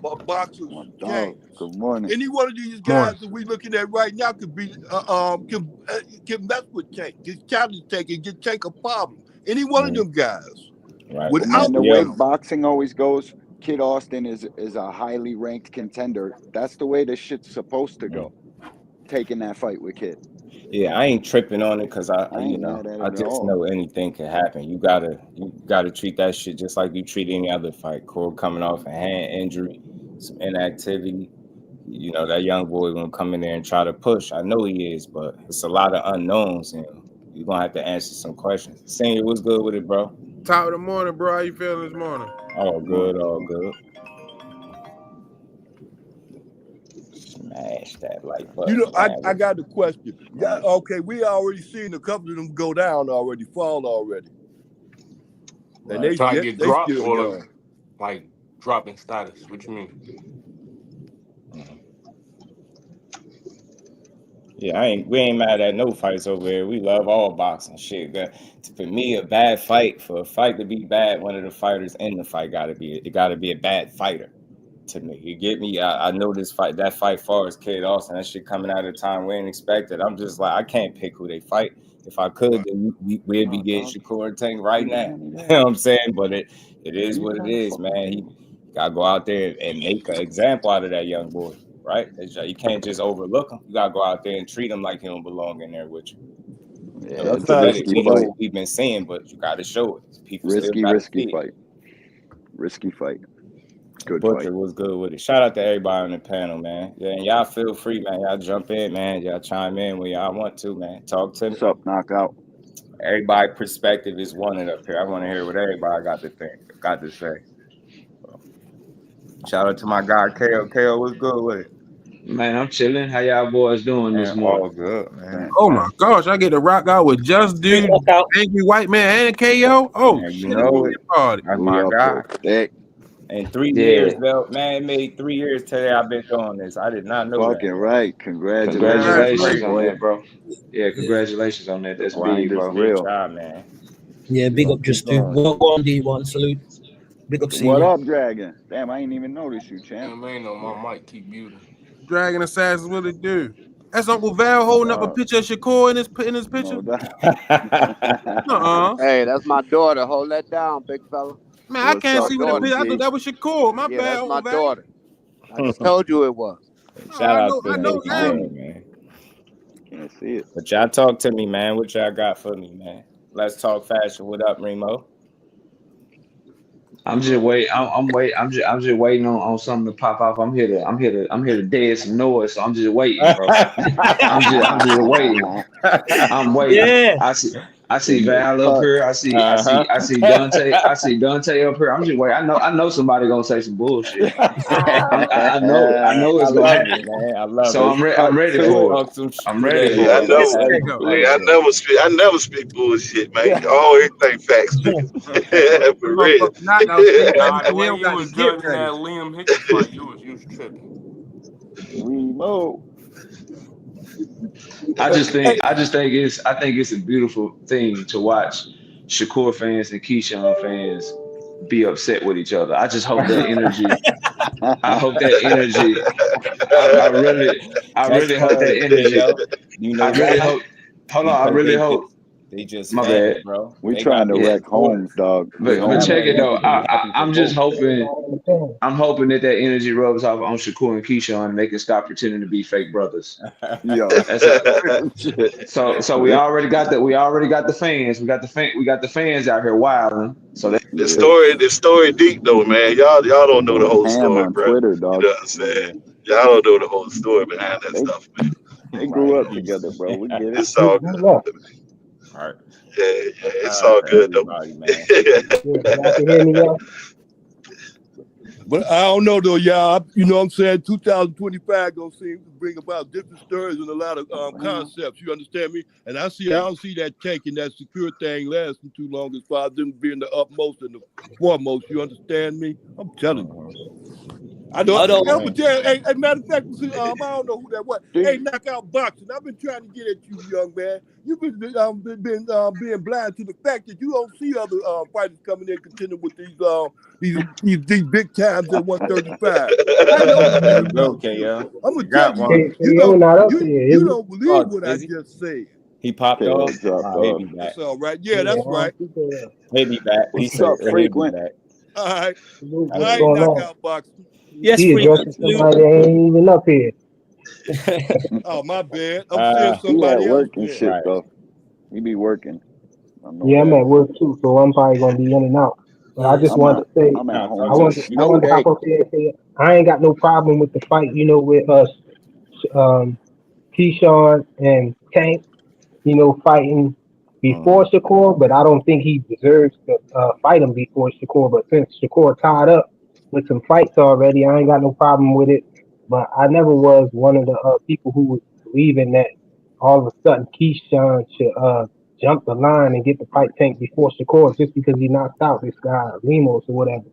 boxers. Dog, good morning. Any one of these guys that we looking at right now could be can mess with Tank, get challenge Tank, and get Tank a problem. Any one of them guys. Right. Without the way boxing always goes, Kid Austin is a highly ranked contender. That's the way this shit's supposed to go. Taking that fight with Kid. Yeah, I ain't tripping on it because I just know anything can happen. You gotta treat that shit just like you treat any other fight. Cole coming off a hand injury, some inactivity. You know, that young boy gonna come in there and try to push. I know he is, but it's a lot of unknowns, and you're gonna have to answer some questions. Senior, what's good with it, bro? Top of the morning, bro. How you feeling this morning? All good, all good. Smash that like button. You know, I got the question. Yeah, okay, we already seen a couple of them go down already, fall already. Right. And they try to get dropped or like dropping status. What you mean? Yeah, we ain't mad at no fights over here. We love all boxing shit. For me, a bad fight, for a fight to be bad, one of the fighters in the fight gotta be a bad fighter. To me, you get me? I know that fight far as Kid Austin, that shit coming out at a time we ain't expected. I'm just like, I can't pick who they fight. If I could, then we'd be getting Shakur and Tank right now. You know what I'm saying? But it is what it is, man. He gotta go out there and make an example out of that young boy, right? You can't just overlook him. You gotta go out there and treat him like he don't belong in there with you. Yeah, that's what we've been saying, but you gotta show it. People risky fight. Good Butcher fight. was good with it. Shout out to everybody on the panel, man. Yeah, and y'all feel free, man. Y'all jump in, man. Y'all chime in when y'all want to, man. Talk to me. What's up, Knockout? Everybody's perspective is wanted up here. I want to hear what everybody got to say. So, shout out to my guy, KO. KO, what's good with it? Man, I'm chilling. How y'all boys doing this morning? All good, man. Oh my gosh, I get to rock out with Just Dude, Angry White Man, and KO. Oh, man, you know it. That's my guy. In 3 years, though, man, it made 3 years today I've been doing this. I did not know Fucking that. right. Congratulations on that, bro. Yeah, congratulations on that. That's big, bro. Real job, man. Yeah, big up Just Dude. One D1 salute. Big up, What up, Dragon? Damn, I ain't even noticed you, champ. Man, my mic keep muting. Dragon Assassins, what it do? That's Uncle Val holding up a picture of Shakur in his picture. Hey, that's my daughter. Hold that down, big fella. Man, I can't see what the picture. I thought that was Shakur. My bad. That's my daughter. I just told you it was. Shout out to Nick, man. Can't see it. But y'all talk to me, man. What y'all got for me, man? Let's talk fashion. What up, Remo? I'm just waiting. I'm just waiting on something to pop off. I'm here to dead some noise. So I'm just waiting, bro. I'm just waiting. I'm waiting. Yeah. I see Val up here. I see Dante. I see Dante up here. I'm just waiting. I know somebody gonna say some bullshit. I know it's gonna happen. Man, I love so it. I'm ready for it. I'm ready for it. I never speak bullshit, man. You always think facts. For real. When you was judging that Liam Hickey fight, you was tripping. Remo. I think it's a beautiful thing to watch Shakur fans and Keyshawn fans be upset with each other. I just hope that energy. I hope that energy. I really hope that energy. You know, I really hope. Hold on, I really hope. They just my bad, bro. We trying to wreck homes, dog. But check it though. I'm just hoping. I'm hoping that energy rubs off on Shakur and Keyshawn and they can stop pretending to be fake brothers. Yo. So we already got the fans. We got the fans out here wilding. So the story deep though, man. Y'all don't know the whole story, on bro. Twitter, dog. You know what I'm saying? Y'all don't know the whole story behind that stuff, man. They grew up together, bro. We get it. It's all good. All right. Yeah, it's all good though. But I don't know though, y'all. You know what I'm saying? 2025 gonna seem to bring about different stories and a lot of concepts. You understand me? And I don't see that taking that secure thing lasting too long as far as them being the utmost and the foremost. You understand me? I'm telling you. I don't. I don't. Hey, matter of fact, I don't know who that was. Hey, knockout boxing. I've been trying to get at you, young man. You've been being blind to the fact that you don't see other fighters coming in contending with these big times at 135. I know you. There you go, KO. I'm gonna tell you. Hey, You KO don't. not up here. You don't believe what I Is he? just said. He popped KO off. dropped He'll off. be back. That's all right. Yeah, that's right. He'll be back. He What's said up, he'll be Frequent? back. All right. What's I ain't going on? knockout boxing. Yes, He addressing somebody that ain't even up here. Oh, my bad. I'm seeing He somebody at else. work and shit, bro. He be working. I know Yeah, I'm that. at work too, so I'm probably gonna be in and out. But I just wanted to say, I'm at home. I wanted to hop up there and say, I ain't got no problem with the fight, with us, Keyshawn and Tank, fighting before Shakur, but I don't think he deserves to fight him before Shakur. But since Shakur tied up with some fights already, I ain't got no problem with it. But I never was one of the people who was believing that all of a sudden Keyshawn should jump the line and get the fight Tank before Shakur just because he knocked out this guy Lemos or whatever.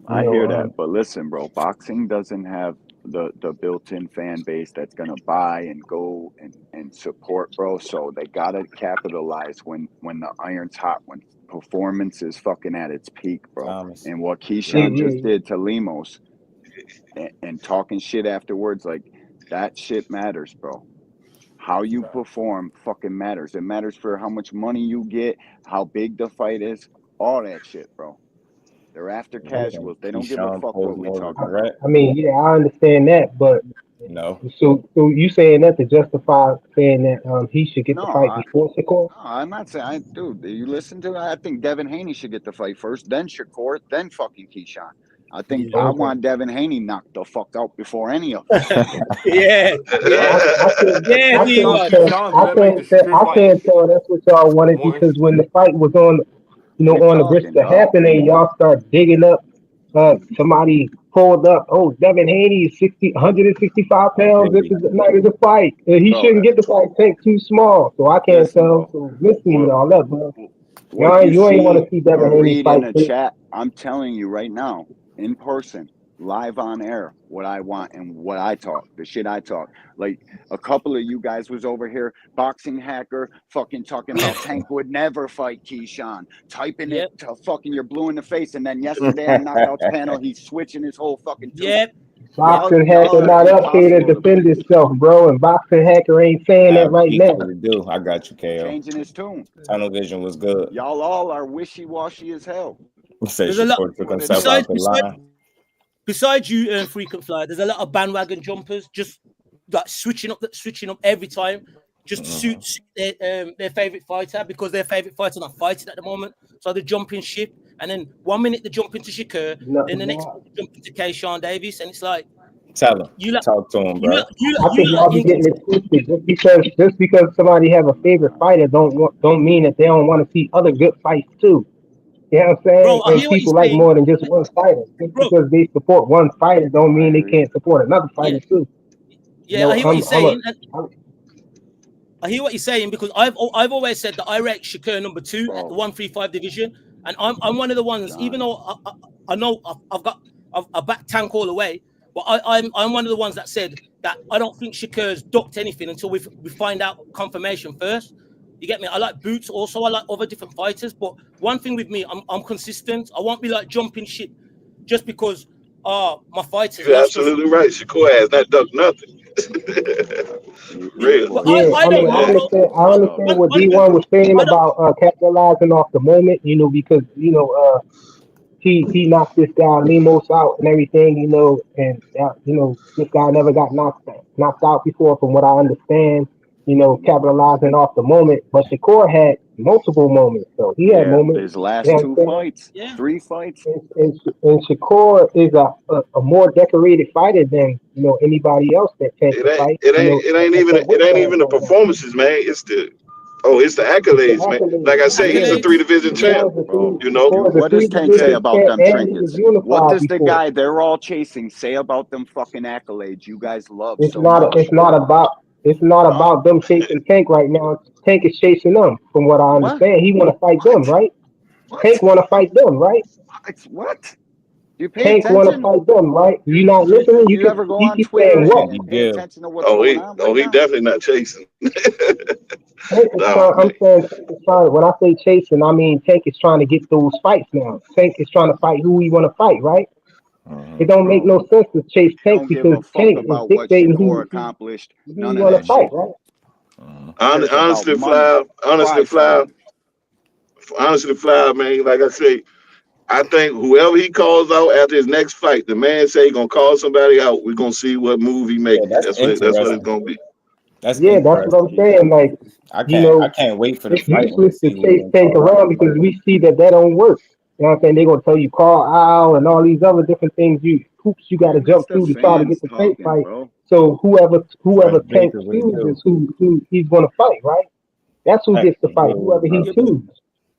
I hear that, but listen, bro, boxing doesn't have the built-in fan base that's gonna buy and go and support, bro. So they gotta capitalize when the iron's hot, when performance is fucking at its peak, bro. And what Keyshawn just did to Lemos and talking shit afterwards, like that shit matters, bro. How you perform fucking matters. It matters for how much money you get, how big the fight is, all that shit, bro. They're after casuals. They don't give a fuck what we talk about. I mean, yeah, I understand that, but no. So you saying that to justify saying that he should get the fight before Shakur? No, I'm not saying, dude. You listen to it. I think Devin Haney should get the fight first, then Shakur, then fucking Keyshawn. I think I want Devin Haney knocked the fuck out before any of them. Yeah. I can't tell that's what y'all wanted because when the fight was on the risk of happening, y'all start digging up somebody pulled up. Oh, Devin Haney is 165 pounds. This is the night of the fight. He shouldn't get the fight. Tank too small. So I can't tell. So listen to all that, bro. You ain't want to see Devin Haney fight. In the chat, I'm telling you right now, in person, live on air, what I want and what I talk, the shit I talk. Like a couple of you guys was over here, boxing hacker, fucking talking about Tank would never fight Keyshawn, typing it to fucking you're blue in the face. And then yesterday on Knockouts panel, he's switching his whole fucking tune. Boxing hacker not up here to defend himself, bro. And boxing hacker ain't saying that right now. I got you, KO. Changing his tune. Tunnel vision was good. Y'all all are wishy-washy as hell. There's a lot. Besides you, frequent flyer, there's a lot of bandwagon jumpers just like switching up every time, just to suit their favorite fighter because their favorite fighter not fighting at the moment. So they're jumping ship, and then 1 minute they're jumping to Shakur, then the next minute they're jumping to Keyshawn Davis, and it's like, tell him, talk to him, bro. I think y'all be getting it twisted. Just because somebody have a favorite fighter don't mean that they don't want to see other good fights too. You know what I'm saying? Bro, and people like more than just one fighter. Just because they support one fighter don't mean they can't support another fighter too. Yeah, I hear what you're saying. I hear what you're saying because I've always said that I rate Shakur number 2 at the 135 division, and I'm one of the ones. Even though I know I've backed Tank all the way, but I'm one of the ones that said that I don't think Shakur's ducked anything until we find out confirmation first. You get me? I like bouts also. I like other different fighters. But one thing with me, I'm consistent. I won't be like jumping shit just because my fighters. You're absolutely right. Shakur has not done nothing. Real. Yeah, I understand what D1 was saying about capitalizing off the moment, because he knocked this guy Lemos out and everything, and this guy never got knocked out before, from what I understand. Capitalizing off the moment, but Shakur had multiple moments. So he had moments. His last 2 fights, 3 fights, and Shakur is a more decorated fighter than anybody else that can fight. It ain't even the performances, man. It's the accolades, man. Like I say, he's a 3-division champ. What does Tank say about them trinkets? What does the guy they're all chasing say about them fucking accolades you guys love so much? It's not about them chasing Tank right now. Tank is chasing them, from what I understand. He want to fight them, right? Tank want to fight them, right? What? Tank want to fight them, right? You not listening? You ever go on keep Twitter saying and pay attention to what's going on? He definitely not chasing. I'm saying Tank is trying. When I say chasing, I mean Tank is trying to get those fights now. Tank is trying to fight who he want to fight, right? It don't make no sense to chase Tank because Tank is dictating who accomplished. you want to fight, right? Honestly, Fly, man. Like I say, I think whoever he calls out after his next fight, the man say he gonna call somebody out. We're gonna see what move he makes. That's what it's gonna be. That's what I'm saying. Like, I can't wait for the it's fight. useless to chase Tank around because we see that don't work. You know what I'm saying? They're gonna tell you call out and all these other different things. Hoops you got to jump through to try to get the Tank fight. Bro. So whoever Tank chooses who he's gonna fight, right? That's who gets the fight. Whoever he chooses.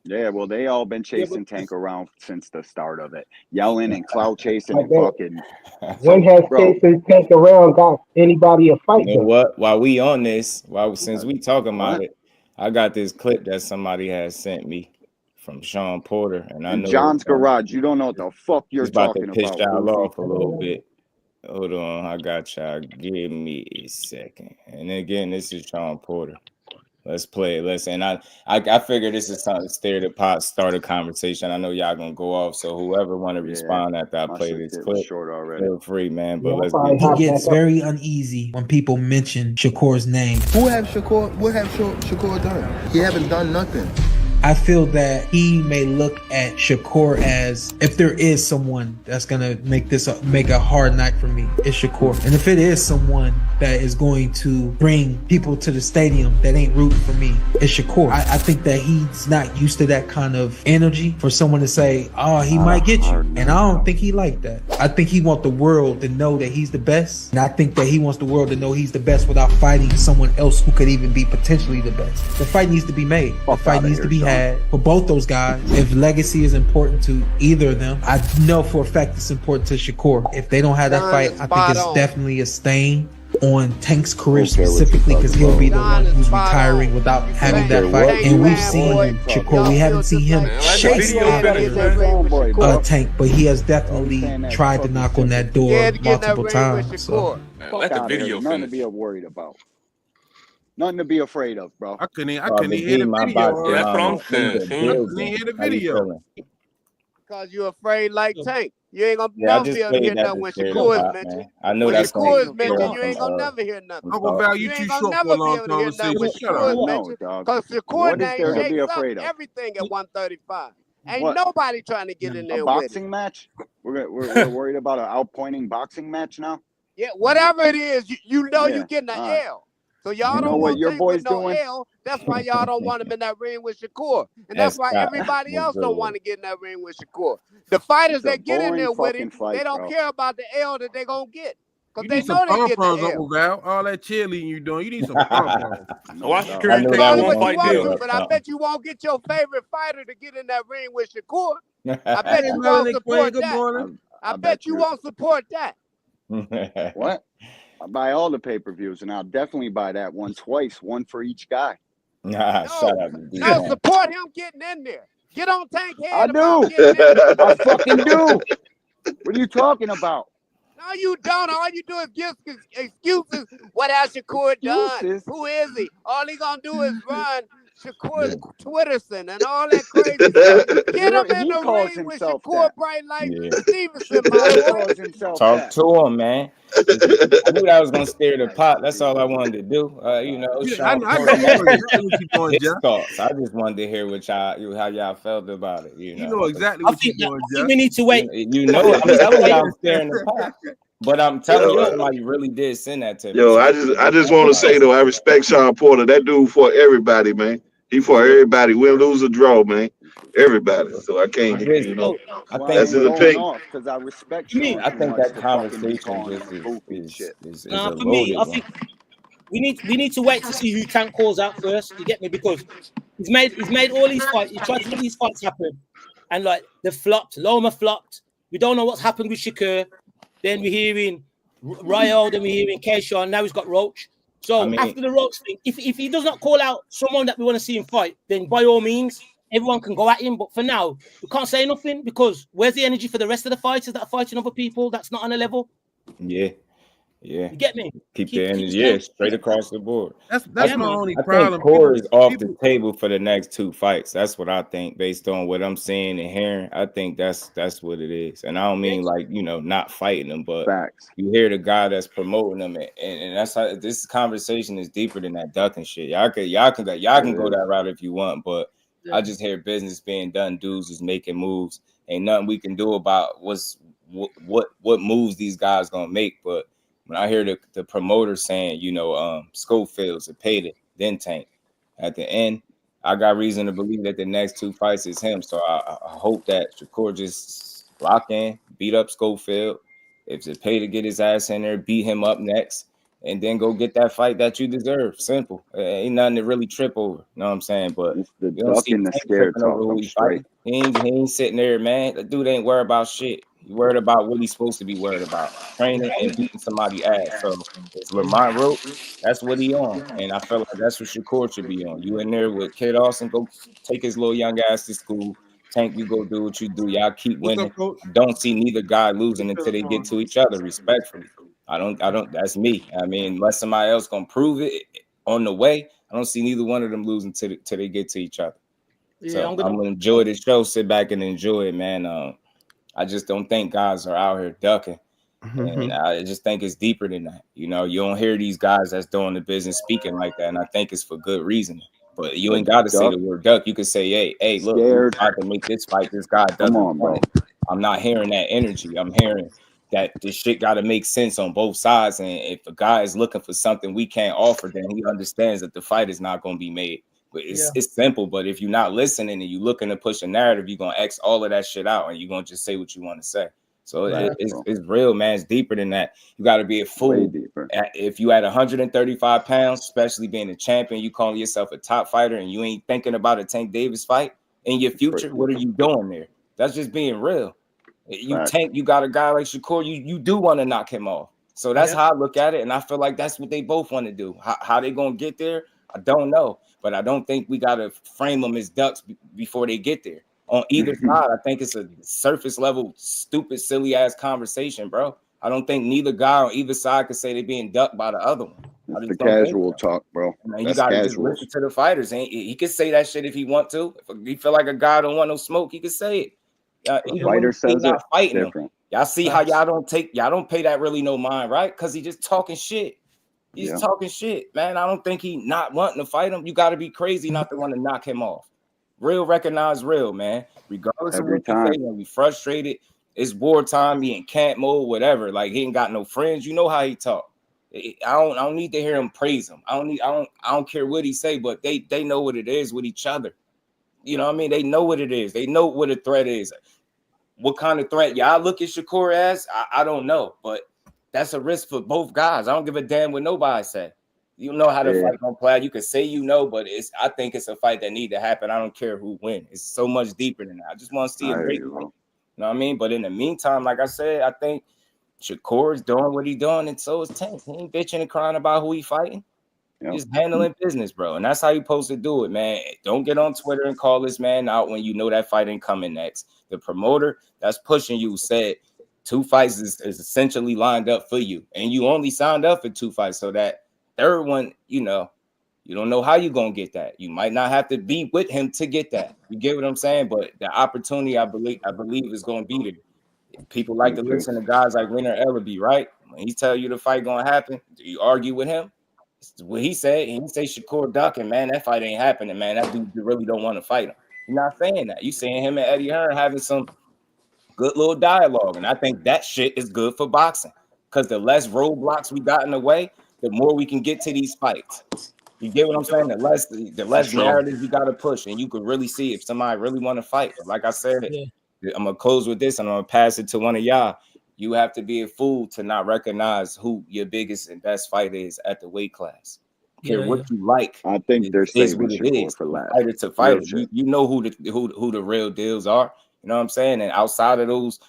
Yeah, well, they all been chasing Tank around since the start of it, yelling and clout chasing and fucking. When has chasing Tank around got anybody a fight? You know what? While we on this, since we talking about it, I got this clip that somebody has sent me from Sean Porter, and I know John's garage. You don't know what the fuck you're talking about. He's about to piss y'all off a little bit. Hold on, I got y'all. Give me a second. And again, this is Sean Porter. Let's play it. And I figure this is something to stir the pot, start a conversation. I know y'all gonna go off, so whoever want to respond after I play this clip, feel free, man. But let's get he gets very uneasy when people mention Shakur's name. What have Shakur done? He haven't done nothing. I feel that he may look at Shakur as, if there is someone that's gonna make a hard night for me, it's Shakur. And if it is someone that is going to bring people to the stadium that ain't rooting for me, it's Shakur. I think that he's not used to that kind of energy for someone to say, oh, he might get you. And I don't think he like that. I think he wants the world to know that he's the best. And I think that he wants the world to know he's the best without fighting someone else who could even be potentially the best. The fight needs to be made. The fight needs to be had for both those guys. If legacy is important to either of them, I know for a fact it's important to Shakur. If they don't have that fight, I think it's definitely a stain on Tank's career specifically, because he'll be the one who's retiring without having that fight. And we've seen Shakur, we haven't seen him chase Tank, but he has definitely tried to knock on that door multiple times. So let the video finish. Nothing to be worried about. Nothing to be afraid of, bro. I couldn't hear the video. That's what I'm saying. I couldn't hear the video. Because you're afraid like Tank. You ain't gonna never be able to hear nothing when Shakur is mentioned. I know when that's Shakur is mentioned, you ain't gonna never hear nothing. Uncle Val, you too short for a long conversation. Because Shakur name shakes up everything at 135. Ain't nobody trying to get in there with it. A boxing match? We're worried about an outpointing boxing match now? Yeah, whatever it is, you know you're getting an L. So y'all don't want Tank with no L. That's why y'all don't want him in that ring with Shakur. And that's why everybody else don't want to get in that ring with Shakur. The fighters that get in there with him, they don't care about the L that they're going to get. Because they know they get the L. Uncle Val. All that cheerleading you doing, you need some pom-poms. Why Shakur take that one fight deal? But I bet you won't get your favorite fighter to get in that ring with Shakur. I bet you won't support that. I bet you won't support that. What? I'll buy all the pay-per-views, and I'll definitely buy that one twice, one for each guy. Nah, shut up. No, support him getting in there. Get on Tank head. I do. I fucking do. What are you talking about? No, you don't. All you do is give excuses. What has Shakur done? Who is he? All he gonna do is run Shakur's Twitterson and all that crazy stuff. Get him in the ring with Shakur Bright Light Stevenson. Talk to him, man. I knew that was gonna stir the pot. That's all I wanted to do. You know, thoughts. I just wanted to hear what how y'all felt about it. You know exactly what you're doing, Jeff. We need to wait. You know, I'm telling y'all, I'm stirring the pot. But I'm telling you, somebody really did send that to me. Yo, I just want to say though, I respect Sean Porter. That dude for everybody, man. He for everybody. Win, lose, or draw, man. Everybody. So I can't, you know. I think that's his opinion. Because I respect you. I think that conversation is for me, I think we need to wait to see who Tank calls out first. You get me? Because he's made all these fights. He tried to make these fights happen, and like they flopped. Loma flopped. We don't know what's happened with Shakur. Then we're hearing Rize. Then we're hearing Keisha. Now he's got Roach. So after the Roach thing, if he does not call out someone that we want to see him fight, then by all means, everyone can go at him. But for now, we can't say nothing because where's the energy for the rest of the fighters that are fighting other people that's not on a level? Yeah. You get me? Keep the energy, straight across the board. That's my only I problem. think Core is off the table for the next 2 fights. That's what I think, based on what I'm seeing and hearing. I think that's what it is. And I don't mean like, not fighting them, but you hear the guy that's promoting them, and that's how this conversation is deeper than that ducking shit. Y'all can go that route if you want, but I just hear business being done. Dudes is making moves. Ain't nothing we can do about what moves these guys gonna make, but when I hear the promoter saying, Schofield's a paid it, then Tank. At the end, I got reason to believe that the next 2 fights is him. So I hope that Shakur just lock in, beat up Schofield. If it's paid to get his ass in there, beat him up next, and then go get that fight that you deserve. Simple. Ain't nothing to really trip over. You know what I'm saying? But the you don't see the Tank scared tripping over talk. who he's fighting. He ain't sitting there, man. The dude ain't worried about shit. He worried about what he's supposed to be worried about, training and beating somebody's ass. So it's Lamont Rope. That's what he on. And I feel like that's what Shakur should be on. You in there with Kid Austin, go take his little young ass to school. Tank, you go do what you do. Y'all keep winning. Don't see neither guy losing until they get to each other, respectfully. I don't, that's me. I mean, unless somebody else gonna prove it on the way, I don't see neither one of them losing till they get to each other. Yeah, so I'm gonna enjoy this show, sit back and enjoy it, man. I just don't think guys are out here ducking. And I just think it's deeper than that. You don't hear these guys that's doing the business speaking like that. And I think it's for good reason. But you ain't got to say the word duck. You can say, hey, look, we're about to make this fight. This guy doesn't want it. I'm not hearing that energy. I'm hearing that this shit got to make sense on both sides. And if a guy is looking for something we can't offer, then he understands that the fight is not going to be made. But it's simple. But if you're not listening and you're looking to push a narrative, you're going to X all of that shit out and you're going to just say what you want to say. So it's real, man. It's deeper than that. You got to be a fool. If you at 135 pounds, especially being a champion, you calling yourself a top fighter and you ain't thinking about a Tank Davis fight in your future, what are you doing there? That's just being real. You got a guy like Shakur, you do want to knock him off. So that's how I look at it. And I feel like that's what they both want to do. How they going to get there, I don't know. But I don't think we got to frame them as ducks before they get there. On either side, I think it's a surface level, stupid, silly ass conversation, bro. I don't think neither guy on either side could say they're being ducked by the other one. It's the casual talk, bro. Man, you gotta just listen to the fighters. And he can say that shit if he want to. If he feel like a guy don't want no smoke, he can say it. The fighter says not fighting different. Him. Y'all see how y'all don't pay that really no mind, right? Because he just talking shit. He's talking shit, man. I don't think he not wanting to fight him. You got to be crazy not to want to knock him off. Real recognize real, man. Regardless of what you say, when we frustrated, it's wartime, he in camp mode, whatever. Like he ain't got no friends. You know how he talk. I don't need to hear him praise him. I don't care what he say, but they know what it is with each other. You know what I mean? They know what it is. They know what a threat is. What kind of threat y'all look at Shakur as? I don't know, but that's a risk for both guys. I don't give a damn what nobody say. You know how the fight gonna play. You can say but I think it's a fight that need to happen. I don't care who wins. It's so much deeper than that. I just want to see a great fight. You know what I mean? But in the meantime, like I said, I think Shakur is doing what he's doing, and so is Tank. He ain't bitching and crying about who he fighting. He's handling business, bro. And that's how you're supposed to do it, man. Don't get on Twitter and call this man out when you know that fight ain't coming next. The promoter that's pushing you said 2 fights is essentially lined up for you. And you only signed up for 2 fights, so that third one, you don't know how you're going to get that. You might not have to be with him to get that. You get what I'm saying? But the opportunity, I believe is going to be there. People like to listen to guys like Winner Ellaby, right? When he tell you the fight going to happen, do you argue with him? What he said, he say Shakur ducking, man, that fight ain't happening, man. That dude really don't want to fight him. You're not saying that. You saying him and Eddie Hearn having some good little dialogue. And I think that shit is good for boxing. Because the less roadblocks we got in the way, the more we can get to these fights. You get what I'm saying? The less narratives you got to push, and you could really see if somebody really want to fight. But like I said, I'm going to close with this, and I'm going to pass it to one of y'all. You have to be a fool to not recognize who your biggest and best fighter is at the weight class. Care what you like. I think they're saving Shakur for last. Fighter to fighter. You know who the real deals are. You know what I'm saying? And outside of those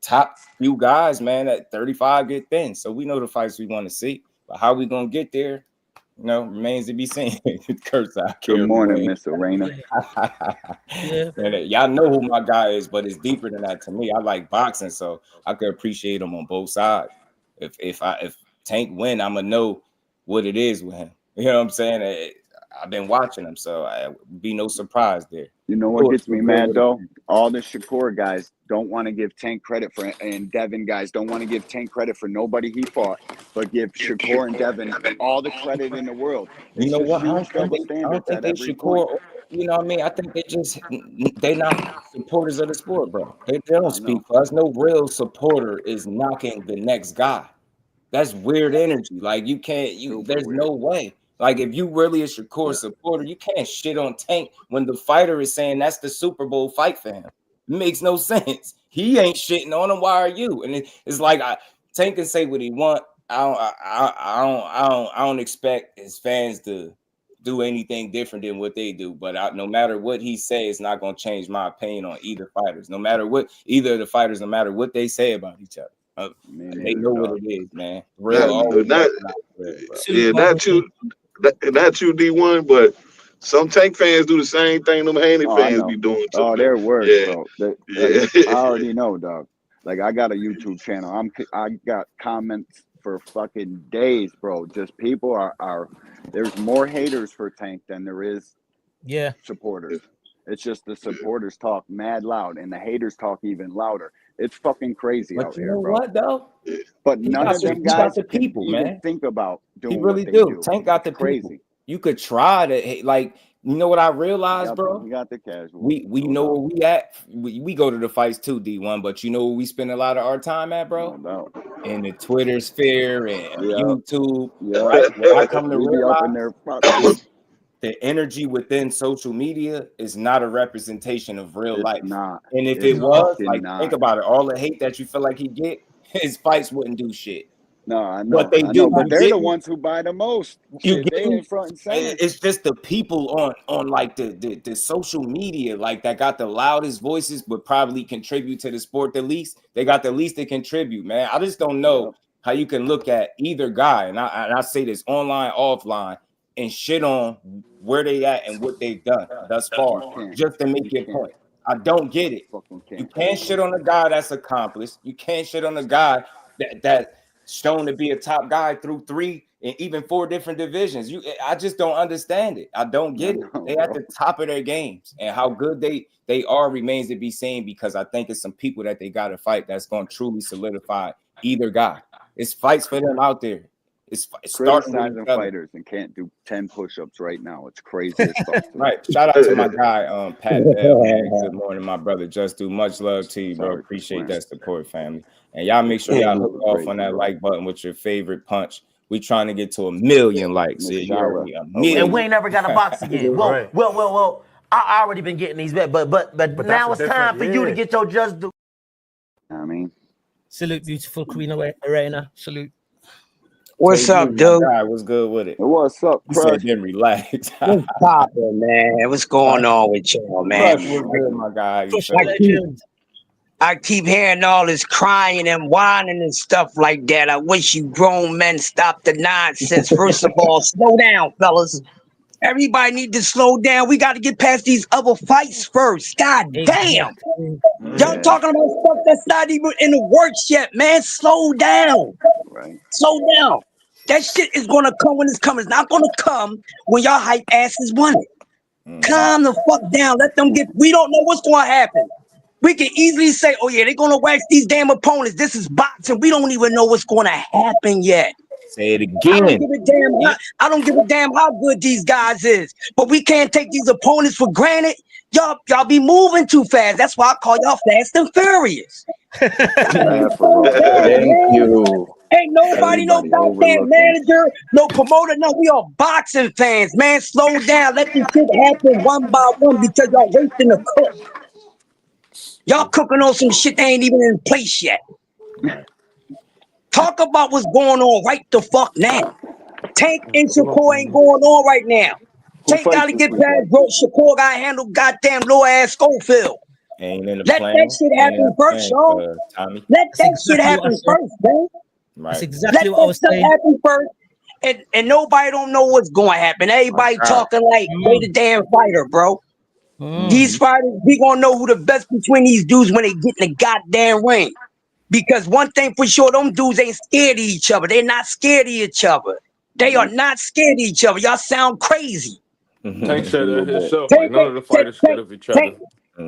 top few guys, man, at 35 get thin. So we know the fights we want to see. But how we gonna get there? remains to be seen. Kurt's out. Good morning, Miss Arena. Y'all know who my guy is, but it's deeper than that to me. I like boxing, so I could appreciate him on both sides. If Tank win, I'ma know what it is with him. You know what I'm saying? I've been watching him, so I would be no surprise there. You know what gets me mad though? All the Shakur guys don't want to give Tank credit for, and Devin guys don't want to give Tank credit for nobody he fought, but give Shakur and Devin all the credit in the world. You know what? I don't think they Shakur. You know what I mean? I think they not supporters of the sport, bro. They don't speak for us. No real supporter is knocking the next guy. That's weird energy. Like you can't. There's no way. Like, if you really a Shakur supporter, you can't shit on Tank when the fighter is saying that's the Super Bowl fight for him. It makes no sense. He ain't shitting on him. Why are you? And it's like Tank can say what he want. I don't expect his fans to do anything different than what they do. But no matter what he says, it's not going to change my opinion on either fighters. No matter what either of the fighters, no matter what they say about each other. They know what it is, man. Not you, D1, but some Tank fans do the same thing them Haney fans be doing too. Oh, they're worse, bro. I already know, dog. Like, I got a YouTube channel. I got comments for fucking days, bro. Just people are there's more haters for Tank than there is supporters. It's just the supporters talk mad loud and the haters talk even louder. It's fucking crazy out here, bro. What though? But none of them guys the people, even think about doing. He really what they do. Tank got the crazy. People. You could try to you know what I realized, bro? You got the casual. We know where we at. We go to the fights too, D1. But you know where we spend a lot of our time at, bro? No. In the Twitter sphere and YouTube. Right? When I come to realize the energy within social media is not a representation of real life. And if it was, think about it. All the hate that you feel like he get, his fights wouldn't do shit. No, I know. But they do. But they're the ones who buy the most. You get in front and center. It's just the people on like the social media, like that got the loudest voices, but probably contribute to the sport the least. They got the least to contribute, man. I just don't know how you can look at either guy, and I say this online, offline, and shit on where they at and what they've done thus far, just to make your point. I don't get it. You can't shit on a guy that's accomplished. You can't shit on a guy that's shown to be a top guy through 3 and even 4 different divisions. I just don't understand it. I don't get it. They at the top of their games, and how good they are remains to be seen, because I think it's some people that they got to fight that's going to truly solidify either guy. It's fights for them out there. It's criticizing fighters and can't do 10 push-ups right now. It's crazy as fuck. Right. Shout out to my guy, Pat Bell, man. Good morning, my brother. Just do much love to you, bro. Appreciate that support, family. And y'all make sure y'all hook off on that like button with your favorite punch. We trying to get to 1 million likes. And we ain't never got a box again. Well. I already been getting these, but now it's time for you to get your just do. I mean, salute, beautiful Queen Arena. Salute. What's up, dude? What's good with it? What's up, Crush? Then relax. What's poppin', man? What's going on with y'all, man? Crush, what's good, my guy? I keep hearing all this crying and whining and stuff like that. I wish you grown men stop the nonsense. First of all, slow down, fellas. Everybody need to slow down. We got to get past these other fights first. God damn. Y'all talking about stuff that's not even in the works yet, man. Slow down. Right. Slow down. That shit is going to come when it's coming. It's not going to come when y'all hype asses want it. Calm the fuck down. Let them get. We don't know what's going to happen. We can easily say, oh, yeah, they're going to wax these damn opponents. This is boxing. We don't even know what's going to happen yet. Say it again. I don't give a damn how good these guys is. But we can't take these opponents for granted. Y'all be moving too fast. That's why I call y'all Fast and Furious. Thank you. Ain't nobody, no goddamn manager, no promoter, no. We are boxing fans, man. Slow down. Let this shit happen one by one, because y'all wasting the cook. Y'all cooking on some shit that ain't even in place yet. Talk about what's going on right the fuck now. Tank and Shakur ain't going on right now. Tank got to get past bro. Shakur got to handle goddamn low ass Schofield. Let that shit happen first, y'all. Let that shit happen first, man. That's exactly what I was saying. Happen first, and nobody don't know what's going to happen. Everybody talking like they the damn fighter, bro. These fighters, we gonna know who the best between these dudes when they get in the goddamn ring. Because one thing for sure, them dudes ain't scared of each other. They're not scared of each other. They are not scared of each other. Y'all sound crazy. Tank said that himself. Like none of the fighters scared of each other.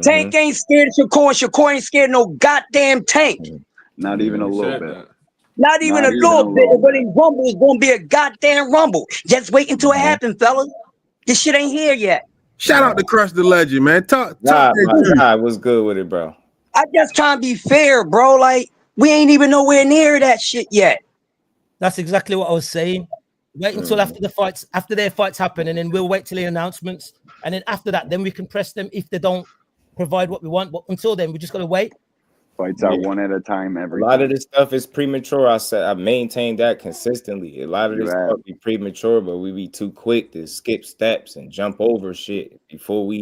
Tank ain't scared of Shakur, and Shakur ain't scared of no goddamn Tank. Not even a little bit. Not even a little bit. When he rumble, it's gonna be a goddamn rumble. Just wait until it happens, fellas. This shit ain't here yet. Shout out to Crush the Legend, man. Talk what's good with it, bro? I just trying to be fair, bro. Like, we ain't even nowhere near that shit yet. That's exactly what I was saying. Wait until after their fights happen, and then we'll wait till the announcements. And then after that, then we can press them if they don't provide what we want. But until then, we just gotta wait. Fights out one at a time. A lot of this stuff is premature. I maintain that consistently. A lot of this stuff be premature, but we be too quick to skip steps and jump over shit before we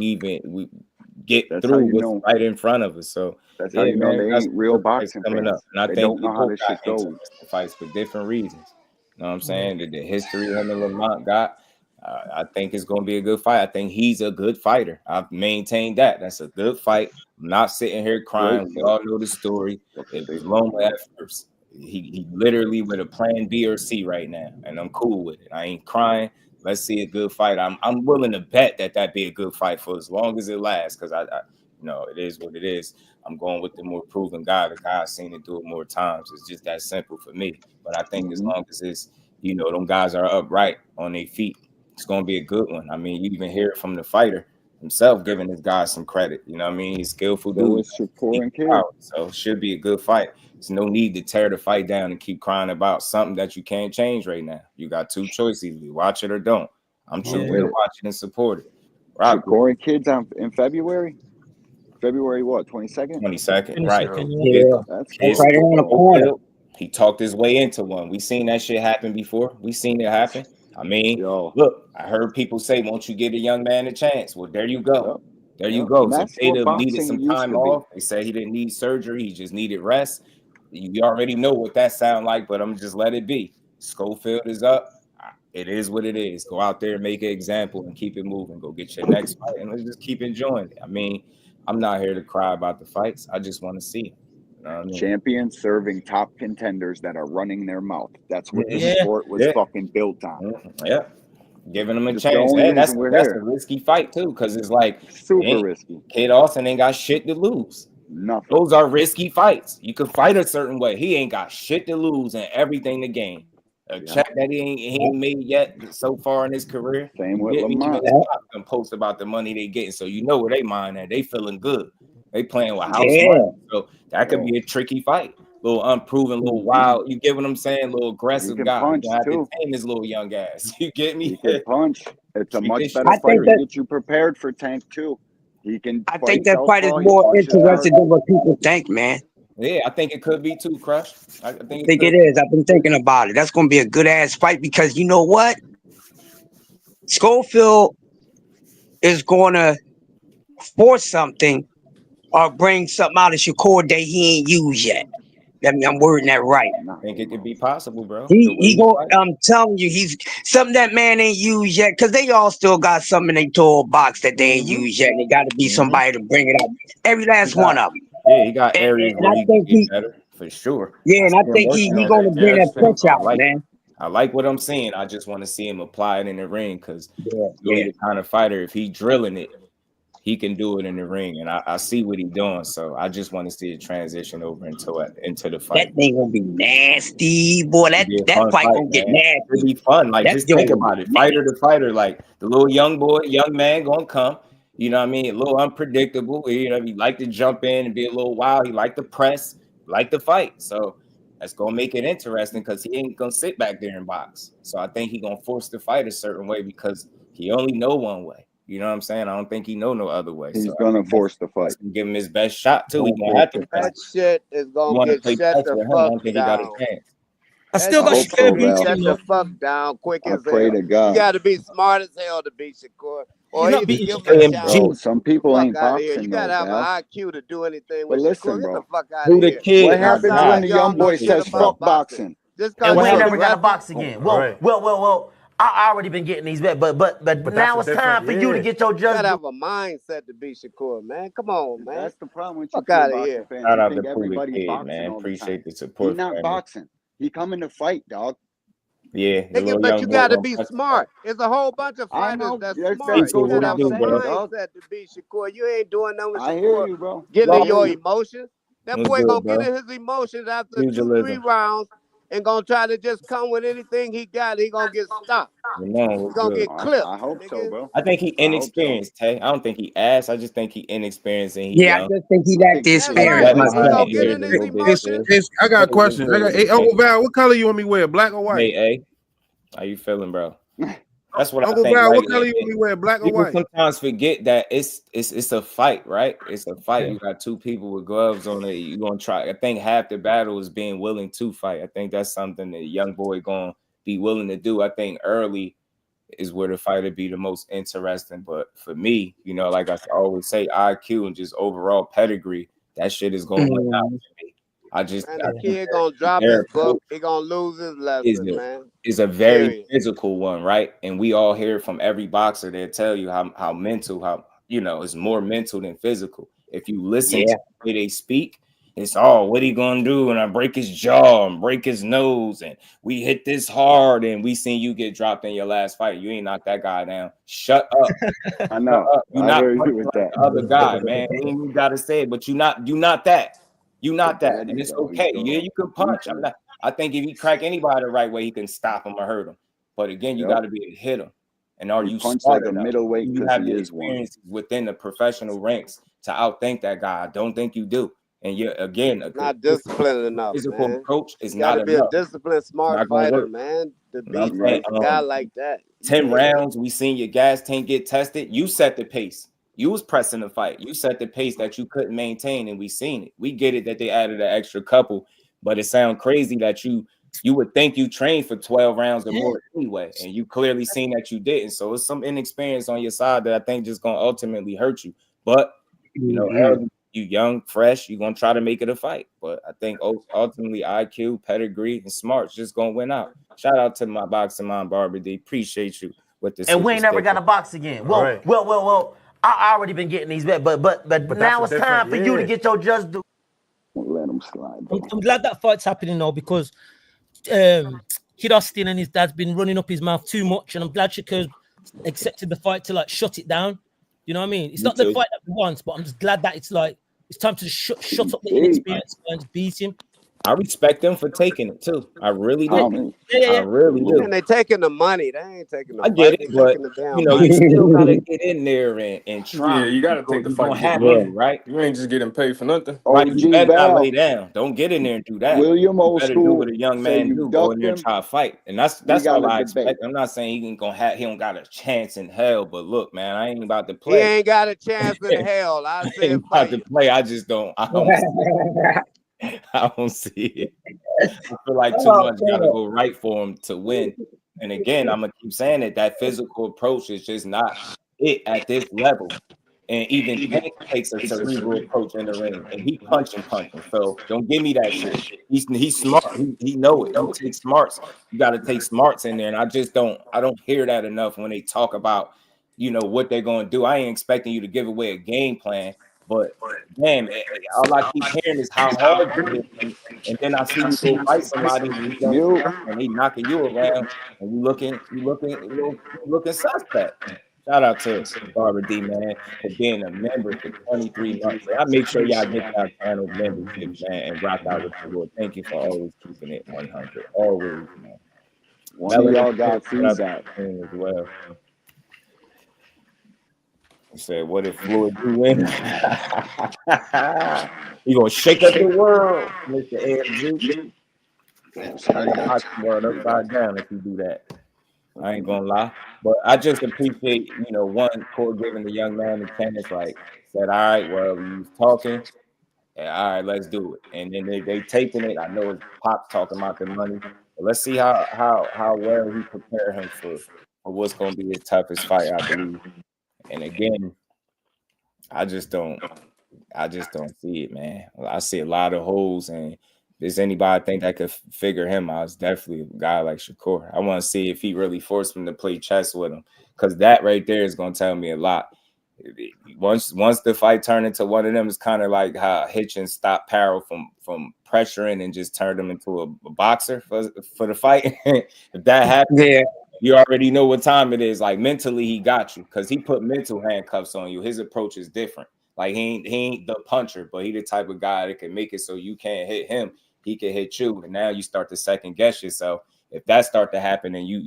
get through what's right in front of us. So that's how you know they ain't real boxing coming fans. up. And I they think don't know how this shit goes. Fights for different reasons. You know what I'm saying? The history him and Lamont got. I think it's going to be a good fight. I think he's a good fighter. I've maintained that. That's a good fight. I'm not sitting here crying. We all know the story. It was lonely at first. He literally with a plan B or C right now, and I'm cool with it. I ain't crying. Let's see a good fight. I'm willing to bet that be a good fight for as long as it lasts, because I it is what it is. I'm going with the more proven guy. The guy I've seen it do it more times. It's just that simple for me. But I think as long as it's, them guys are upright on their feet, it's going to be a good one. I mean, you even hear it from the fighter himself, giving this guy some credit. You know what I mean? He's skillful. So it should be a good fight. There's no need to tear the fight down and keep crying about something that you can't change right now. You got two choices. You watch it or don't. I'm choosing to watch it and support it. Shakur and Kids in February? February what? 22nd? 22nd, right. Yeah. That's right around the corner. He talked his way into one. We seen that shit happen before. We seen it happen. I mean, look, I heard people say, won't you give a young man a chance? Well, there you go. There you go. So Tatum needed some time off. They said he didn't need surgery. He just needed rest. You already know what that sound like, but I'm just let it be. Schofield is up. It is what it is. Go out there, make an example, and keep it moving. Go get your next fight, and let's just keep enjoying it. I mean, I'm not here to cry about the fights. I just want to see them. You know what I mean? Champions serving top contenders that are running their mouth. That's what the sport was fucking built on. Yeah. Giving them a chance. And that's a risky fight, too, because it's like super risky. Kid Austin ain't got shit to lose. Nothing. Those are risky fights. You could fight a certain way. He ain't got shit to lose and everything to gain. A check that he ain't made yet so far in his career. Same with Lamont. And post about the money they getting, so you know where they mind at. They feeling good. They playing with house money, so that could be a tricky fight. Little unproven, little wild. You get what I'm saying? Little aggressive guy. Punch You have too. to tame his little young ass. You get me? He can punch. It's a much better fight to get you prepared for Tank too. He can. I think that fight is more interesting than what people think, man. Yeah, I think it could be too, Crush. I think it is. I've been thinking about it. That's going to be a good ass fight because you know what? Schofield is going to force something or bring something out of Shakur that he ain't used yet. I mean, I'm wording that right. I think it could be possible, bro. I'm telling you, he's something that man ain't used yet because they all still got something in their toolbox that they ain't used yet. And it got to be somebody to bring it up. Every last one of them. Yeah, he got areas where he can get better for sure. Yeah, and I think he's going to bring that punch out, man. I like what I'm seeing. I just want to see him apply it in the ring because he's the kind of fighter. If he drilling it, he can do it in the ring, and I see what he's doing. So I just want to see it transition over into the fight. That thing gonna be nasty, boy. That fight gonna get nasty. It'll be fun. Like just think about it, fighter to fighter. Like the little young man gonna come. You know what I mean? A little unpredictable. You know, he like to jump in and be a little wild. He like to press, like to fight. So that's gonna make it interesting because he ain't gonna sit back there and box. So I think he gonna force the fight a certain way because he only know one way. You know what I'm saying? I don't think he know no other way. He's gonna force the fight. Give him his best shot too. He gonna have to. That shit is gonna get shut the fuck down. I still got Shakur. Shut the fuck down quick as hell. Pray to God. You gotta be smart as hell to beat Shakur. Or He's not even beating give him a Shakur. challenge. Some people ain't Fuck out of here. boxing. You gotta have an IQ to do anything But with listen, Shakur. Get bro. the fuck out Who of the here. kid? What happens Y'all when the young know boy shit says about fuck boxing? Just and we because ain't you're never got to aggressive. box again. Well. I already been getting these bets, but now it's time for you to get your You just. gotta have a mindset to be Shakur, man. Come on, man. That's the problem with Fuck Shakur out of boxing here. fans. Shout You out to think Poolie everybody's Kid, boxing man. all the Appreciate time. the support. He not boxing. He coming to fight, dog. Yeah, the Nigga, little but young you boy gotta gonna be punch. smart. There's a whole bunch of I fighters know. that's That smart. goes You what gotta I'm have a saying, dog. mindset to be Shakur. You ain't doing nothing with I hear Shakur. you, bro. Getting I in hear your you. emotions. That What's boy good, gonna get bro? in his emotions after 2-3 Pugilism. rounds and gonna try to just come with anything he got. He gonna get stopped. No, He what's gonna good? get clipped. I hope so, Nigga. bro. I think he I hope so. inexperienced, Tay. I don't think he ass. I just think he inexperienced and he Yeah, I young. just think he I lacked think the he's That's Like experience right. wet He behind gonna the myself. get ears in a his little bit, emotions. sis. I got a Hey, what's question. good? Hey, Uncle Val, what color you want me to wear? Black or white? May A. How you feeling, bro? That's what I Uncle think. Val, Like, what color you want me to wear? Black or people white? sometimes forget that it's a fight, right? It's a fight. You got two people with gloves on it. You gonna try. I think half the battle is being willing to fight. I think that's something that a young boy gonna be willing to do. I think early is where the fight would be the most interesting. But for me, you know, like I always say, IQ and just overall pedigree, that shit is going to win out for me. I Man, the think kid that gonna drop their his book. approach He gonna lose his is lesson, man. a very Period. physical one, right? And we all hear from every boxer, they tell you how mental, how, you know, it's more mental than physical. If you listen to the way they speak, it's all what he gonna do, and I break his jaw and break his nose, and we hit this hard, and we seen you get dropped in your last fight. You ain't knocked that guy down. Shut up. I know. You're I not hear you punching with like that. the other guy, man. You gotta say it, but you not that. You not that, There and you it's go. okay. Yeah, you can punch. I'm not. I think if he crack anybody the right way, he can stop him or hurt him. But again, you got to be able to hit him. And are He you punched smart like a enough? middleweight Do you because have he the is one. experiences within the professional ranks to outthink that guy? I don't think you do. And you again, Not disciplined enough, physical man. approach is You gotta not be a enough. disciplined, It's smart not gonna fighter, work. man. To And I'm beat saying, a guy like that. 10 You can't. rounds, we seen your gas tank get tested. You set the pace. You was pressing the fight. You set the pace that you couldn't maintain, and we seen it. We get it that they added an extra couple, but it sounds crazy that you would think you trained for 12 rounds or more anyway, and you clearly seen that you didn't. So it's some inexperience on your side that I think just gonna ultimately hurt you. But you know, early, you young, fresh, you're gonna try to make it a fight. But I think ultimately IQ, pedigree, and smarts just gonna win out. Shout out to my boxing mom, Barbara D. Appreciate you with the And we ain't never got to sticker. box again. Well. I already been getting these bets, but now it's time for you to get your just due. Let him slide, bro. I'm glad that fight's happening now because Kid Austin and his dad's been running up his mouth too much, and I'm glad Shakur accepted the fight to like shut it down. You know what I mean? It's not the fight that we want, but I'm just glad that it's like it's time to shut up the inexperienced and just beat him. I respect them for taking it too. I really do. Yeah. I really do. And they taking the money. They ain't taking the I get fight. it, They but taking the damn you know, money. you still gotta get in there and try. Yeah, you gotta take the You're fight gonna to get the have money. to, right? You ain't just getting paid for nothing. Right, you OG better not Val. lay down. Don't get in there and do that. William You Old better do School what a young say man you do. Go in ducked there and him. try to fight, and that's We got all a I debate. expect. I'm not saying he ain't gonna have. He don't got a chance in hell. But look, man, I ain't about to He play. ain't got a chance in hell. I I said ain't about fight to him. play. I just don't. I don't see it. I don't see it. I feel like too much got to go right for him to win. And again, I'm gonna keep saying it. That physical approach is just not it at this level. And even Tank takes a cerebral approach in the ring, and he punching. So don't give me that shit. He's smart. He know it. He takes smarts. You got to take smarts in there, and I don't hear that enough when they talk about, you know, what they're gonna do. I ain't expecting you to give away a game plan, but damn, all I keep hearing is how hard you hit them, and then I see you go fight somebody and you don't stop, and they knocking you around, and you looking suspect. Shout out to Barbara D, man, for being a member for 23 months. I make sure y'all get that channel membership, man, and rock out with the Lord. Thank you for always keeping it 100. Always, man. One of y'all got feedback as well. He said, "What if Floyd do win? You gonna shake up the world, Mr. AFG? Knock the world upside down if you do that. I ain't gonna lie, but I just appreciate, you know, one court giving the young man the chance, like said, all right, well, you was talking, and all right, let's do it. And then they taping it. I know it's Pop talking about the money, but let's see how well he prepare him for what's gonna be his toughest fight, I believe. And again, I just don't see it, man. I see a lot of holes, and there's anybody I think that could figure him out, it's definitely a guy like Shakur. I want to see if he really forced him to play chess with him, because that right there is going to tell me a lot. Once the fight turned into one of them, it's kind of like how Hitchens stopped Parrow from pressuring and just turned him into a boxer for the fight. If that happens, you already know what time it is. Like mentally, he got you because he put mental handcuffs on you. His approach is different. Like he ain't the puncher, but he the type of guy that can make it so you can't hit him. He can hit you, and now you start to second guess yourself. If that start to happen and you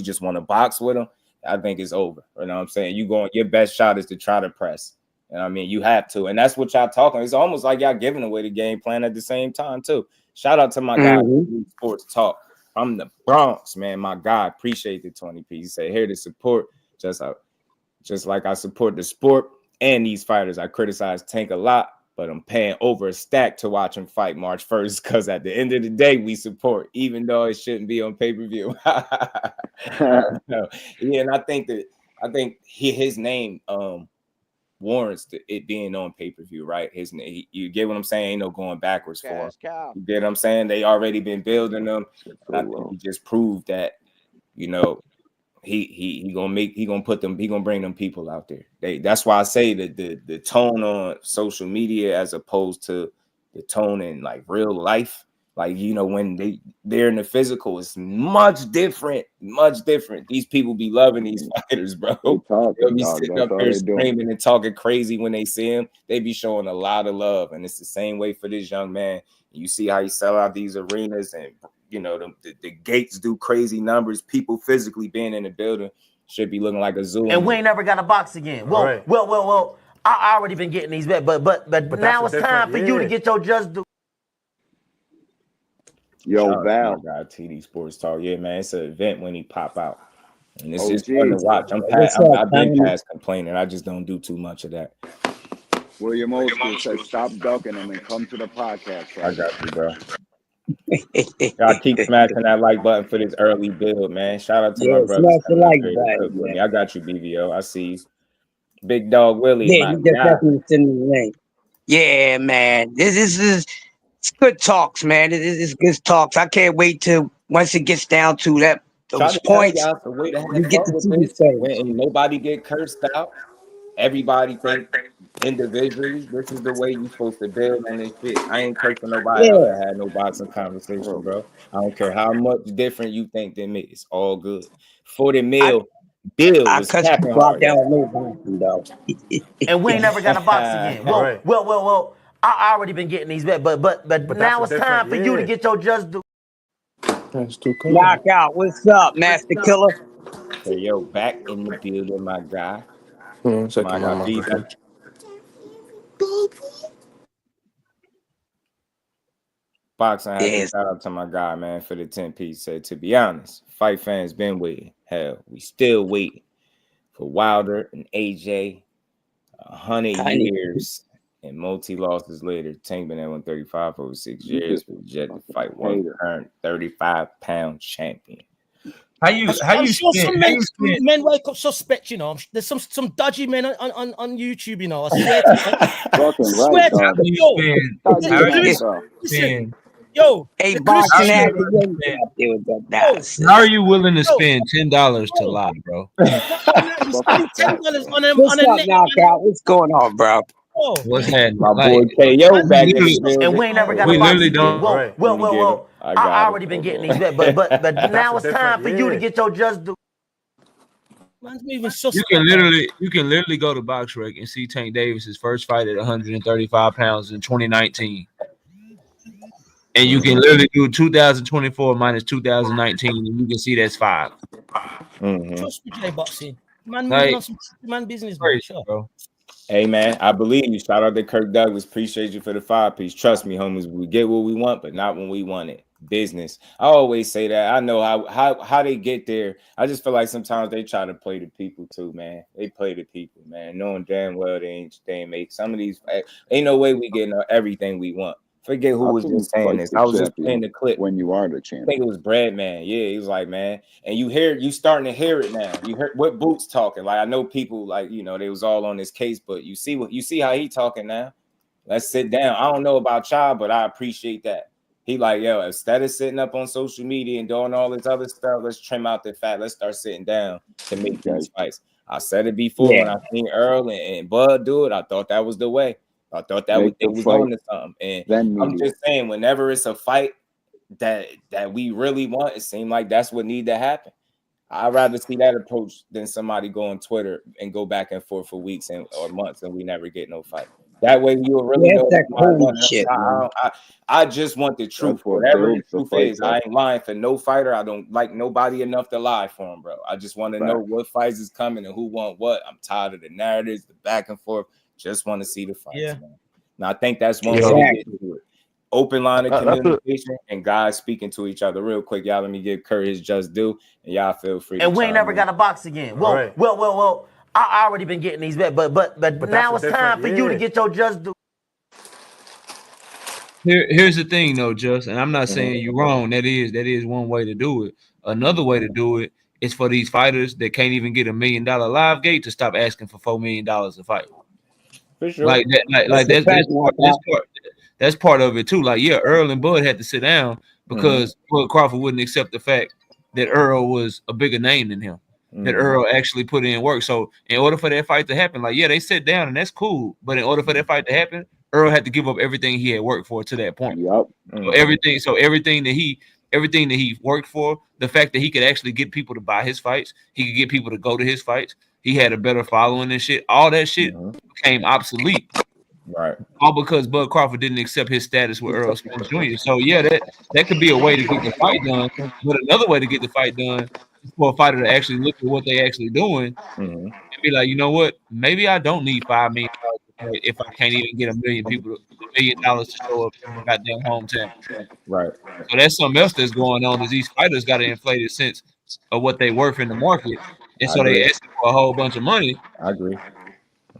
just want to box with him, I think it's over. You know what I'm saying? Your best shot is to try to press. And I mean, you have to. And that's what y'all talking. It's almost like y'all giving away the game plan at the same time, too. Shout out to my guy, Sports Talk. I'm the Bronx, man. My guy, appreciate the 20p. He said, here to support, just like I support the sport and these fighters. I criticize Tank a lot, but I'm paying over a stack to watch him fight March 1st because at the end of the day, we support, even though it shouldn't be on pay-per-view. Yeah, and I think his name warrants it being on pay-per-view, right? His name, you get what I'm saying? Ain't no going backwards for him. You get what I'm saying? They already been building them. And I think he just proved that, you know, he gonna bring them people out there. That's why I say that the tone on social media as opposed to the tone in like real life, like, you know, when they're in the physical, it's much different. These people be loving these fighters, bro. They'll be sitting up there screaming and talking crazy when they see him. They be showing a lot of love, and it's the same way for this young man. You see how he sell out these arenas, and you know the gates do crazy numbers. People physically being in the building should be looking like a zoo. And we ain't never got a box again. Well. I already been getting these bets, but now it's time for you to get your just due. Yo, Val. My God, TD Sports Talk. Yeah, man, it's an event when he pop out, and it's just fun to watch. I've been past complaining. I just don't do too much of that. William Oldschool says, "Stop ducking him and come to the podcast." Right? I got you, bro. Y'all keep smashing that like button for this early build, man. Shout out to my brother. Smash the like button. I got you, BVO. I see you. Big Dog Willie. Yeah, he just definitely send me the link. Yeah, man. This is it's good talks, man. It's good talks. I can't wait till once it gets down to those points. You get the TV stage. And nobody get cursed out. Everybody think individually, this is the way you're supposed to build on this shit. I ain't cursing nobody out that had no boxing conversation, bro. I don't care how much different you think than me. It's all good. 40 mil. Bill was tapping hard. And we ain't never got a box again. Well. I already been getting these bets, but now it's time for you to get your just due. That's too cool. Knockout. What's up, Master Killer? Hey, yo, back in the building, my guy. Boxing, shout out to my guy, man, for the 10-piece. Said, to be honest, fight fans been waiting. Hell, we still waiting for Wilder and AJ. 100 years and multi-losses later. Tank been at 135 for over 6 years. But Jet to fight one current 35-pound champion. I'm sure some men wake up suspect, you know. There's some dodgy men on YouTube, you know. I swear to listen, yo, hey, boxing how are you willing to spend $10 to lie, bro? $10 on a knockout. What's going on, bro? What's happening? My boy KO back in the building. And we ain't never got a box again. Well. I already been getting these bets, but now it's time for you to get your just due. You can literally go to BoxRec and see Tank Davis's first fight at 135 pounds in 2019. And you can literally do 2024 minus 2019, and you can see that's 5. Trust me, J Boxing. Man, moving on some business, bro. Hey, man, I believe you. Shout out to Kirk Douglas. Appreciate you for the 5-piece. Trust me, homies, we get what we want, but not when we want it. Business. I always say that. I know how they get there. I just feel like sometimes they try to play the people too, man. They play the people, man, knowing damn well they ain't make some of these. Ain't no way we getting everything we want. Forget who was just saying this. I was just playing the clip. When you are the champion. I think it was Brad, man. Yeah, he was like, man, and you starting to hear it now. You heard what Boots talking. Like, I know people like, you know, they was all on this case, but you see how he talking now. Let's sit down. I don't know about y'all, but I appreciate that. He like, yo, instead of sitting up on social media and doing all this other stuff, let's trim out the fat. Let's start sitting down to make these fights. I said it before when I seen Earl and Bud do it. I thought that was the way. I thought that was on to something. And I'm just saying, whenever it's a fight that we really want, it seems like that's what need to happen. I'd rather see that approach than somebody go on Twitter and go back and forth for weeks or months and we never get no fight. That way you'll really know that cold shit. I just want the truth. Whatever the truth is, I ain't lying for no fighter. I don't like nobody enough to lie for him, bro. I just want to know what fights is coming and who want what. I'm tired of the narratives, the back and forth. Just want to see the fights, man. And I think that's one way to get to it. Open line of communication and guys speaking to each other. Real quick, y'all, let me give Curry his just due, and y'all feel free. And we ain't never got to box again. Well. I already been getting these bet, but now it's time for you to get your just due. Here's the thing, though, Just, and I'm not saying you're wrong. That is one way to do it. Another way to do it is for these fighters that can't even get $1 million live gate to stop asking for $4 million a fight. For sure. Like that. That's part of it too. Like, yeah, Earl and Bud had to sit down because Bud Crawford wouldn't accept the fact that Earl was a bigger name than him. That Earl actually put in work. So in order for that fight to happen, like, yeah, they sit down and that's cool. But in order for that fight to happen, Earl had to give up everything he had worked for to that point. So everything that he worked for, the fact that he could actually get people to buy his fights, he could get people to go to his fights, he had a better following and shit. All that shit became obsolete. Right. All because Bud Crawford didn't accept his status with Earl Spence Jr. So yeah, that could be a way to get the fight done. But another way to get the fight done is for a fighter to actually look at what they actually doing and be like, you know what? Maybe I don't need $5 million if I can't even get $1 million to show up in my goddamn hometown. Right. So that's something else that's going on. Is these fighters got an inflated sense of what they worth in the market, and so they ask for a whole bunch of money. I agree.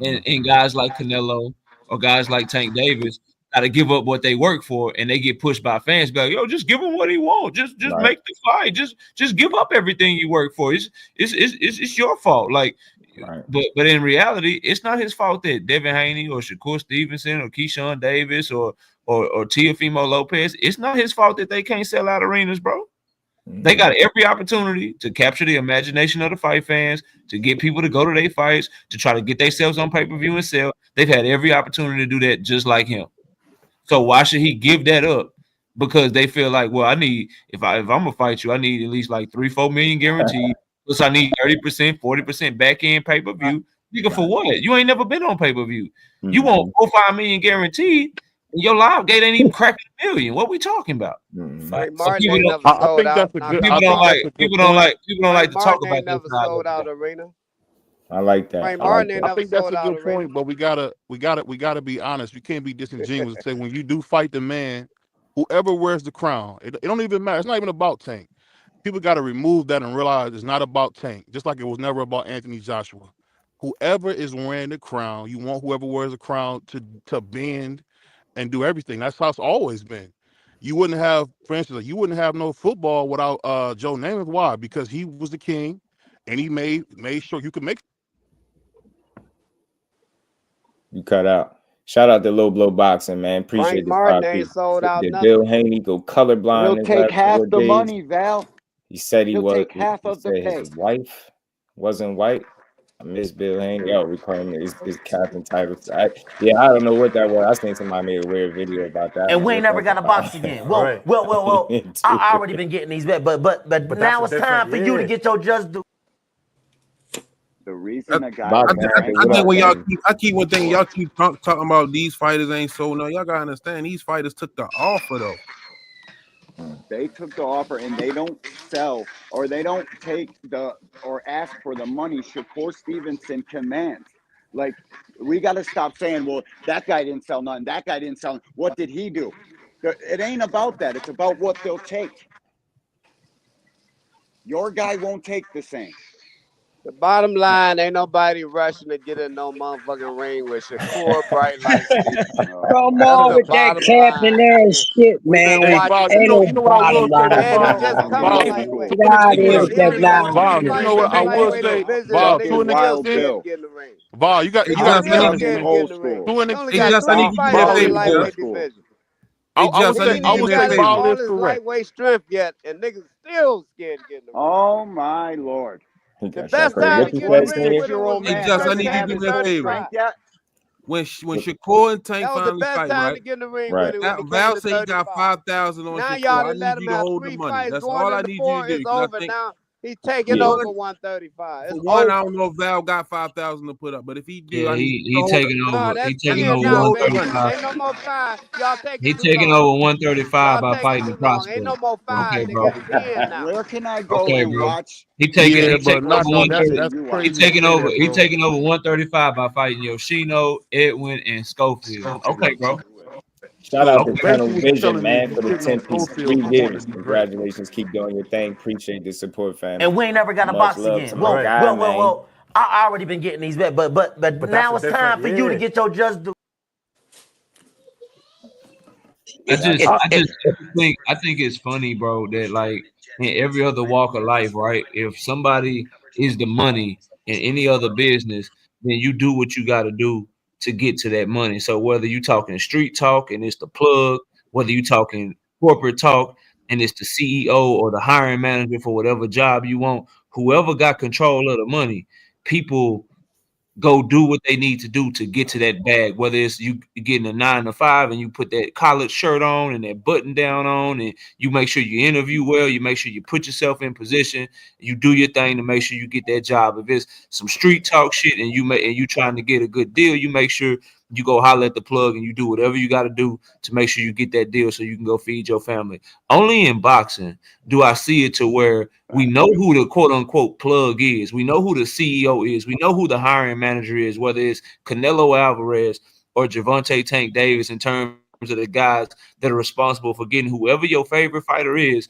And guys like Canelo or guys like Tank Davis got to give up what they work for, and they get pushed by fans. Be like, yo, just give him what he wants. Just make the fight. Just give up everything you work for. It's your fault. Like, but in reality, it's not his fault that Devin Haney or Shakur Stevenson or Keyshawn Davis or Teofimo Lopez. It's not his fault that they can't sell out arenas, bro. They got every opportunity to capture the imagination of the fight fans, to get people to go to their fights, to try to get themselves on pay-per-view and sell. They've had every opportunity to do that just like him. So why should he give that up? Because they feel like, well, I need, if I'm gonna fight you, I need at least like 3-4 million guaranteed. Plus I need 30%, 40% back end pay-per-view. Nigga, for what? You ain't never been on pay-per-view. You want 4-5 million guaranteed. Your live gate ain't even cracking $1 million. What we talking about? Frank So Martin people ain't don't, never sold out. people don't like to talk about ain't never sold out arena. I like that. Frank Martin ain't I never think that's sold a out good arena. point, but we gotta be honest. You can't be disingenuous and say when you do fight the man, whoever wears the crown, it don't even matter. It's not even about Tank. People got to remove that and realize it's not about Tank. Just like it was never about Anthony Joshua. Whoever is wearing the crown, you want whoever wears the crown to bend and do everything. That's how it's always been. You wouldn't have, for instance, you wouldn't have no football without Joe Namath. Why? Because he was the king, and he made sure you could make. You cut out. Shout out to Low Blow Boxing, man. Appreciate Frank the Martin ain't sold out Did nothing. Bill Haney go colorblind? He'll take half the money, Val. He said He'll take half of the pay. His wife wasn't white. I miss Bill Haney. Yo, we call him his captain title. I don't know what that was. I seen somebody made a weird video about that. And we ain't never got to box again. Well. I already been getting these bet, but now it's time for you to get your just due. The reason I think when I keep one thing, y'all keep talking about these fighters ain't sold. No, y'all gotta understand these fighters took the offer though. They took the offer and they don't sell or they don't take or ask for the money Shakur Stevenson commands. Like, we got to stop saying, well, that guy didn't sell nothing. That guy didn't sell. What did he do? It ain't about that. It's about what they'll take. Your guy won't take the same. The bottom line, ain't nobody rushing to get in no motherfucking ring with Shakur Bright Light Stevenson. Come on with that capping ass shit, man. Ain't no bottom line. Get out of here with that lie. You know what I will say, Bob, to an extent, Bob, you got to be old school. Only got 3 fighters in the lightweight division. I would say Ball all is his correct. lightweight strength yet, and niggas still scared to get in the ring. Oh my lord! The best time to get in the ring with him was when man he Just, I first need you had to the do me a favor. 35. Yet? When Shakur and Tank That was the finally best fight, time right? to get in the ring with him when he came Val to said he got 35. 5,000 on Now Shakur. y'all I done need let him you to have hold the 3 money. fights. That's Going all I into need 4 you to do. is Because I over think now. He's taking for over one, 135. It's for one, over. I don't know if Val got 5,000 to put up, but if he do, Yeah, I need he you to hold taking it. No, over. that's He taking 10 over You now, hold the baby. money. 135. Ain't no more 5. Y'all taking He too taking long. over 135 Y'all by taking fighting too long. Ain't no Prosper. more 5, Okay, nigga. bro. It's 10 now. Where can I go Okay, and bro. watch? He taking Yeah, he but taking over not no. That's 130. crazy He to taking say over. that, He bro. taking over 135 by fighting Yoshino, Edwin, and Schofield. Okay, bro. Shout out So to basically, Tunnel what you're Vision, telling me is man, you for the shitting on 10 piece, Schofield 3 for wanting to years. be great. Congratulations. Keep doing your thing. Appreciate the support, family. And we ain't never got to Much box love again. to my guy, man. I already been getting these bet, but now it's time for you to get your just due. I think it's funny, bro, that like in every other walk of life, right? If somebody is the money in any other business, then you do what you got to do to get to that money. So whether you talking street talk and it's the plug, whether you talking corporate talk and it's the CEO or the hiring manager for whatever job you want, whoever got control of the money, people go do what they need to do to get to that bag. Whether it's you getting a 9 to 5 and you put that collared shirt on and that button down on, and you make sure you interview well, you make sure you put yourself in position, you do your thing to make sure you get that job. If it's some street talk shit and you trying to get a good deal, you make sure you go holler at the plug and you do whatever you got to do to make sure you get that deal so you can go feed your family. Only in boxing do I see it to where we know who the quote unquote plug is. We know who the CEO is. We know who the hiring manager is, whether it's Canelo Alvarez or Gervonta Tank Davis, in terms of the guys that are responsible for getting whoever your favorite fighter is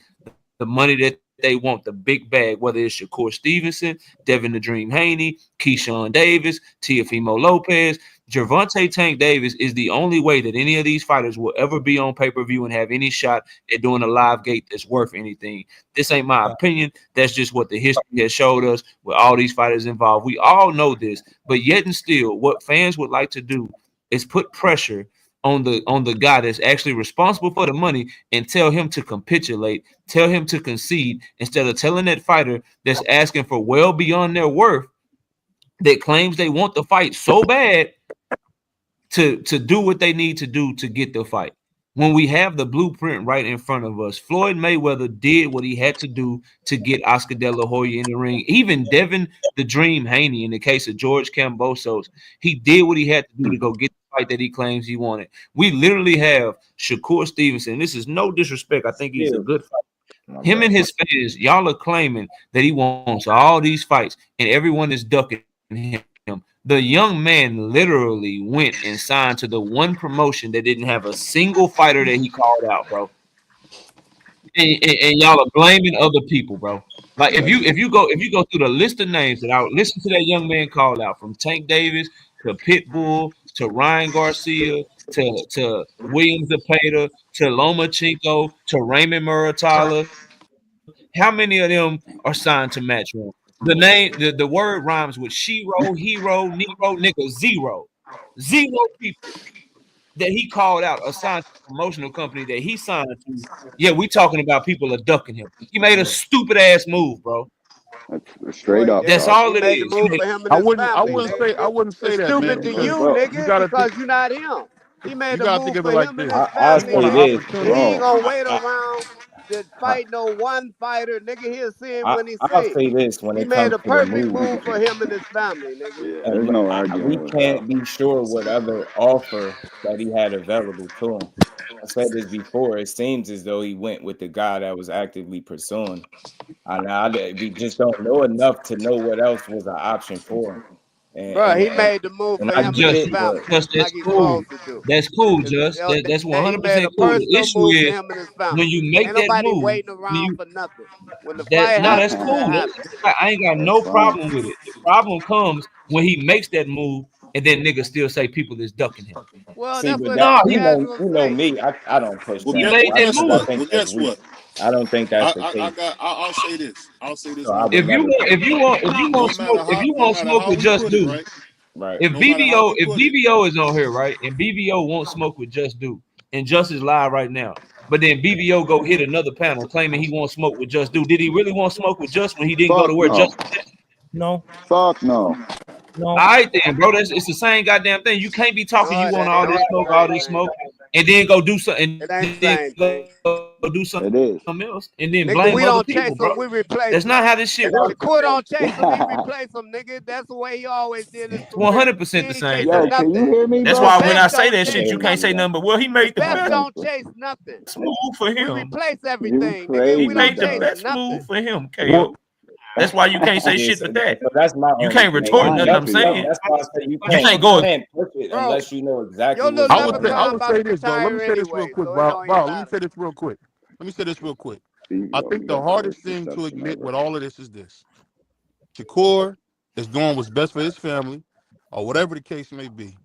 the money that they want, the big bag, whether it's Shakur Stevenson, Devin the Dream Haney, Keyshawn Davis, Teofimo Lopez. Gervonta Tank Davis is the only way that any of these fighters will ever be on pay-per-view and have any shot at doing a live gate that's worth anything. This ain't my opinion. That's just what the history has showed us with all these fighters involved. We all know this, but yet and still, what fans would like to do is put pressure on the guy that's actually responsible for the money and tell him to capitulate, tell him to concede, instead of telling that fighter that's asking for well beyond their worth, that claims they want the fight so bad, to do what they need to do to get the fight. When we have the blueprint right in front of us, Floyd Mayweather did what he had to do to get Oscar De La Hoya in the ring. Even Devin the Dream Haney, in the case of George Kambosos, he did what he had to do to go get the fight that he claims he wanted. We literally have Shakur Stevenson. This is no disrespect. I think he's a good fighter. Him and his fans, y'all are claiming that he wants all these fights, and everyone is ducking him. The young man literally went and signed to the one promotion that didn't have a single fighter that he called out, bro. And y'all are blaming other people, bro. Like if you go through the list of names that I would listen to that young man call out, from Tank Davis to Pitbull to Ryan Garcia to William Zepeda to Lomachenko to Raymond Muratalla, how many of them are signed to Matchroom? The word rhymes with Shiro, Hero, Nero, nigga, zero. Zero people that he called out assigned to a promotional company that he signed to. Yeah, we talking about people are ducking him. He made a stupid ass move, bro. That's straight up. That's all He it made the is. move for him and I his wouldn't. I family, wouldn't nigga. say. I wouldn't say It's that, man, stupid to because you, you nigga, gotta think. because you're not him. He made You the gotta think move of it for like him and this. his I'll You want family, say an nigga. this, He opportunity. ain't bro. gonna wait around to fight no one fighter, nigga. He'll see him when he I'll see him. say this when He it made comes a to the perfect move. move for him and his family, nigga. Yeah, there's no arguing We with can't Val. be sure what other offer that he had available to him. I said this before. It seems as though he went with the guy that was actively pursuing. We just don't know enough to know what else was an option for him. Bro, And he and, made the move and for I him and get his it, but family, Just like that's he's cool. supposed to do. That's cool, Just. That's He made 100% a cool. The personal issue move for is him and his when family. you make Ain't that nobody move, waiting around for nothing. When the that fight no, that's happens, it cool. happens. I ain't got That's no fine. problem with it. The problem comes when he makes that move and then niggas still say people is ducking him. Well, see, that's but what that No, niggas he you know casual say. me. I don't push he that made that because I move. think that's weak. I don't think that's the case. I'll say this. I'll say this So I one would If thing. you never want, push if you that. want, if you want smoke, if you No want matter smoke how with we Just put it, Do, right? Right. if No matter how BBO, we if put it, BBO is on here, right, and BBO won't smoke with Just Do, and Just is live right now. But then BBO go hit another panel claiming he won't smoke with Just. Dude, did he really want to smoke with Just when he didn't go to where Just? No. Fuck no. No. All right then, bro. It's the same goddamn thing. You can't be talking you want all this smoke, and then go do something. It ain't the same Go do something else, and then nigga, blame we other don't people, chase bro. them, we replace That's them. not how this shit works. Shakur don't chase them, he replace them, nigga. That's the way he always did his career. 100% the same Yo, thing. can you hear me, That's bro? why when I say that shit, you can't say nothing but, well, he made the best best don't chase nothing. move for him. We replace everything, nigga. He We made don't the chase best nothing. move for him, KO. That's why you can't say Yeah, shit so for that. that's my You only can't thing. retort nothing I'm saying. That's why I say you You can't go. go. You can't push it unless you know exactly Your what's little going on. I would say about to this, bro. Let me retire say this real anyway, quick, so it Bob. don't even Let me matter. say this real quick. Let me say this real quick. I You think the got hardest worst thing to reception admit ever. with all of this is this. Shakur is doing what's best for his family, or whatever the case may be.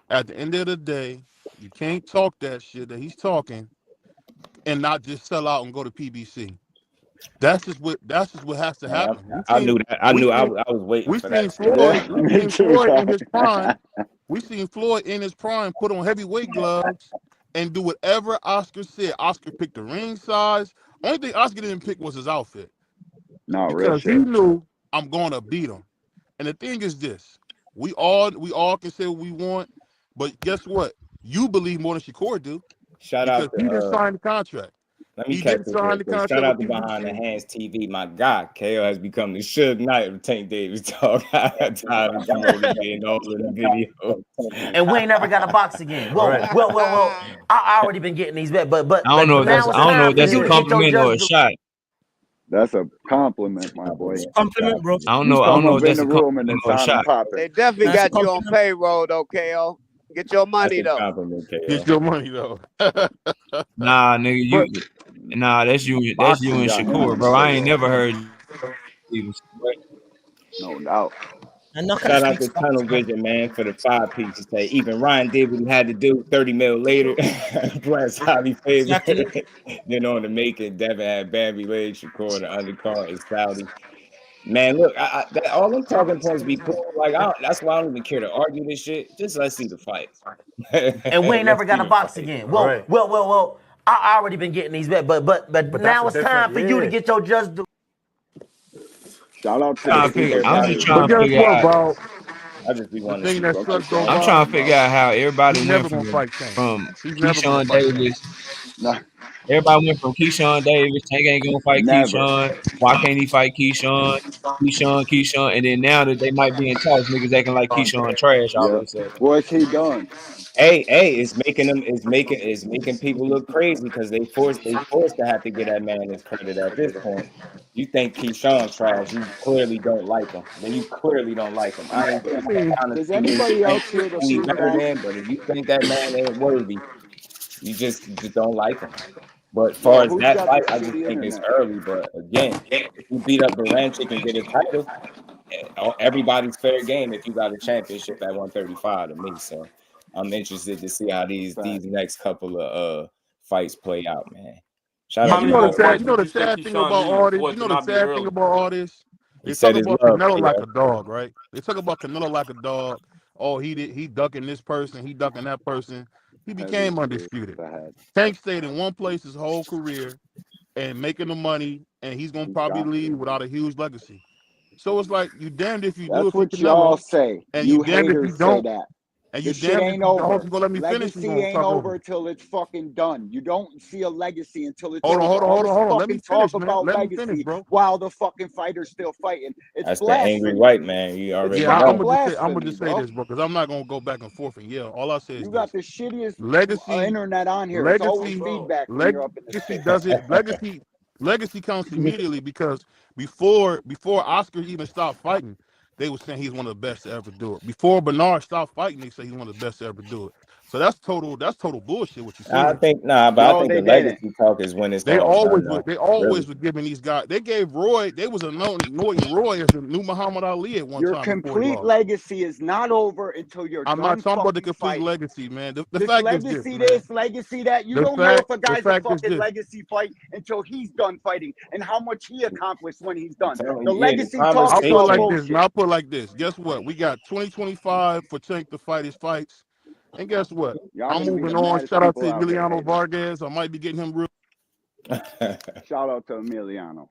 At the end of the day, you can't talk that shit that he's talking and not just sell out and go to PBC. That's just what has to happen. I knew that. I was waiting for that. We seen Floyd in his prime. We seen Floyd in his prime put on heavyweight gloves and do whatever Oscar said. Oscar picked the ring size. Only thing Oscar didn't pick was his outfit. No, real Because he shit. knew I'm going to beat him. And the thing is this: we all can say what we want, but guess what? You believe more than Shakur do. Shout because out to he didn't sign the contract. Let me He catch didn't this sign real the quick. contract Shout out with to Behind the PBC. Hands TV. My God, KO has become the Suge Knight of Tank Davis talk. I got tired of getting all of the video. And we ain't never got a box again. Well, I already been getting these bet, but I don't know if now that's it's I don't know time if for that's you a to get your compliment or a just. shot. That's a compliment, my boy. Compliment, bro. I don't You know. I come don't know up if in that's the a room and compliment it's or a on and shot. popping. They definitely That's got you on payroll though, KO. Get your money That's a though. compliment, KO. Get your money though. Nah, nigga, that's you and Boxing got him Shakur, on bro. I ain't payroll. never heard you. No doubt. Shout out to Tunnel Vision, man, for the 5-piece. To say even Ryan did what he had to do 30 mil later. Plus highly favored. Then on the making, Devin had Bambi Leg, Shakur, the undercard, and Saudi. Man, look, all them talking points be cool. Like, that's why I don't even care to argue this shit. Just let's see the fight. And we ain't never got a box again. Well. I already been getting these bet, but now it's time for you to get your just do. Shout out to I'm the just super trying to But figure guess what, out. bro? I just be The wanting to thing see that folks sucks though, I'm Bob, trying to figure out how everybody he's went never gonna fight Tank. from He's never gonna Keyshawn fight Tank. Davis. Nah. Everybody went from Keyshawn Davis. Tank ain't gonna fight Never. Keyshawn. Why can't he fight Keyshawn? Keyshawn, and then now that they might be in talks, niggas acting like Keyshawn trash all Yeah. of a sudden. What's he done? Hey, it's making people look crazy because they forced to have to get that man his credit at this point. You think Keyshawn's trash, you clearly don't like him. Then you clearly don't like him. I ain't trying to Does see anybody else hear the who he better feedback? than, but if you think that man ain't worthy, you just don't like him. But as far Yo, as who's that got the fight, I just shitty think it's internet? early. But again, if you beat up Baranchik and get a title, everybody's fair game if you got a championship at 135 to me. So I'm interested to see how these next couple of fights play out, man. Shout out You to know my the sad thing about all this. You know the sad thing about all this. He They said talk his about love, Canelo like KO. a dog, right? They talk about Canelo like a dog. Oh, he ducking this person, he ducking that person. He became undisputed. Tank stayed in one place his whole career and making the money, and he's gonna probably leave without a huge legacy. So it's like you damned if you do That's it for what y'all Canelo, say. and you You damned if you haters say don't. that. And The you shit damned if ain't you don't. over. You gonna let me finish? Legacy Gonna ain't talk over over. until it's fucking done. You don't see a legacy until it's Hold over. All this on. Let me fucking talk finish, man. about Let me finish, legacy bro. while the fucking fighter's still fighting. It's That's the angry blasphemy. white man. You It's already fucking I'm know. gonna blasphemy, just say bro. this, bro, because I'm not gonna go back and forth and yell. All I say is You got this: the shittiest legacy internet on here. It's always feedback when you're up in the legacy state. does it. Legacy counts immediately because before Oscar even stopped fighting, they were saying he's one of the best to ever do it. Before Bernard stopped fighting, they say he's one of the best to ever do it. So that's total bullshit what you're saying. I think the legacy talk is when it's all done, though. They always Really. were giving these guys. They gave Roy. They was anointing Roy as the new Muhammad Ali at one Your time before he complete lost. legacy is not over until you're I'm done not talking about the fucking complete fighting. legacy, man. The This fact is this, legacy, man. legacy that. You The don't know if a fact guy's a is fucking this. legacy fight until he's done fighting and how much he accomplished when he's done. telling The you, yeah, the legacy talk I'll is put it all like this. bullshit. Now I'll put it like this. Guess what? We got 2025 for Tank to fight his fights. And guess what? Y'all I'm gonna be moving the on. maddest Shout out to people out here, Emiliano baby. Vargas. I might be getting him real. Shout out to Emiliano.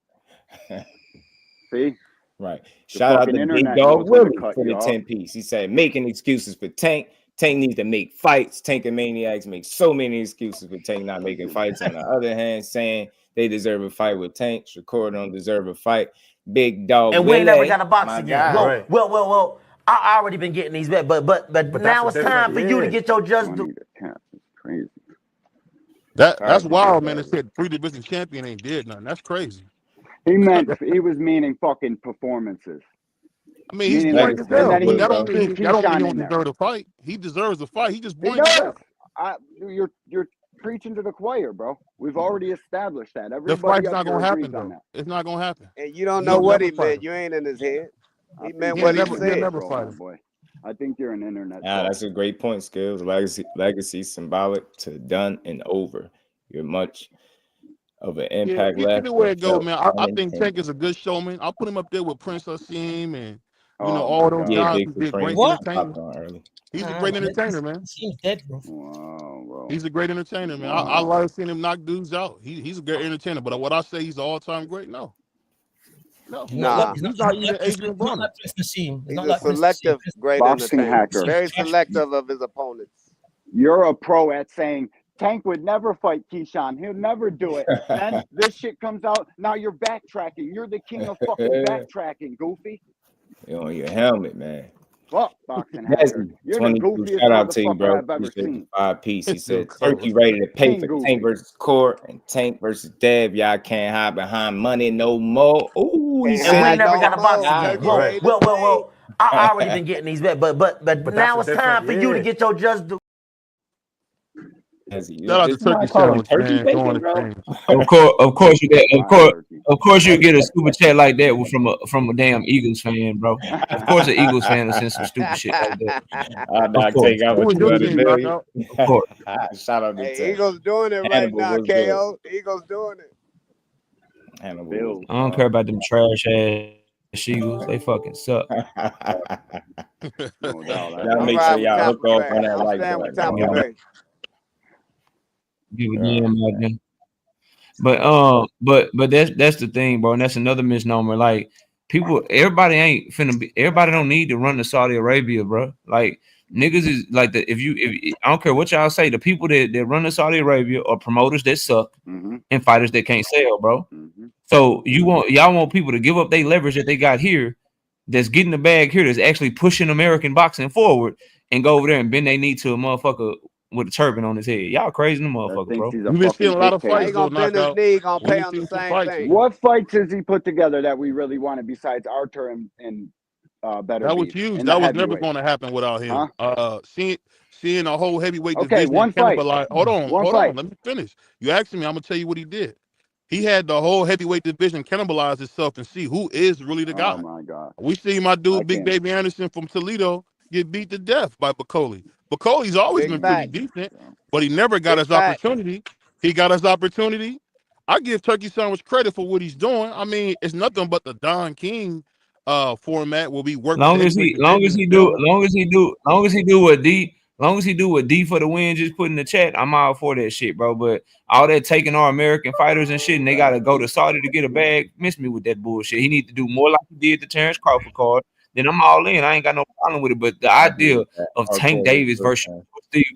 See? Right. The Shout out fucking to Big internet Dog knows when to Willie cut for you the off. 10-piece. He said, making excuses for Tank. Tank needs to make fights. Tank and Maniacs make so many excuses for Tank not making fights. On the other hand, saying they deserve a fight with Tank. Shakur don't deserve a fight. Big Dog And Willie, we ain't never got a box my again. guy. Well. I already been getting these bet, but now it's time for you to get your just due. Crazy. That's wild, man. It said 3 division champion ain't did nothing. That's crazy. He was meaning fucking performances. I mean, he's boring as hell, but that don't mean he don't deserve a fight. He deserves a fight. He just boring as hell. You're preaching to the choir, bro. We've already established that. The fight's not gonna happen, though. It's not gonna happen. And you don't know what he meant. You ain't in his head. He meant what he said. Never fight him. Boy. I think you're an internet. That's a great point, Skills. Legacy symbolic to done and over. You're much of an impact left. Either way it go, man. I think Tank is a good showman. I'll put him up there with Prince Hasim and all those guys who did great entertainment. He's a great entertainer, man. He's dead, bro. Wow, bro. He's a great entertainer, man. I like seeing him knock dudes out. He's a great entertainer, but what I say he's an all-time great, no. Nah. He's not even Adrian Broner. He's a selective great entertainer. Very selective of his opponents. You're a pro at saying Tank would never fight Keyshawn. He'll never do it. Then this shit comes out. Now you're backtracking. You're the king of fucking backtracking, Goofy. You're on your helmet, man. Fuck boxing hacker. You're the goofiest shout out to you, bro. I've ever seen. 5-piece. He said, Turkey ready to pay for Tank versus Court and Tank versus Dev. Y'all can't hide behind money no more. Ooh, he said, we ain't never got a box again. Well. I already been getting these bet, but now it's time for you to get your just due. Shout out to Turkey Sandwich, man. Of course, you get a super chat like that from a damn Eagles fan, bro. Of course, an Eagles fan will send some stupid shit like that. Of course. Shout out to Eagles doing it right now, KO. Eagles doing it. I don't care about them trash ass Eagles. They fucking suck. Y'all make sure y'all hook off on that like that. Give a damn about them. But that's the thing, bro, and that's another misnomer. Like everybody don't need to run to Saudi Arabia, bro. Like niggas is like if I don't care what y'all say, the people that run to Saudi Arabia are promoters that suck and fighters that can't sell, bro. So y'all want people to give up their leverage that they got here, that's getting the bag here, that's actually pushing American boxing forward, and go over there and bend their knee to a motherfucker with a turban on his head. Y'all crazy motherfucker, bro. You've been seeing a lot of fights. He gonna bend his knee, gonna pay on the same thing. What fights has he put together that we really wanted besides Arthur and Better? That was huge. That was never going to happen without him. Seeing a whole heavyweight division. One fight. Hold on. Let me finish. You asked me, I'm gonna tell you what he did. He had the whole heavyweight division cannibalize itself and see who is really the guy. Oh my God. We see my dude, Big Baby Anderson from Toledo, get beat to death by Bacoli. Bacoli's always been pretty decent, but he never got his opportunity. He got his opportunity. I give Turkey Sandwich credit for what he's doing. I mean, it's nothing but the Don King format will be working. Long as he do what D for the win just put in the chat, I'm all for that shit, bro. But all that taking our American fighters and shit, and they gotta go to Saudi to get a bag, miss me with that bullshit. He need to do more like he did the Terrence Crawford card. Then I'm all in. I ain't got no problem with it. But the idea of Tank Davis versus Steve,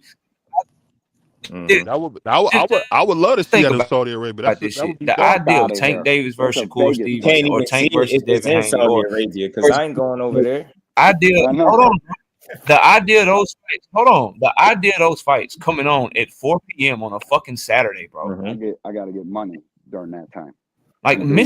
I would love to see that in Saudi Arabia. The idea of Tank Davis versus Shakur Stevenson or Tank versus Devin Haney, Saudi Arabia, because I ain't going over there. The idea of those fights. Hold on. The idea of those fights coming on at 4 p.m. on a fucking Saturday, bro. I gotta get money during that time. Like and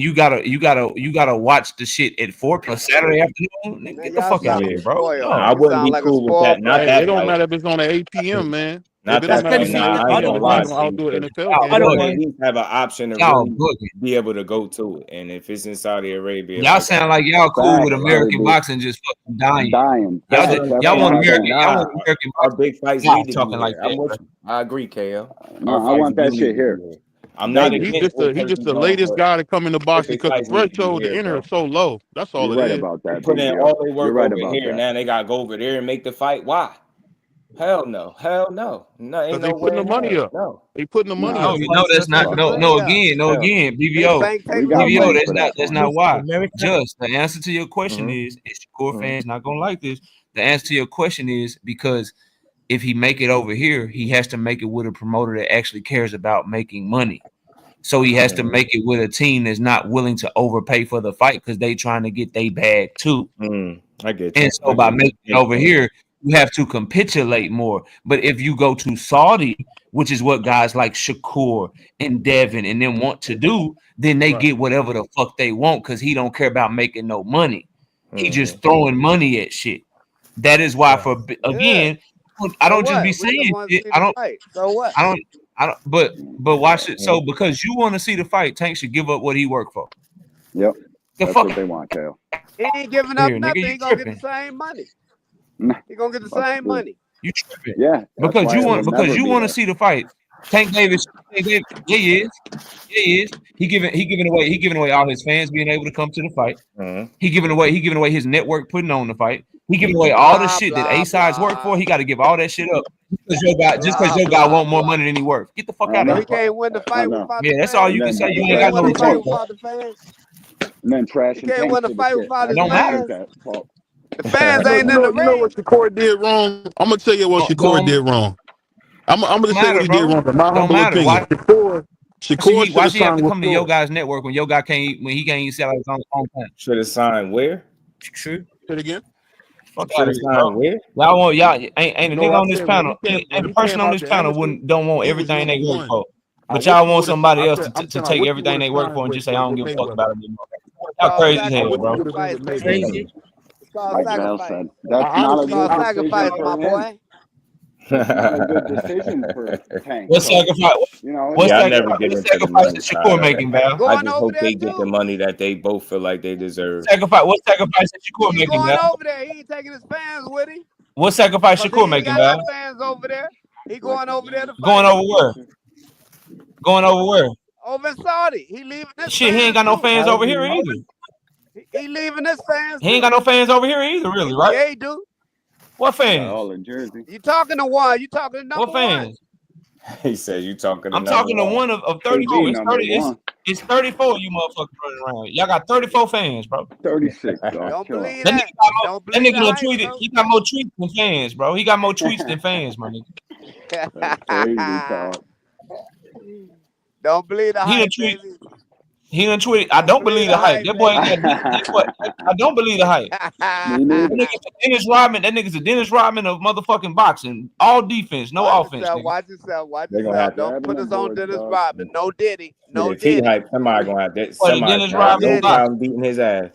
you gotta watch the shit at 4 p.m. Saturday afternoon. Get the fuck out of here, bro. I wouldn't be cool with that. Not that. It don't matter if it's on at 8 p.m., man. Not that. I don't lie. I don't at least have an option to really be able to go to it. And if it's in Saudi Arabia, y'all sound like y'all cool with American boxing just fucking dying. Y'all want American. Our big fights need to talking like that. I agree, KL. I want that shit here. I'm not. He's just the latest guy to come into boxing because the threshold to enter is so low. That's all it is. Right about that. Put in all they work over here. Now they gotta go over there and make the fight. Why? Hell no. Hell no. No, ain't They no way putting the in money hell. up. No. They putting the money up. No, that's not. No, again, BBO. BBO, that's not why. Just the answer to your question is Shakur fans not gonna like this. The answer to your question is because if he make it over here, he has to make it with a promoter that actually cares about making money. So he has to make it with a team that's not willing to overpay for the fight because they trying to get their bag too. I get you. And so by making it over here, you have to capitulate more. But if you go to Saudi, which is what guys like Shakur and Devin and them want to do, then they get whatever the fuck they want because he don't care about making no money. He just throwing money at shit. That is why, for again, I don't just be saying it. I don't. So what? I don't. But watch it. So because you want to see the fight, Tank should give up what he worked for. Yep. The That's fuck what they want, Kale. He ain't giving up Here, nothing. nigga, He gonna get the same money. He gonna get the same money. You tripping? Yeah. Because you want to see the fight. Tank Davis, yeah, he is. He giving away all his fans being able to come to the fight. He giving away his network putting on the fight. He giving away all the shit that A sides work for. He got to give all that shit up because your guy want more money than he worth. Get the fuck out of here. He can't win the fight without Yeah, that's all you can say. You ain't got no retort. And then trash He can't win the fight without his fans. The fans ain't in the ring. You know what Shakur did wrong? I'm gonna tell you what Shakur did wrong. I'm gonna say what he did wrong. My humble opinion. Shakur why should he have to come to your guys' network when your guy can't he can't even sell his own time? Should have signed where? True. Say it again. Fuck out of here, y'all ain't a nigga on this panel. And the person on this panel don't want everything they work for. But y'all want somebody else to take everything they work for and just say I don't give a fuck about it anymore. Y'all crazy as hell, bro. Crazy. Like Val said, that's not a good sacrifice, decision my boy. That's not a good decision for Tank. What sacrifice? You know, I never get into the money is Shakur making, Val? I just hope they get the money that they both feel like they deserve. What sacrifice is Shakur making, Going Val? over there, he ain't taking his fans with him. What sacrifice Shakur making, Val? Fans over there. He going over there to fight. Going over where? Going over where? Over in Saudi. He leaving this. Shit, he ain't got no fans over here either. He leaving his fans. He ain't got no fans over here either, really, right? Yeah, he do. What fans? All in Jersey. You talking to one? You talking to number what fans? One? He said you talking to I'm talking to one of 34. It's 34 you motherfuckers running around. Y'all got 34 fans, bro. 36. Don't believe that. Don't that nigga done tweeted. He got more tweets than fans, bro. He got more tweets than fans, my nigga. Don't believe the hype. He done tweeted. I don't believe the hype. That boy ain't got I don't believe the hype. That nigga's a Dennis Rodman of motherfucking boxing. All defense, no offense. Watch yourself. Don't put us on Dennis Rodman. No Diddy. No Diddy. If he hype, somebody gonna have that. Dennis Rodman beating his ass.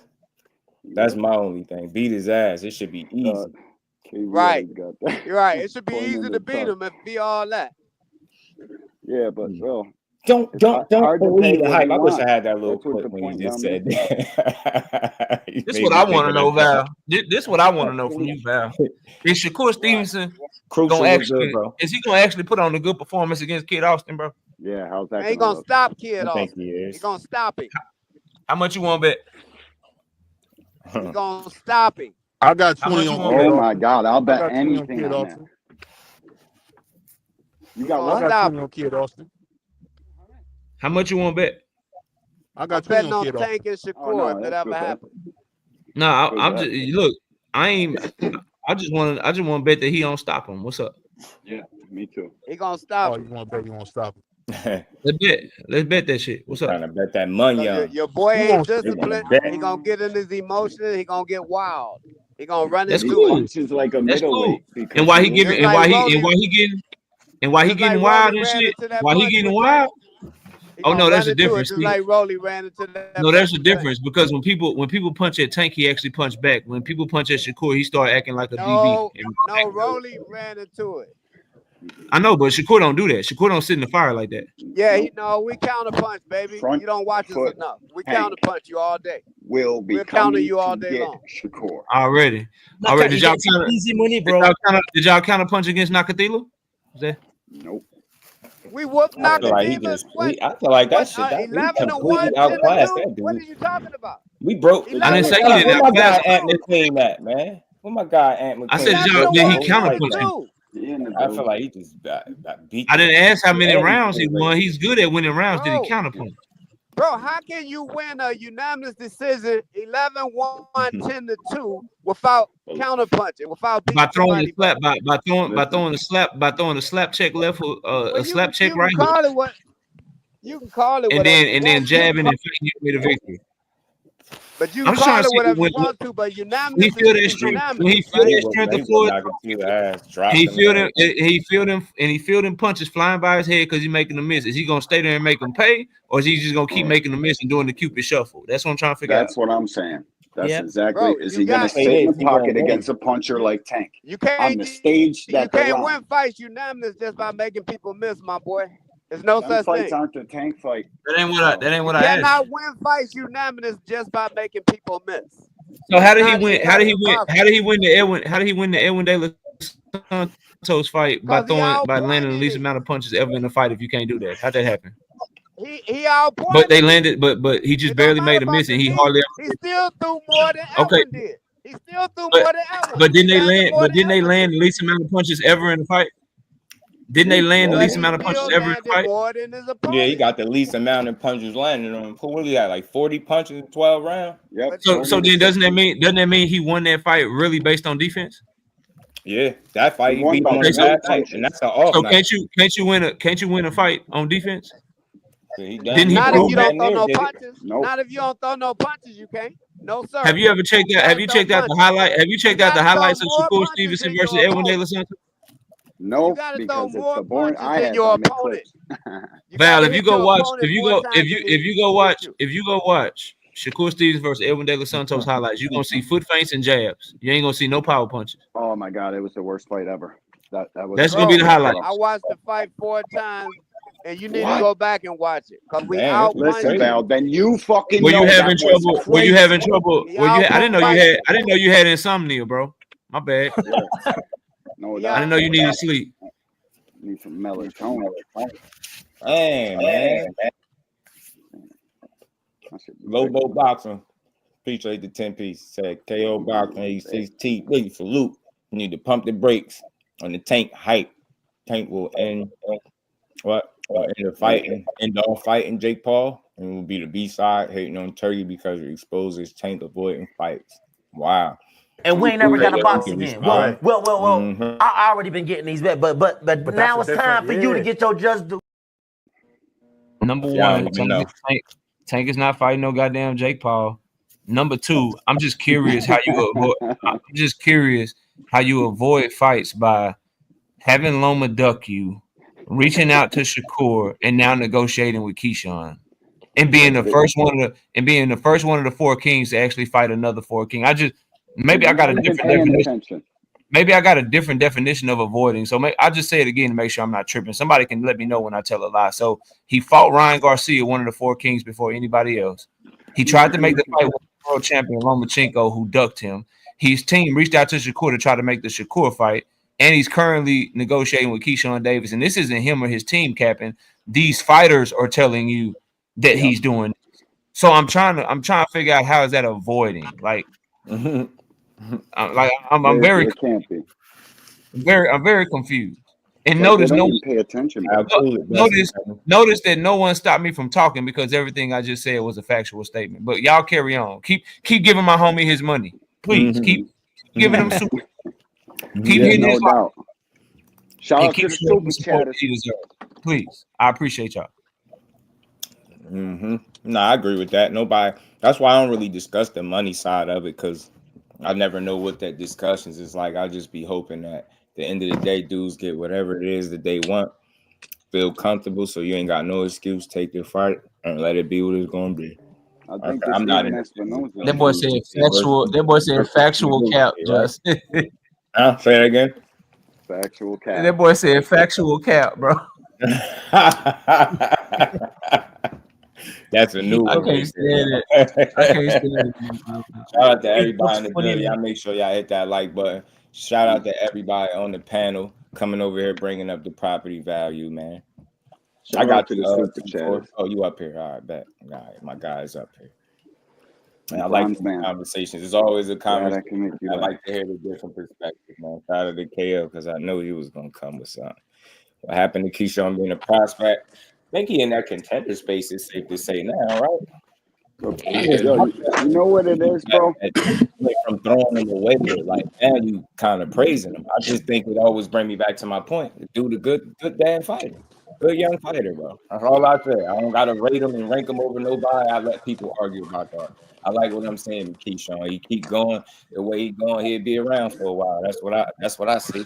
That's my only thing. Beat his ass. It should be easy. Right. You're right. It should be easy to beat him if be all that. Yeah, but well. Don't believe the hype. I wish I had that little clip when he just said that. This is what I want to know, Val. This is what I want to know from you, Val. Is Shakur Stevenson is he gonna actually put on a good performance against Kid Austin, bro? Yeah, how's that? He gonna stop Kid Austin. He gonna stop him. How much you want to bet? He gonna stop him. I got 20 on Kid Austin. Oh my God, I'll bet anything on that. You got what? I got 20 on Kid Austin. How much you want to bet? I got betting on Tank and Shakur if it ever happens. No, I'm just look. I just want to bet that he don't stop him. What's up? Yeah, me too. He gonna stop. Oh, you want to bet? You won't stop him? Let's bet that shit. What's up? Trying to bet that money on. Your boy ain't disciplined. He gonna get in his emotions. He gonna get wild. He gonna run That's into cool. it. It's like a middleweight. And why he giving? And why he getting wild and shit? Why he getting wild? Oh no, that's a difference. Just like Rolly ran into that. No, there's a difference because when people punch at Tank, he actually punched back. When people punch at Shakur, he started acting like a BB. No, Rolly ran into it. I know, but Shakur don't do that. Shakur don't sit in the fire like that. Yeah, we counter punch, baby. You don't watch us enough. We counter punch you all day. We'll counter you all day long. Shakur. Already. Did y'all counter easy money, bro? Did y'all counter punch against Nakatila? Nope. We whooped Nakatila. I feel like that shit. We completely outclassed that dude. What are you talking about? We broke. I didn't say he didn't outclass Ant McQueen at, man. Where my guy Ant McQueen? I said did he counter punch him? I feel like he just beat. I didn't ask how many rounds he won. He's good at winning rounds. Did he counterpunch? Bro, how can you win a unanimous decision 11-1, 10-2 without counterpunching, without beating By throwing somebody the slap, by throwing a slap check left hook, a slap check right hook, you can call it and whatever then jabbing and fighting you with a victory. But you can call it whatever you want to, but unanimous is unanimous. When he feel that strength of Floyd, he feel them punches flying by his head because he's making a miss. Is he gonna stay there and make him pay, or is he just gonna keep making the miss and doing the Cupid shuffle? That's what I'm trying to figure out. That's what I'm saying. That's exactly. Is he gonna sit in the pocket against a puncher like Tank? You can't on the stage. You can't win fights unanimous just by making people miss, my boy. There's no such fights thing. aren't the Tank fight. That ain't what I asked. You cannot win fights unanimous just by making people miss. So how did he win? How did he win the Edwin De La Santos fight by landing the least amount of punches ever in a fight? If you can't do that, how'd that happen? He outpointed. But they landed, but he just barely made a miss, and he hardly. He still threw more than Edwin did. He still threw more than Edwin. But didn't they land? But didn't they land the least amount of punches ever in the fight? Didn't they land the least amount of punches ever in the fight? Yeah, he got the least amount of punches landing on him. What do you got? Like 40 punches in 12 rounds? Yep. So then doesn't that mean he won that fight really based on defense? Yeah, that fight he beat him on that fight, and that's an off So night. can't you win a fight on defense? Didn't Not if you don't throw no punches. Not if you don't throw no punches, you can't. No, sir. Have you ever checked out? Have you checked out the highlight? Have you checked out the highlights of Shakur Stevenson versus Edwin De La Santos? No, because it's the boring. I had your to opponent. Val, if you go watch Shakur Stevens versus Edwin De La Santos highlights, you're gonna see foot feints and jabs. You ain't gonna see no power punches. Oh my God, it was the worst fight ever. That's gonna be the highlight. I watched the fight 4 times, and you need to go back and watch it because we Listen, Val, then you fucking. Were you having trouble? Were you having trouble? I didn't know you had insomnia, bro. My bad. No, I didn't know you needed sleep. Need some melatonin. Hey, man. Lobo Boxing. Appreciate the 10-piece. Said KO Boxing 86T. Big salute. You need to pump the brakes on the Tank hype. Tank will end the fighting, end all fighting Jake Paul, and will be the B-side hating on Turkey because it exposes Tank avoiding fights. Wow. And we ain't never got a box again. Well. I already been getting these bet, but now it's time for you to get your just due. Number one, Tank is not fighting no goddamn Jake Paul. Number two, I'm just curious how you avoid fights by having Loma duck you, reaching out to Shakur, and now negotiating with Keyshawn, and being the first one of the 4 kings to actually fight another 4 king. Maybe I got a different definition. Maybe I got a different definition of avoiding. So I'll just say it again to make sure I'm not tripping. Somebody can let me know when I tell a lie. So he fought Ryan Garcia, one of the 4 kings, before anybody else. He tried to make the fight with world champion Lomachenko, who ducked him. His team reached out to Shakur to try to make the Shakur fight, and he's currently negotiating with Keyshawn Davis. And this isn't him or his team capping. These fighters are telling you that he's doing. So I'm trying to figure out how is that avoiding? Like, I'm very confused. And notice no one pay attention. Notice that no one stopped me from talking because everything I just said was a factual statement. But y'all carry on. Keep giving my homie his money. Please keep giving him super. Keep hitting his doubt. Shout out to the super chatters. Please. I appreciate y'all. No, I agree with that. Nobody. That's why I don't really discuss the money side of it, because I never know what that discussions is like. I'll just be hoping that at the end of the day, dudes get whatever it is that they want, feel comfortable, so you ain't got no excuse. Take your fight and let it be what it's gonna be. I'm not in that boy said factual. That boy said factual cap. Just say it again. Factual cap. That boy said factual cap, bro. That's a new one. I can't stand it. Shout out to everybody in the building. Y'all make sure y'all hit that like button. Shout out to everybody on the panel coming over here, bringing up the property value, man. I got to the super chat. Oh, you up here? All right, bet. All right, my guy's up here. And I like these conversations. It's always a conversation. I like to hear the different perspectives, man. Shout out to KO because I know he was gonna come with something. What happened to Keyshawn being a prospect? I think he in that contender space is safe to say now, right? Yo, you know what it is, bro? From throwing him away to like, now you kind of praising him. I just think it always bring me back to my point. The dude, a good damn fighter. Good young fighter, bro. That's all I say. I don't gotta rate him and rank him over nobody. I let people argue about that. I like what I'm saying with Keyshawn. He keep going the way he going, he'll be around for a while. That's what I see.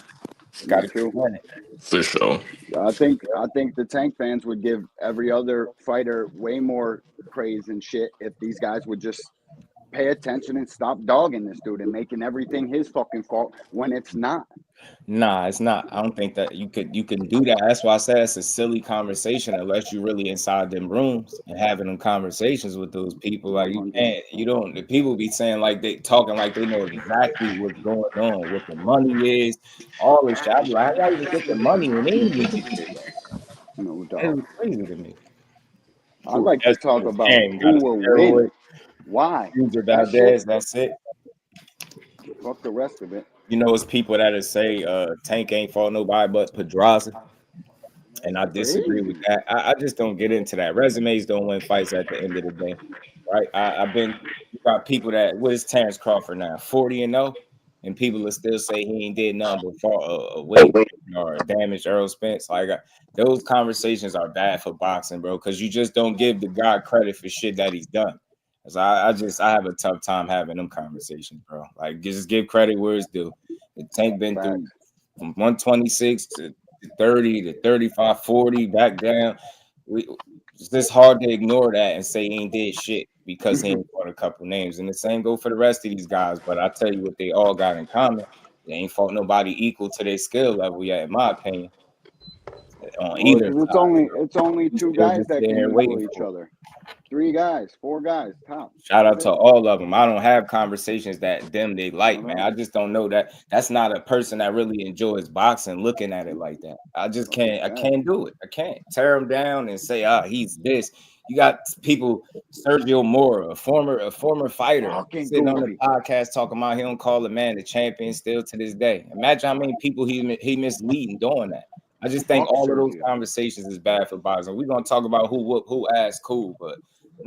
Got to keep winning. For sure. I think the Tank fans would give every other fighter way more praise and shit if these guys would just pay attention and stop dogging this dude and making everything his fucking fault when it's not. Nah, it's not. I don't think that you can do that. That's why I said it's a silly conversation unless you're really inside them rooms and having them conversations with those people. Like you don't. The people be saying like they talking like they know exactly what's going on, what the money is, all this shit. I be like, how y'all even get the money and they even get it? No doubt. It was crazy to me. I like to talk about who will win. Why? That's it. Fuck the rest of it. You know, it's people that say Tank ain't fought nobody but Pedraza. And I disagree with that. I just don't get into that. Resumes don't win fights at the end of the day. Right? You got people that, what is Terrence Crawford now? 40-0? And people will still say he ain't did nothing but fought a weight or damaged Earl Spence. Like those conversations are bad for boxing, bro, because you just don't give the guy credit for shit that he's done. So I have a tough time having them conversations, bro. Like just give credit where it's due. The Tank been through from 126 to 30 to 35, 40 back down. It's just hard to ignore that and say he ain't did shit because he ain't fought a couple names. And the same go for the rest of these guys. But I tell you what they all got in common. They ain't fought nobody equal to their skill level yet, in my opinion. It's only two guys that can equal each other. 3 guys, 4 guys, top. Shout out to all of them. I don't have conversations that they like, man. I just don't know that. That's not a person that really enjoys boxing looking at it like that. I just can't. I can't do it. I can't tear him down and say, he's this. You got people, Sergio Mora, a former fighter, sitting on the podcast talking about he don't call a man the champion still to this day. Imagine how many people he misleading doing that. I just think all of those conversations is bad for boxing. We're gonna talk about who asked cool, but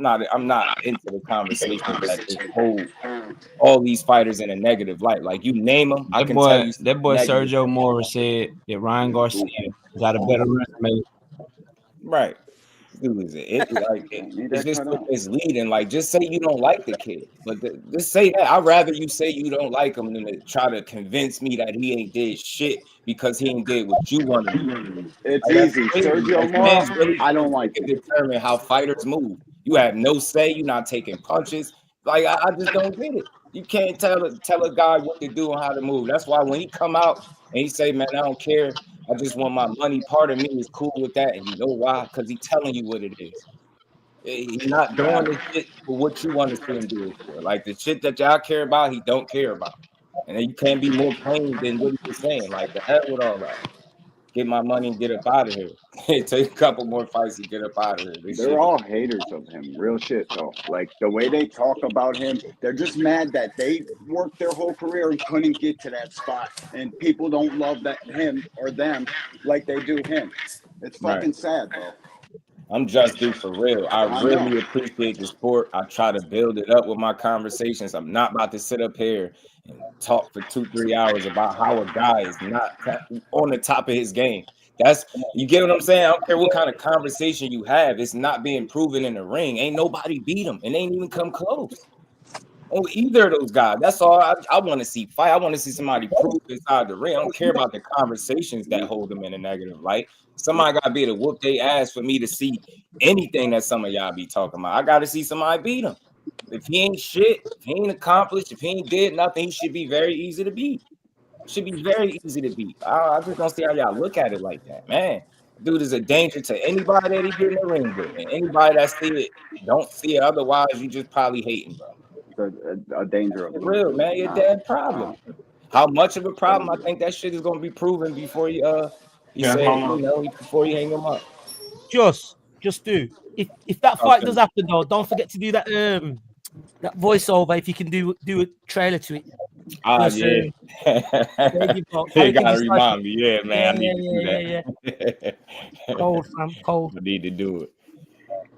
I'm not into the conversation that just hold all these fighters in a negative light. Like you name them, I can tell you. That boy Sergio Mora said that Ryan Garcia got a better resume. Right. It's just misleading. Like, just say you don't like the kid, but just say that. I'd rather you say you don't like him than to try to convince me that he ain't did shit because he ain't did what you want to do. It's easy. Sergio Mora, really, I don't like it. Determine how fighters move. You have no say. You're not taking punches. Like I just don't get it. You can't tell a guy what to do and how to move. That's why when he come out and he say, "Man, I don't care. I just want my money." Part of me is cool with that, and you know why? Because he's telling you what it is. He's not doing the shit for what you want to see him do it for. Like the shit that y'all care about, he don't care about. And then you can't be more plain than what he's saying. Like the hell with all that. Get my money and get up out of here. Take a couple more fights and get up out of here. They're all haters of him. Real shit, though. Like, the way they talk about him, they're just mad that they worked their whole career and couldn't get to that spot. And people don't love him or them like they do him. It's fucking sad, bro. I'm just due for real. I really appreciate the sport. I try to build it up with my conversations. I'm not about to sit up here and talk for 2-3 hours about how a guy is not on the top of his game. You get what I'm saying? I don't care what kind of conversation you have. It's not being proven in the ring. Ain't nobody beat him and ain't even come close. Oh, either of those guys. That's all I want to see fight. I want to see somebody prove inside the ring. I don't care about the conversations that hold them in a negative light. Somebody got to be able to whoop their ass for me to see anything that some of y'all be talking about. I got to see somebody beat him. If he ain't shit, if he ain't accomplished, if he ain't did nothing, he should be very easy to beat. Should be very easy to beat. I just don't see how y'all look at it like that, man. Dude is a danger to anybody that he get in the ring with. And anybody that see it, don't see it. Otherwise, you just probably hating, bro. A danger of for real, man. Your damn problem. How much of a problem? I think that shit is gonna be proven before you before you hang him up. Just do. If that fight does happen though, don't forget to do that That voiceover, if you can do a trailer to it. Ah, yeah. You gotta remind me. Yeah, man. I need to do that. Cold, fam. Cold. I need to do it.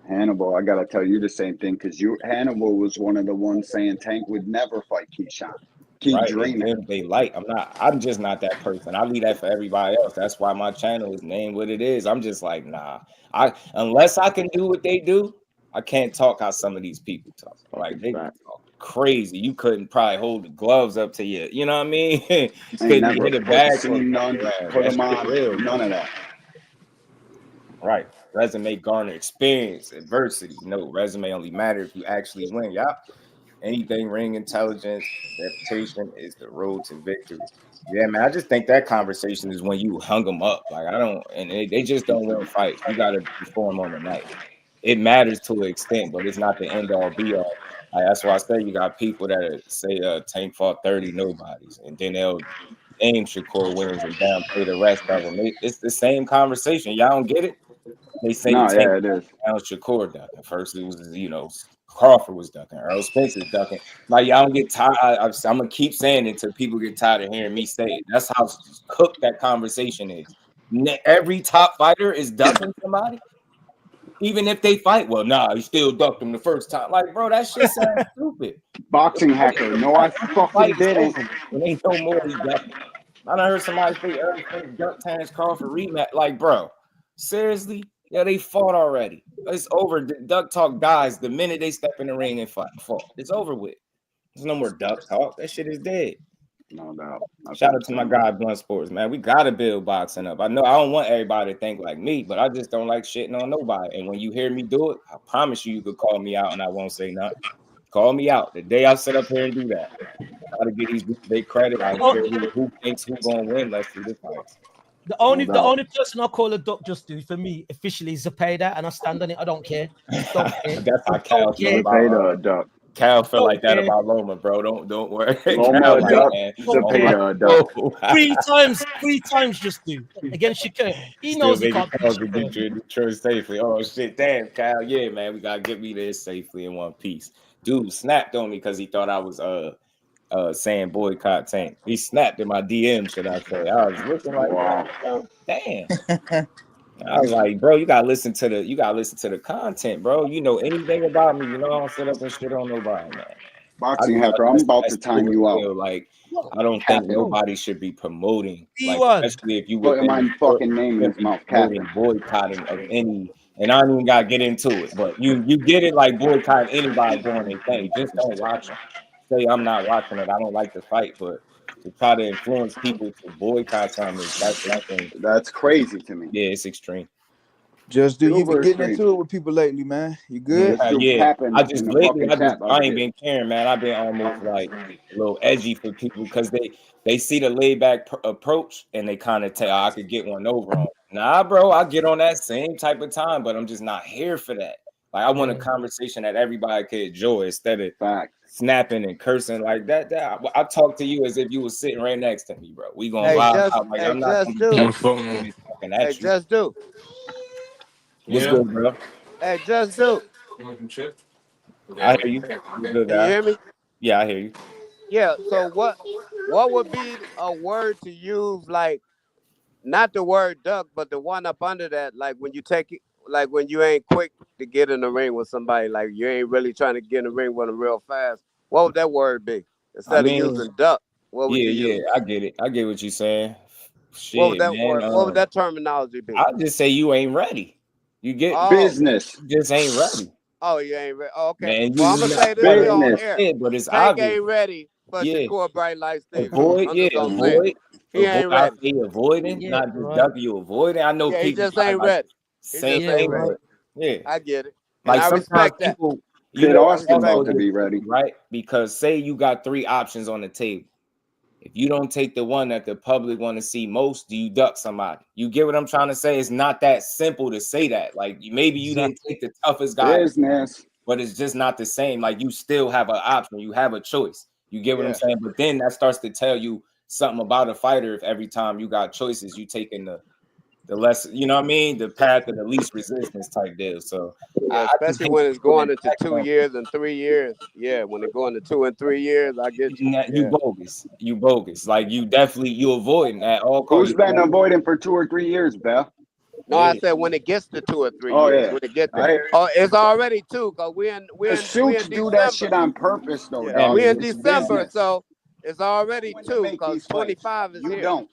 Hannibal, I gotta tell you the same thing because Hannibal was one of the ones saying Tank would never fight Keyshawn. Keep dreaming. They like. I'm just not that person. I leave that for everybody else. That's why my channel is named what it is. I'm just like, nah. Unless I can do what they do, I can't talk how some of these people talk. Like they talk crazy. You couldn't probably hold the gloves up to you. You know what I mean? Couldn't hit a bag. None, put them on. Real, none of that. Right. Resume garner experience, adversity. No, resume only matters if you actually win. Y'all. Anything ring intelligence, reputation is the road to victory. Yeah, man. I just think that conversation is when you hung them up. Like they just don't win fights. You got to perform on the night. It matters to an extent, but it's not the end all be all. That's why I say you got people that say Tank fought 30 nobodies, and then they'll aim Shakur wins and downplay the rest of them. It's the same conversation. Y'all don't get it? They say Tank it is. Down Shakur ducking. First it was, Crawford was ducking. Earl Spencer's ducking. Like, y'all don't get tired. I'm going to keep saying it until people get tired of hearing me say it. That's how cooked that conversation is. Every top fighter is ducking somebody. Even if they fight, well, nah, he still ducked him the first time. Like, bro, that shit sounds stupid. Boxing hacker. No, I fucking didn't. It ain't no more he ducking. I done heard somebody say Earl Spencer ducked Terrence Crawford rematch. Like, bro, seriously? Yeah, they fought already. It's over. Duck talk dies the minute they step in the ring and fought. It's over with. There's no more duck talk. That shit is dead. No doubt. Shout out to my guy Blunt Sports, man. We gotta build boxing up. I know I don't want everybody to think like me, but I just don't like shitting on nobody. And when you hear me do it, I promise you could call me out and I won't say nothing. Call me out the day I sit up here and do that. I gotta get these big credit. I don't care who thinks who's gonna win. Let's see the fights. The only person I call a duck just do for me officially is Zepeda, and I stand on it. I don't care. Don't care. That's how Cal feel about duck. Cal feel like that about Loma, bro. Don't worry. Loma duck. Zepeda duck. Three times just do against Shakur. He knows he can't get you in Detroit safely. Oh shit, damn, Cal. Yeah, man, we gotta get me there safely in one piece. Dude snapped on me because he thought I was saying boycott Tank. He snapped in my DM, should I say. I was looking like, wow, damn. I was like, bro, you gotta listen to the content, bro. You know anything about me, you know I don't sit up and shit on nobody, man. Boxing hacker, I'm about to time you out. Like, I don't think nobody should be promoting, like, especially if you put my fucking name in his mouth, boycotting of any. And I don't even gotta get into it, but you get it, like boycotting anybody doing their thing. Just don't watch them. Say I'm not watching it. I don't like the fight, but to try to influence people to boycott something, that's crazy to me. Yeah, it's extreme. Just do you been getting into it with people lately, man? You good? Yeah, I ain't been caring, man. I've been almost like a little edgy for people because they see the laid back approach and they kind of tell I could get one over on. Nah, bro, I get on that same type of time, but I'm just not here for that. Like, I want a conversation that everybody could enjoy instead of snapping and cursing like that. I talk to you as if you were sitting right next to me, bro. We gonna vibe out. Like, I'm not just do. What's good, bro? Hey, just do. I hear you. Good, Can you hear me? Yeah, I hear you. Yeah. So what would be a word to use, like not the word duck, but the one up under that, like when you take it, like when you ain't quick to get in the ring with somebody, like you ain't really trying to get in the ring with them real fast. What would that word be instead of using duck? What would you use? I get it. I get what you're saying. Shit, what would that word? What would that terminology be? I'll just say you ain't ready. You get business. You just ain't ready. Oh, you ain't ready. Oh, okay. Man, well, I'm gonna say this on air. But it's Tank obvious. ain't ready for Shakur Bright Light Steve. Avoid. He ain't ready. Avoiding, Yeah, not just ducking. You avoiding. I know he people just ain't ready. Same thing. Yeah, I get it. Like I sometimes respect people, you know, about to be ready, right? Because say you got 3 options on the table. If you don't take the one that the public want to see most, do you duck somebody? You get what I'm trying to say? It's not that simple to say that. Like, maybe you didn't take the toughest guy, but it's just not the same. Like, you still have an option. You have a choice. You get what I'm saying? But then that starts to tell you something about a fighter if every time you got choices, you taking the the less, you know what I mean, the path of the least resistance type deal. So yeah, especially when it's going into 2 years and 3 years. Yeah, when it going to 2 and 3 years, I get you. You bogus. You bogus. Like you avoiding at all costs. Who's been avoiding for 2 or 3 years, Bell? No, I said when it gets to 2 or 3 Oh, years. yeah. When it gets there. Oh, it's already 2 because we're in Suits do that shit on purpose though, yeah, dog. we're in It's December, business. so it's already 2 because 25 is You here. don't.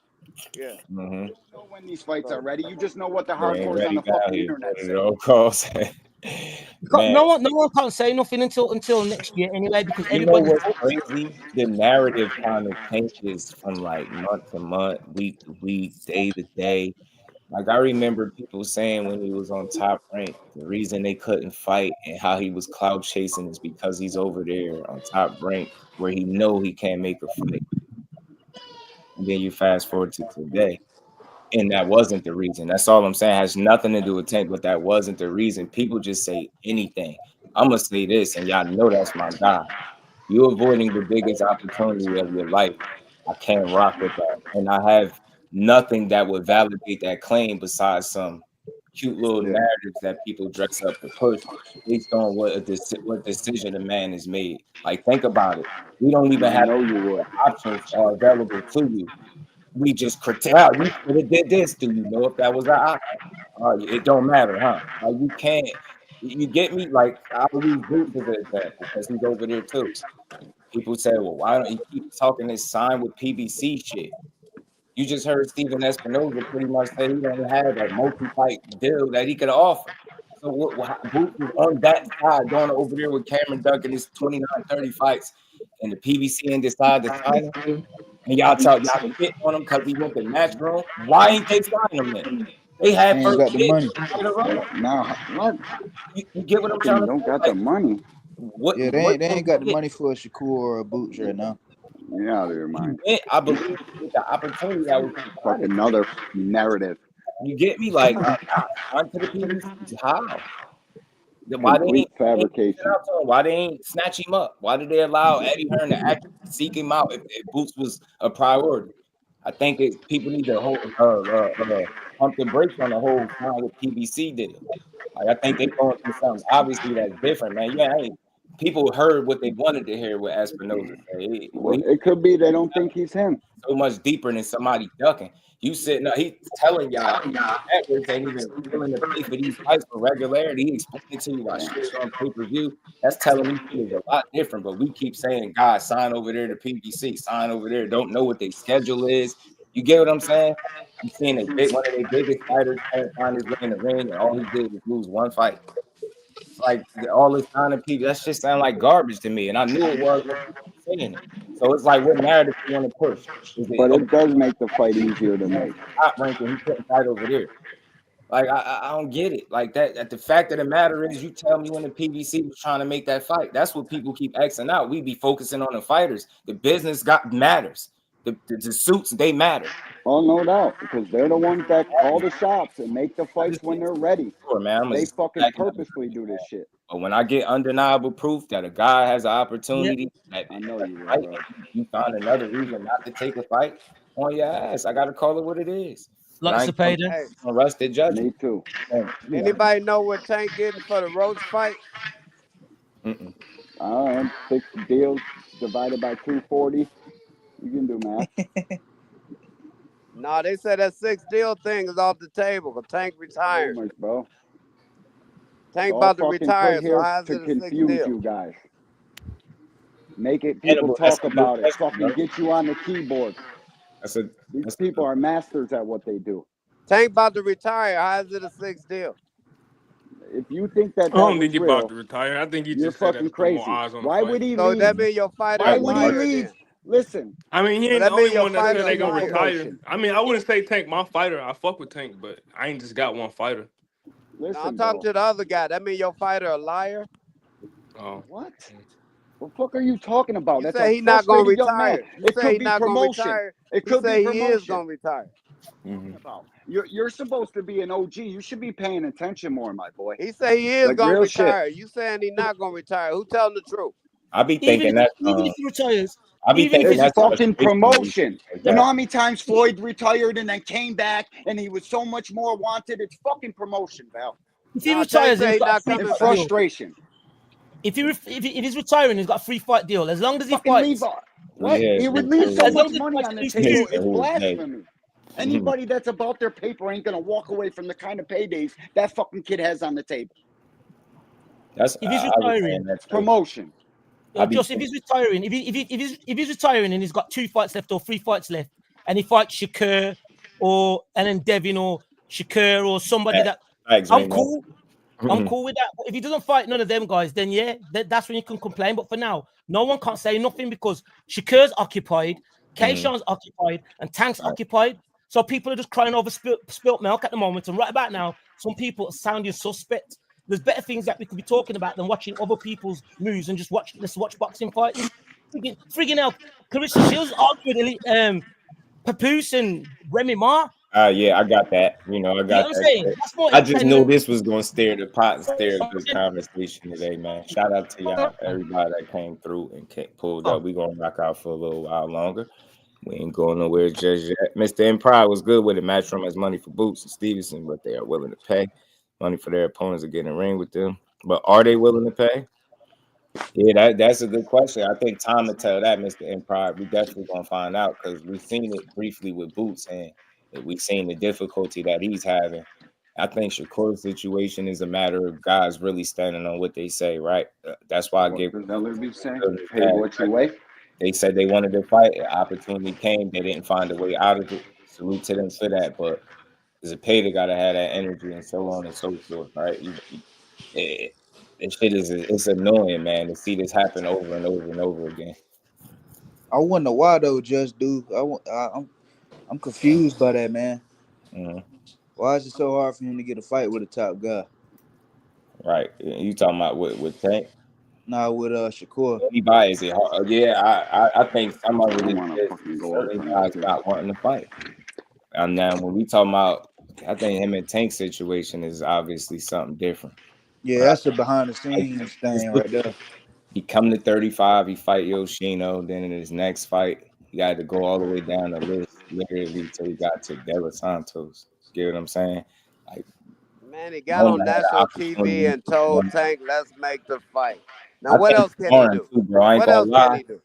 Yeah. Mm-hmm. You know when these fights are ready. You just know what the They ain't hardcores on ready the fucking now. internet At say. all costs. Man, No one can't say nothing until next year anyway, because you know everybody. what's crazy? The narrative kind of changes from like month to month, week to week, day to day. Like I remember people saying when he was on Top Rank, the reason they couldn't fight and how he was cloud chasing is because he's over there on Top Rank where he know he can't make a fight. And then you fast forward to today, and that wasn't the reason. That's all I'm saying. It has nothing to do with Tank, but that wasn't the reason. People just say anything. I'm gonna say this, and y'all know that's my guy. You avoiding the biggest opportunity of your life. I can't rock with that, and I have nothing that would validate that claim besides some cute little narratives that people dress up to push based on what decision a man has made. Like think about it. We don't even have options are available to you. We just curtail. You could have did this. Do you know if that was an option? It don't matter, huh? Like you can't. You get me? Like I'll use Boots as an example because he's over there too. People say, well, why don't you keep talking this sign with PBC shit? You just heard Steven Espinoza pretty much say he don't have a multi-fight deal that he could offer. So Boots was on that side going over there with Cameron Duncan his 29, 30 fights, and the PBC and decide to sign him. And y'all shit on him because he went to match room. Why ain't they sign him then? They had Ain't first got the pick. money. Nah, what? You get what I'm trying to don't say? got Like, the money. What? Yeah, they ain't got the money for a Shakur or a Boots right now. You're out of your mind. I believe with the opportunity that was Fucking another narrative. You get me? Like onto the PBC. How? Why they Complete ain't fabrication. Why they ain't snatch him up? Why did they allow Eddie Hearn to actually seek him out if Boots was a priority? I think people need to pump the brakes on the whole sign with PBC deal. Like I think they going through something obviously that's different, man. Yeah, people heard what they wanted to hear with Espinoza say. Well, it could be they don't think he's him. So much deeper than somebody ducking. You sitting up, he's telling y'all networks ain't even willing to pay for these fights for regularity. He explaining to you why shit's on pay-per-view. That's telling me shit is a lot different. But we keep saying, guys, sign over there to PBC, sign over there. Don't know what their schedule is. You get what I'm saying? I'm seeing one of their biggest fighters can't find his way in the ring, and all he did was lose one fight. It's like all this signing people, that shit sound like garbage to me. And I knew it was when people were saying it. So it's like, what narrative you want to push? But it does make the fight easier to make. Top ranking, he couldn't fight over there. Like I don't get it. Like that. The fact of the matter is, you tell me when the PBC was trying to make that fight. That's what people keep Xing out. We be focusing on the fighters. The business matters. The suits, they matter. Oh, no doubt, because they're the ones that call the shots and make the fights when they're ready. Sure, man. They fucking purposely do this shit. But when I get undeniable proof that a guy has an opportunity, I know you will, fight, bro. you find another reason not to take a fight on your ass. I gotta call it what it is. Like Cepeda. Hey, arrested judgment. Me too. Anybody know what Tank getting for the Roach fight? 6 deals divided by 240. You can do math. No, they said that 6 deal thing is off the table. But Tank retired. So much, bro. Tank about to retire, so how's to it a 6 confuse deal? you guys. Make it people talk about it. Fucking get you on the keyboard. These people are masters at what they do. Tank about to retire. How's it a 6 deal? If you think that I don't think he's he's about to retire. I think he you're just said that fucking to put more crazy. eyes on the Why fight. would he So leave? that mean your fighter Why would he admire leave? then? Listen. I mean, he So ain't that the only mean your one that said fighter they gonna admire. retire. I mean, I wouldn't say Tank my fighter. I fuck with Tank, but I ain't just got one fighter. Listen, I'm talking to the other guy. That mean your fighter a liar? Oh. What? What the fuck are you talking about? You That's say a he not gonna frustrated young man. retire. You It say could he be not gonna promotion. retire. It He could say be he is promotion. gonna retire. About you're supposed to be an OG. You should be paying attention more, my boy. He say he is Like gonna real shit. retire. You saying he not gonna retire? Who telling the truth? I be thinking that Even if he retires, I be thinking it's fucking promotion. Like you know how many times Floyd retired and then came back and he was so much more wanted? It's fucking promotion, Val. If he retires, he's got a free and frustration. If he's retiring, he's got a free fight deal. As long as he fucking fights. What? Yeah, he would leave so much money on the table. It's Hey. blasphemy. Anybody that's about their paper ain't gonna walk away from the kind of paydays that fucking kid has on the table. That's if he's retiring. That's promotion. Just if he's retiring, if he's retiring and he's got 2 fights left or 3 fights left, and he fights Shakur and then Devin or Shakur or somebody I'm cool. I'm cool with that. But if he doesn't fight none of them guys, then yeah, that's when you can complain. But for now, no one can't say nothing because Shakur's occupied, Kayshawn's occupied, and Tank's occupied. So people are just crying over spilt milk at the moment. And right about now, some people are sounding suspect. There's better things that we could be talking about than watching other people's moves and let's watch boxing fights. Friggin' hell, Clarissa Shields argued Papoose and Remy Ma. Yeah, I got that. I got what I'm saying? That's more I just knew this was going to stir the pot and stir this conversation today, man. Shout out to y'all, everybody that came through and pulled up. We're going to rock out for a little while longer. We ain't going nowhere just yet. Mr. Empire was good with it. Matchroom has money for Boots and Stevenson, but they are willing to pay money for their opponents to get in the ring with them. But are they willing to pay? Yeah, that's a good question. I think time to tell that, Mr. Empire. We definitely gonna find out because we've seen it briefly with Boots and we've seen the difficulty that he's having. I think Shakur's situation is a matter of guys really standing on what they say, right? That's why I gave pay what you weigh. They said they wanted to fight. An opportunity came. They didn't find a way out of it. Salute to them for that. But as a pay, they gotta have that energy and so on and so forth, right? This shit it's annoying, man, to see this happen over and over and over again. I wonder why though, Just Dude. I'm confused by that, man. Why is it so hard for him to get a fight with a top guy? Right. You talking about with Tank? Nah, with Shakur. Anybody is it hard? Yeah, I think some of it is certain guys not wanting to fight. And now when we talking about, I think him and Tank situation is obviously something different. Yeah, right? That's a behind the scenes thing right there. He come to 35, he fight Yoshino, then in his next fight, he had to go all the way down the list, literally until he got to De Los Santos. You get what I'm saying? Like, man, he got on national TV and told Tank, "Let's make the fight." Now, what else can he do? Too, bro. What else can he do?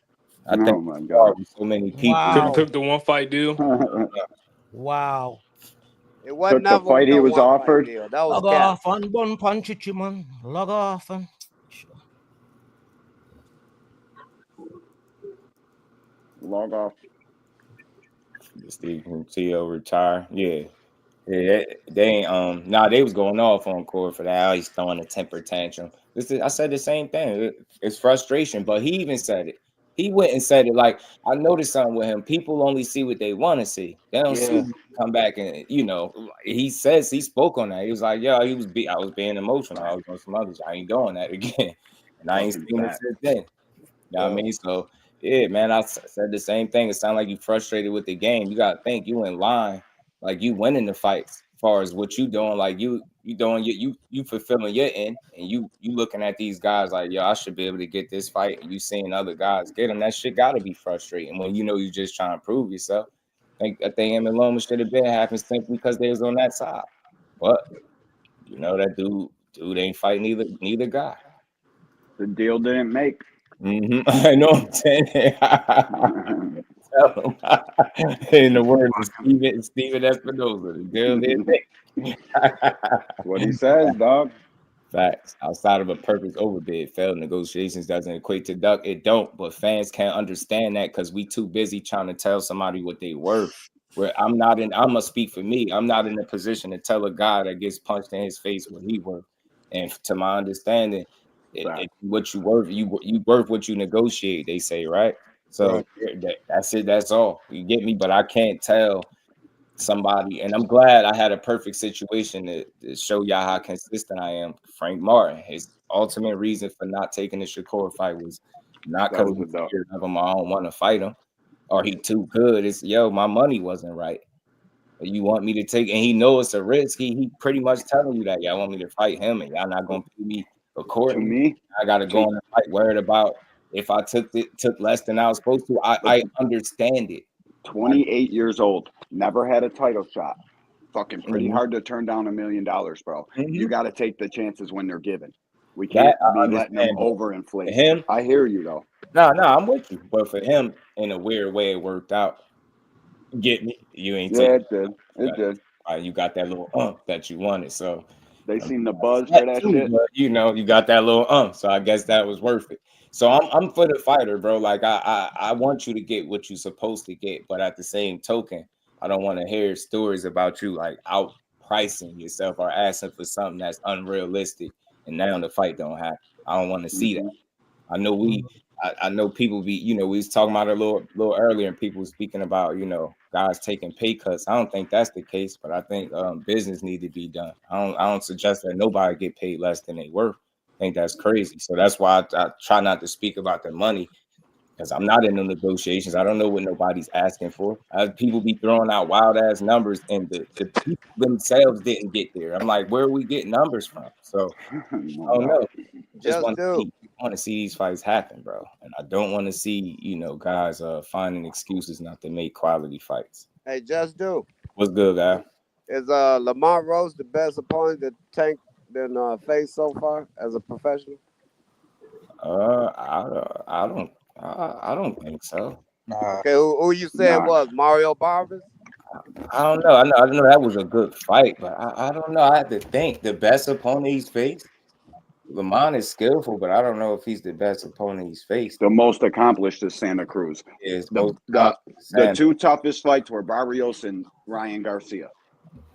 I think oh my God, so many people took the one fight deal. Wow. It wasn't the fight he was offered. That was log off and one punch it, man. Log off and. Log off. Steve T.O. retire. Yeah, they ain't they was going off on court for that. He's throwing a temper tantrum. I said the same thing. It's frustration, but he even said it. He went and said it. Like, I noticed something with him. People only see what they want to see. They don't see come back and he says he spoke on that. He was like, I was being emotional. I was on some others. I ain't doing that again. And I ain't seen it since then. You know what I mean? So yeah, man, I said the same thing. It sounded like you frustrated with the game. You gotta think you in line, like you winning the fights as far as what you doing, like you doing you fulfilling your end, and you looking at these guys like, I should be able to get this fight, and you seeing other guys get them. That shit gotta be frustrating when you just trying to prove yourself. I think him and Loma should have been happened simply because they was on that side. But that dude ain't fighting neither guy. The deal didn't make. I know what I'm saying. In the words of Steven Espinosa, the deal didn't make. What he says, dog. Facts. Outside of a purpose overbid, failed negotiations doesn't equate to duck. It don't, but fans can't understand that because we too busy trying to tell somebody what they worth. Where I'm gonna speak for me. I'm not in a position to tell a guy that gets punched in his face what he worth. And to my understanding, what you worth, you worth what you negotiate, they say, right? So that's it. That's all. You get me? But I can't tell somebody, and I'm glad I had a perfect situation to show y'all how consistent I am. Frank Martin, his ultimate reason for not taking the Shakur fight was not because he's scared of him. I don't want to fight him, or he too good. It's my money wasn't right. You want me to take, and he knows it's a risk. He pretty much telling you that y'all want me to fight him, and y'all not gonna pay me accordingly. I gotta go on and fight. Worried about if I took less than I was supposed to, I understand it. 28 years old, never had a title shot. Fucking pretty hard to turn down $1 million, bro. You got to take the chances when they're given. We can't be letting them overinflate. Him, I hear you though. No, I'm with you. But for him, in a weird way, it worked out. Get me? You ain't. Yeah, it did. It did. You got that little that you wanted. So they seem to buzz for that shit. But, you got that little So I guess that was worth it. So I'm for the fighter, bro. Like I want you to get what you're supposed to get, but at the same token, I don't want to hear stories about you like outpricing yourself or asking for something that's unrealistic, and now the fight don't happen. I don't want to see that. I know I know people be, we was talking about it a little earlier, and people speaking about, guys taking pay cuts. I don't think that's the case, but I think business need to be done. I don't suggest that nobody get paid less than they worth. I think that's crazy. So that's why I try not to speak about the money, because I'm not in the negotiations. I don't know what nobody's asking for. People be throwing out wild ass numbers, and the people themselves didn't get there. I'm like, where are we getting numbers from? So I don't know. Just want to see these fights happen, bro. And I don't want to see, guys finding excuses not to make quality fights. Hey, just do. What's good, guy? Is Lamont Rose the best opponent that Tank been faced so far as a professional? I don't think so. Okay, who you said was Mario Barber? I don't know. I know that was a good fight, but I don't know. I have to think the best opponent he's faced. Lamont is skillful, but I don't know if he's the best opponent he's faced. The most accomplished is Santa Cruz. The two toughest fights were Barrios and Ryan Garcia.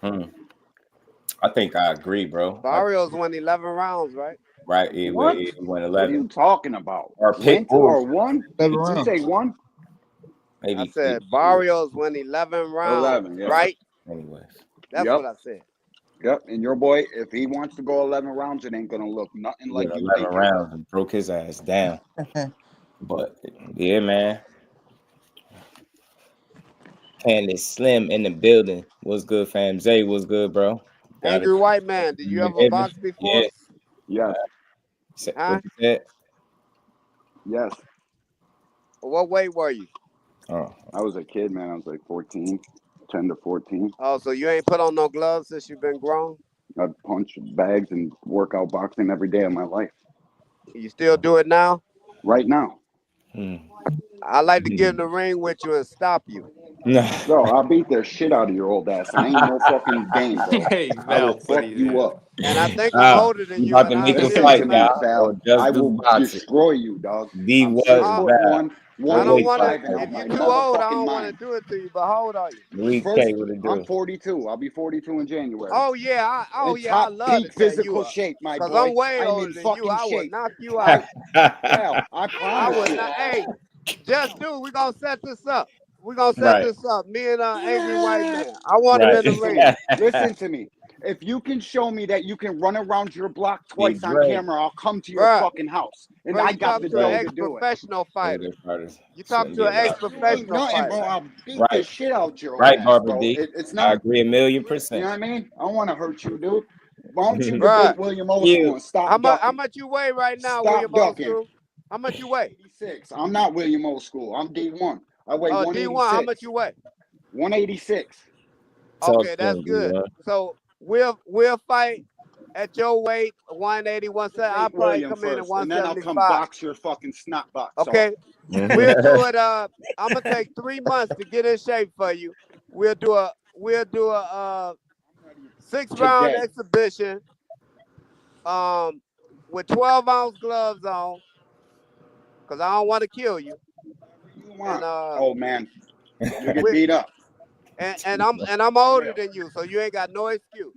I think I agree, bro. Barrios won 11 rounds, right? Right. He won 11. What are you talking about? Or one? Did you say one? Maybe I said Barrios won 11 rounds. 11, yeah. Right? Anyway. That's what I said. Yep, and your boy, if he wants to go 11 rounds, it ain't gonna look nothing like you 11 rounds and broke his ass down. But yeah, man. Candace Slim in the building. What's good, fam? Zay, what's good, bro? Angry White Man, did you ever box before? Yes. Huh? Yes. What weight were you? Oh, I was a kid, man. I was like 14, 10 to 14. Oh, so you ain't put on no gloves since you've been grown? I punch bags and work out boxing every day of my life. You still do it now? Right now. I like to get in the ring with you and stop you. Bro, I'll beat the shit out of your old ass. It ain't no fucking game, bro. Hey, I will fuck you up. And I think I'm older than you. About to make a fight, Val. I will destroy you, dog. I'm 6'1", 185, and if you're too old, I don't want to do it to you. But how old are you? I'm 42. I'll be 42 in January. Oh yeah, I love peak it. physical shape, my boy. Because I'm way older than you. I would knock you out. Well, I promise I would you. not. Hey, just do. We're gonna set this up. We're gonna set this up. Me and Angry White Man. I want him in the ring. Listen to me. If you can show me that you can run around your block twice on camera, I'll come to your fucking house. And I got the dough to do it. Professional fighter. You talk to an ex-professional fighter. Bro, I'll beat the shit out your right, ass, Barbara bro. D. It's not. I agree 1,000,000%. You know what I mean? I don't want to hurt you, dude. Why don't you debate William Osgood and stop ducking? How much you weigh right now, Stop William ducking. Osgood? How much you weigh? 86. I'm not William Osgood. I'm D1. I weigh 186. D1, how much you weigh? 186. Okay, that's good. So we'll fight at your weight, 180, 170. I'll probably come in at 175. And then I'll come box your fucking snot box. Okay. We'll do it. I'm gonna take 3 months to get in shape for you. We'll do a 6-round exhibition. With 12-ounce gloves on, because I don't want to kill you. Oh man, you get beat up. And I'm older than you, so you ain't got no excuse.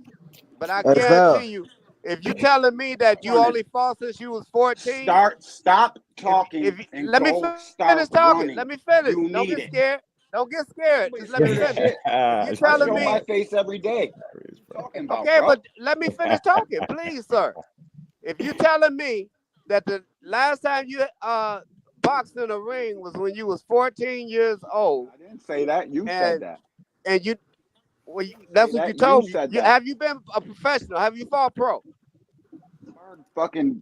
But I guarantee you, if you telling me that you only fought since you was 14, stop talking. Let me finish talking. Let me finish. Don't get scared. Don't get scared. Just let me finish. If you telling me my face every day. Okay, but let me finish talking, please, sir. If you telling me that the last time you boxed in a ring was when you was 14 years old. I didn't say that. You said that. And you, that's what you told me. Have you been a professional? Have you fought pro? Fucking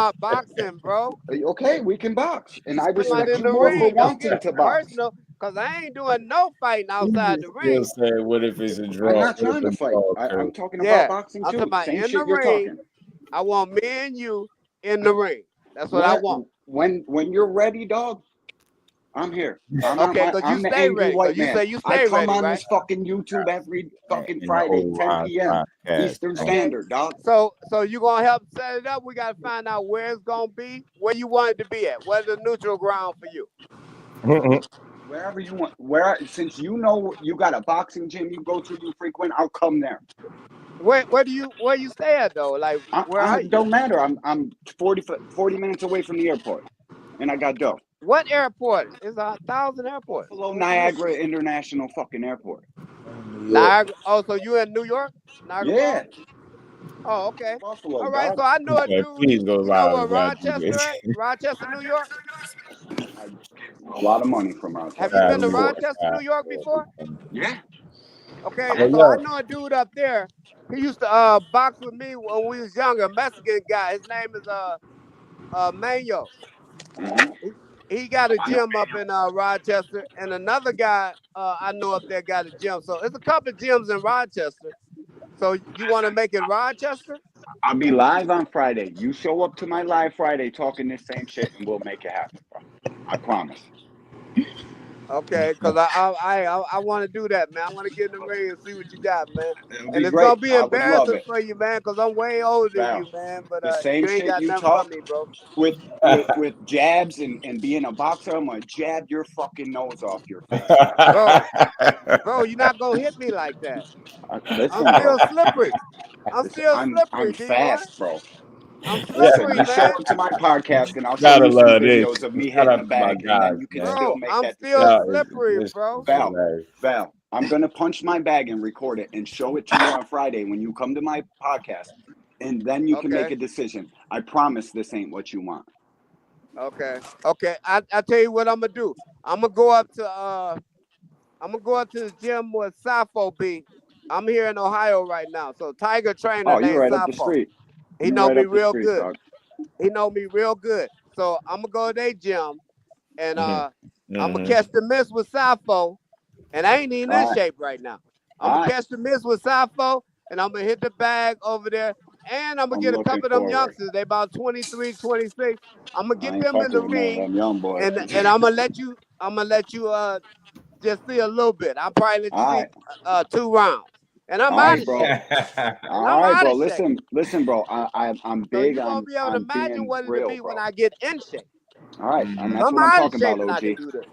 about boxing, bro. Okay, we can box, and I I'm talking about respect in you the more for ring. Don't wanting get to too box. personal, cause I ain't doing no fighting outside the Still ring. said, what if it's a draw? I'm not What if trying to it's a fight. draw, I'm Kurt? talking Yeah, about boxing I'm talking too. about Same in the shit you're ring. talking. I want me and you in the ring. That's what I want. When you're ready, dog. I'm here. Okay, because you I'm the stay angry ready. white You man. say you I stay come ready, on right? this fucking YouTube every fucking In the Friday, old 10 p.m. Eastern Okay. Standard, dog. So you gonna help set it up? We gotta find out where it's gonna be, where you want it to be at. Where's the neutral ground for you? Wherever you want. Since you know you got a boxing gym you go to, you frequent, I'll come there. Where you stay at though? Like where are you? Don't matter. I'm 40 minutes away from the airport, and I got dough. What airport? It's 1,000 airports. Buffalo Niagara International fucking Airport. Niagara. Oh, so you in New York? Niagara Yeah. Falls? Oh, okay. Buffalo, All right. dog. So I know a dude. Please go You know live where if I do Rochester this. at? Rochester, New York. I get a lot of money from Rochester. Have you been to New York. Rochester, New York before? Yeah. Okay, Hey, so yo. I know a dude up there. He used to box with me when we was younger. Mexican guy. His name is Manyo. He got a gym up in Rochester, and another guy I know up there got a gym. So it's a couple of gyms in Rochester. So you want to make it Rochester? I'll be live on Friday. You show up to my live Friday talking this same shit, and we'll make it happen, bro. I promise. Okay, because I want to do that, man. I want to get in the ring and see what you got, man. It'll And be it's great. gonna be I would love embarrassing it. for you, man, because I'm way older than Val, you, man. But the same you ain't shit got you nothing for talk me, bro. with jabs and being a boxer, I'm gonna jab your fucking nose off your face. Bro, you're not gonna hit me like that. Listen, I'm still bro. slippery. I'm still slippery, I'm D-boy. fast, bro. I'm Listen, slippery, you show man. up to my podcast, and I'll show Gotta you some love this. videos of me Shout hitting out the to my bag, and then guys, you can man. still Bro, make I'm that still decision. slippery, bro. Val, I'm gonna punch my bag and record it and show it to you on Friday when you come to my podcast, and then you can make a decision. I promise this ain't what you want. Okay. I tell you what I'm gonna do. I'm gonna go up to the gym where Safo be. I'm here in Ohio right now. So Tiger trainer Oh, you're named right up the Safo. street. He You're know right me up the real street, good. dog. He know me real good. So I'm gonna go to their gym and I'm gonna Mhm. catch the miss with Safo. And I ain't even in Alright. shape right now. I'm gonna catch the miss with Safo and I'm gonna hit the bag over there. And I'm gonna get a looking couple of them forward. youngsters. They about 23, 26. I'm gonna I get ain't them in the fucking with none of ring them young boys. and I'm gonna let you just see a little bit. I'll probably let you see 2 rounds. And I'm out of bro. shape. All I'm right, out bro. of shape. Listen, bro. I'm So big you're gonna be able to on imagine being what it'll real, be bro. when I get in shape. All right, and So that's I'm what I'm out of talking shape about, and I OG. can do this.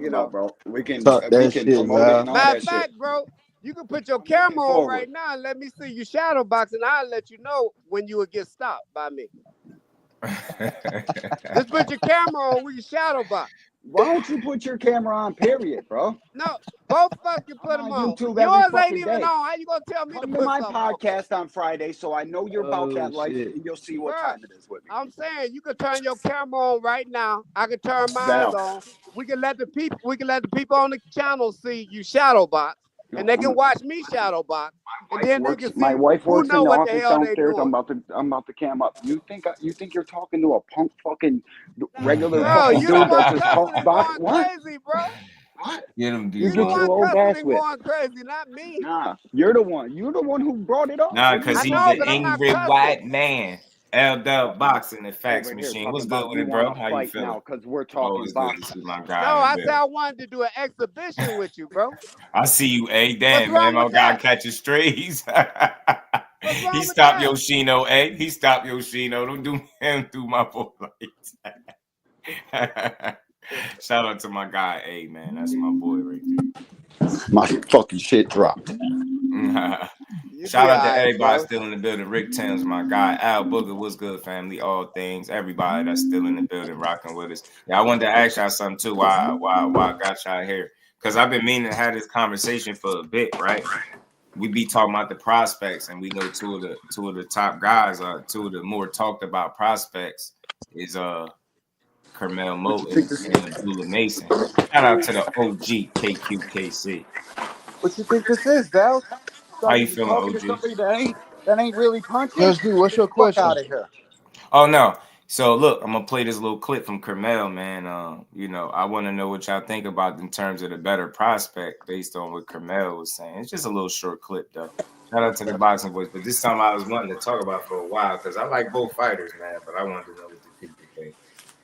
You About, know. bro. We can Talk that shit, promote it Val. and all Matter that of shit. fact, bro, you can put your camera on forward. right now and let me see you shadow boxing. I'll let you know when you would get stopped by me. Just put your camera on. We can shadow box. Why don't you put your camera on, period, bro? No, both of us can put them on. YouTube every Yours ain't fucking even day. on. How you gonna tell me Come to to put my something on? podcast on Friday, so I know you're about that life, shit. and you'll see what Bruh, time it is with me. I'm saying you can turn your camera on right now. I can turn mine Val. on. We can let the people on the channel see you shadow box, and they can watch me shadow box, and then they can see My wife who works know in the what the office hell they downstairs. doing. I'm about to cam up. You think you're talking to a punk fucking regular Bro, fucking you the dude one that just cussing and box? going What? crazy, bro. Get him, You You the get your one old cussing ass and whipped. going crazy, not me. Nah, you're the one. You're the one who brought it up. Nah, What do you because I he's know, an but I'm not angry cussing. white man. L Boxing and Fax over here Machine. talking What's good about with you it, want bro? to How you fight feeling? now because we're talking Always good to boxing. see my No, guy in I the said building. I wanted to do an exhibition with you, bro. I see you, A. What's Damn, wrong man. My with guy that? catching strays. What's wrong He with stopped that? Yoshino, A. He stopped Yoshino. Don't do him through my boy like that. Shout out to my guy, A, man. That's my boy right My fucking shit dropped. there. You Shout be out to all right, everybody bro. still in the building. Rick Thames, my guy. Al Booger, what's good, family? All things. Everybody that's still in the building, rocking with us. Yeah, I wanted to ask y'all something too. Why I got y'all here? Because I've been meaning to have this conversation for a bit, right? We be talking about the prospects, and we know two of the top guys, two of the more talked about prospects is Carmel Moton and Abdullah Mason. Shout out to the OG KQKC. What you think this is, Val? How Thought you you was feeling, talking to OG? somebody that ain't really punching? Just do. What's Get the your fuck question? out of here. Oh no. So look, I'm gonna play this little clip from Carmel, man. I want to know what y'all think about in terms of the better prospect based on what Carmel was saying. It's just a little short clip though. Shout out to the boxing boys, but this is something I was wanting to talk about for a while because I like both fighters, man. But I wanted to know what the people think.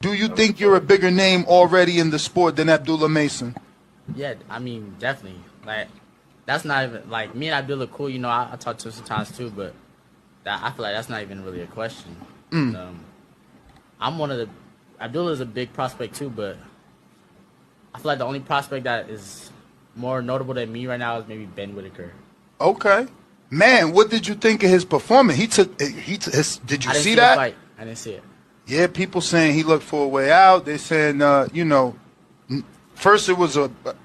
Do you think you're a bigger name already in the sport than Abdullah Mason? Yeah, I mean, definitely. Like, that's not even like me and Abdullah cool. You know, I talk to him sometimes too, but I feel like that's not even really a question. I'm one of the. Abdullah's a big prospect too, but I feel like the only prospect that is more notable than me right now is maybe Ben Whitaker. Okay, man, what did you think of his performance? Did you see that? I didn't see it. Yeah, people saying he looked for a way out. They saying, you know, first it was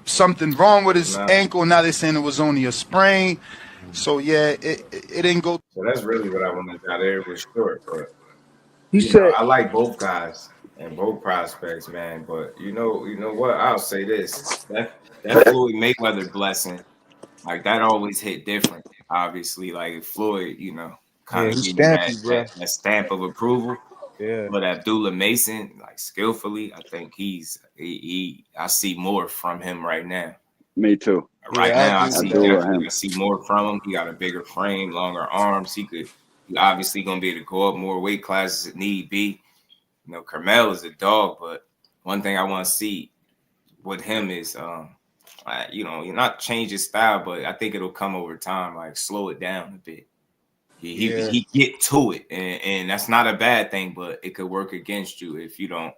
something wrong with his ankle. Now they're saying it was only a sprain. So yeah, it didn't go. So that's really what I wanted out there was short, but He said, I like both guys and both prospects, man. But you know what? I'll say this: that Floyd Mayweather blessing, like that always hit different. Obviously, like Floyd, you know, kind of give you that stamp of approval. Yeah. But Abdullah Mason, like skillfully, I think I see more from him right now. Me too. Right now, I see more from him. He got a bigger frame, longer arms. He obviously gonna be able to go up more weight classes if need be. You know, Carmel is a dog, but one thing I want to see with him is, you know, not change his style, but I think it'll come over time. Like slow it down a bit. He get to it, and that's not a bad thing, but it could work against you if you don't,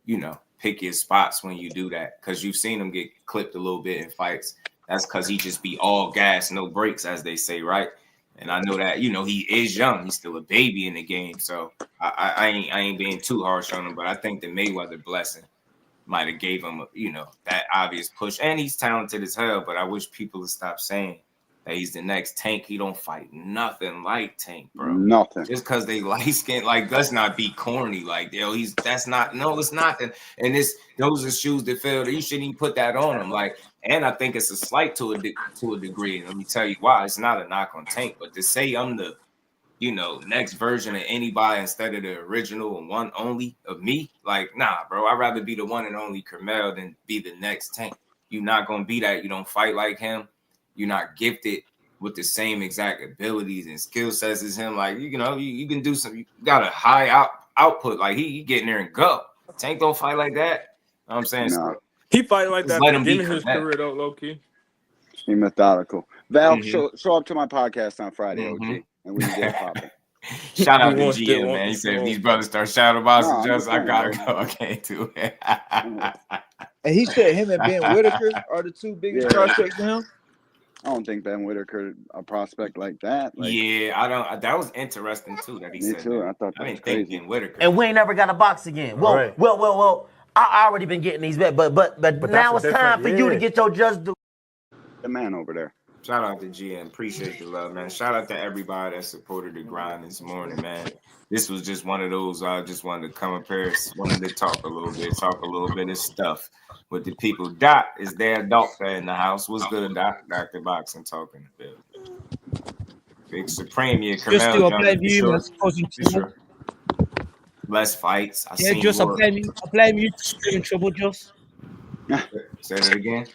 you know, pick your spots when you do that. Because you've seen him get clipped a little bit in fights. That's because he just be all gas, no brakes, as they say, right? And I know that, you know, he is young. He's still a baby in the game. So I ain't being too harsh on him, but I think the Mayweather blessing might have gave him, you know, that obvious push. And he's talented as hell, but I wish people would stop saying that he's the next Tank. He don't fight nothing like Tank, bro. Nothing. Just because they light skin, like, let's not be corny. Like, yo, it's not. And those are shoes that fail. You shouldn't even put that on him. Like, and I think it's a slight to a degree. And let me tell you why. It's not a knock on Tank, but to say I'm the, you know, next version of anybody instead of the original and one only of me, like, nah, bro. I'd rather be the one and only Carmel than be the next Tank. You're not gonna be that. You don't fight like him. You're not gifted with the same exact abilities and skill sets as him. Like, you know, you can do some. You got a high output. Like he get in there and go. Tank don't fight like that. You know what I'm saying? No. He fight like that let at him the beginning of his career, though, low key. He methodical. Val, show up to my podcast on Friday, OG, and we can get it popping. Shout out to GM, man. He said if these brothers start shouting about just I gotta go. I can't do it. And he said him and Ben Whitaker are the two biggest prospects to him. I don't think Ben Whitaker a prospect like that. Like, yeah, I don't. That was interesting too. That he said. Me too. That. I thought that I was didn't think crazy. Ben Whitaker. And we ain't never got a box again. Well. I already been getting these bets, but now it's time for you to get your just due. The man over there. Shout out to GM. Appreciate the love, man. Shout out to everybody that supported the grind this morning, man. This was just one of those. I just wanted to come up here, wanted to talk a little bit of stuff with the people. Doc is there, doctor in the house. What's good, Doc? Dr. Boxing talking a bit. Big Supreme, yeah. Just do a play view, Sure. Less fights. I blame you for stirring trouble, Joss. Say that again.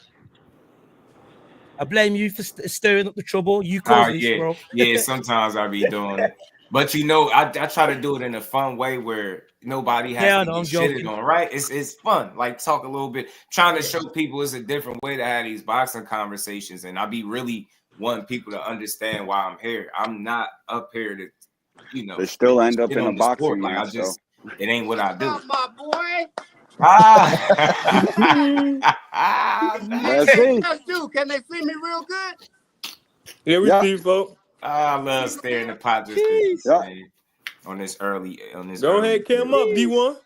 I blame you for stirring up the trouble. You caused this, bro. Yeah, sometimes I be doing it. But you know, I try to do it in a fun way where nobody has to be shitted on, right? It's fun. Like talk a little bit, trying to show people it's a different way to have these boxing conversations. And I be really wanting people to understand why I'm here. I'm not up here to, you know, they still end up in a boxing match. Like it ain't what I do. My boy. Can they see me real good? Yeah, we see, folks. I love staring at pot just on this early. Go ahead, cam up, D1.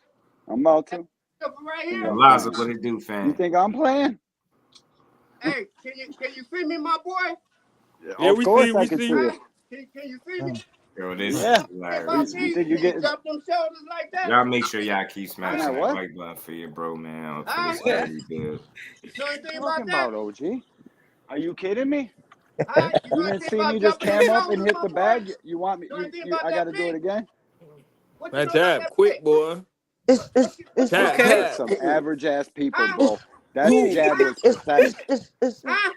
I'm about to. Right here. Liza, what it do, fam? You think I'm playing? Hey, can you see me, my boy? Yeah, of course I can see you. Can you see me? Yo, this is hilarious. You think you get drop them shoulders like that? Y'all make sure y'all keep smashing that like button for your bro, man. Good. You know anything about that? OG? Are you kidding me? You You didn't see me just cam up and hit the bag? You want me? I got to do it again? Man, tap quick, boy. It's tap. Some average ass people, bro. That jab was pathetic.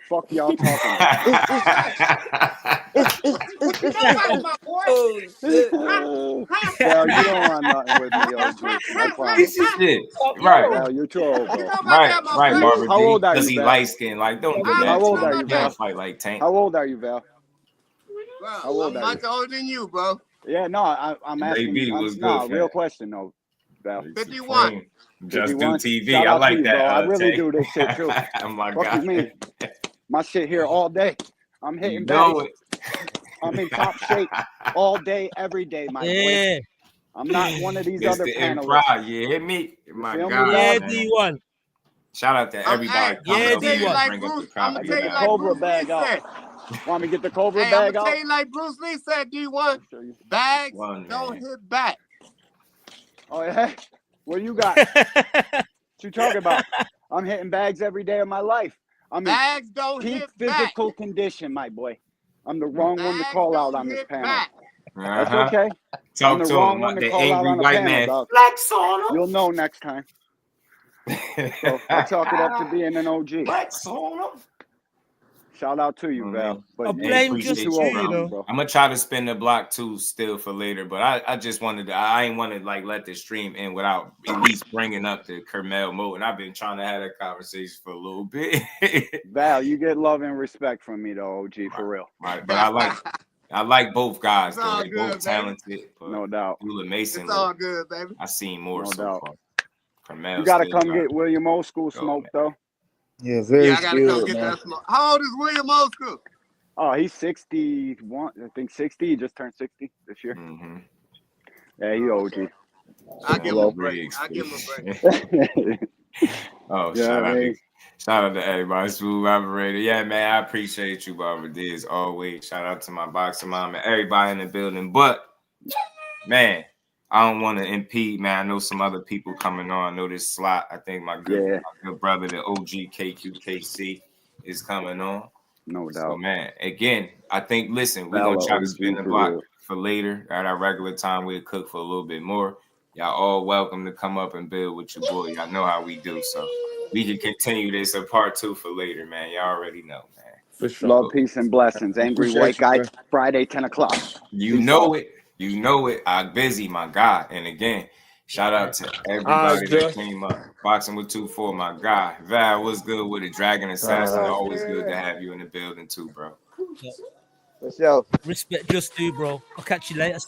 Fuck y'all talking about. Oh shit. Val, you don't want nothing with me, OG. I promise. Piece of shit. Yo, Right. Val, you troll, bro. Right, Barbara How D. old are Because you, he Val? light skinned. Like, don't do that. How old to are him. you, Can't Val? fight like Tank. How old are you, Val? Bro, How old I'm are much you? older than you, bro. Yeah, no, I'm asking. JB was good, Real fam. question though, Val. 51. Just do 51. TV. Shout I out to like you, that, bro. I really Tank. do this shit too. Oh my Fuck God. you mean? My shit here all day. I'm hitting You know bags. I'm in top shape all day, every day, my boy. I'm not one of these other Mr. panelists. Improv, you hear me? My feel me, God, Val? man. D1. Shout out to everybody I'm coming gonna up tell here you to like bring up the Bruce. I'm gonna property tell you The like value. Cobra Bruce Lee bag out. said. Want me to get the Cobra Hey, I'm bag gonna tell out? you like Bruce Lee said. D1 bags One, don't man. hit back. Oh yeah. What you got? What you talking about? I'm hitting bags every day of my life. I'm Bags don't in peak hit back. physical condition, my boy. I'm the wrong one to Bags call out don't on this hit panel. back. That's okay. I'm Talk the to wrong him. one to The call out angry on a white panel, man. dog. Flex on him. You'll know next time. So I chalk it up to being an OG. Flex on him. Shout out to you, Val. But I blame just too you, old you for me, know. bro. I'm gonna try to spin the block too, still for later. But I just wanted to. I ain't want to like let the stream end without at least bringing up the Kermel Moat, and I've been trying to have that conversation for a little bit. Val, you get love and respect from me, though, OG, for real. Right, but I like both guys It's though. all They good, both baby. talented. But No doubt. Dula Mason, It's all good, baby. I seen more No so doubt. far. Kermel You gotta still come got get William Old School go, smoke, man. though. Yeah, very Yeah, I gotta come skilled, get man. that smoke. How old is William Oscar? Oh, he's 61. I think 60. He just turned 60 this year. Mm-hmm. Yeah, he OG. I give him a break. I give him a break. Oh, Yeah, shout out to everybody. Smooth operator. Yeah, man, I appreciate you, Barbara D, as always. Shout out to my boxing mom and everybody in the building. But man, I don't want to impede, man. I know some other people coming on. I know this slot. I think my good brother, the OG KQKC, is coming on. No doubt. So, man, again, I think, listen, we're Valor going to try to OG spin the for block real. for later. At our regular time, we'll cook for a little bit more. Y'all all welcome to come up and build with your boy. Y'all know how we do. So we can continue this a part 2 for later, man. Y'all already know, man. For sure. Love, peace, and blessings. Angry Appreciate White you, Guy, man. Friday, 10 o'clock. You Peace know out. it. You know it. I'm busy, my God. And again, shout out to All everybody right, that Jeff. came up. Boxing with 2-4, my guy. Val, what's good with it? Dragon Assassin, always good to have you in the building too, bro. For sure. Respect just do, bro. I'll catch you later,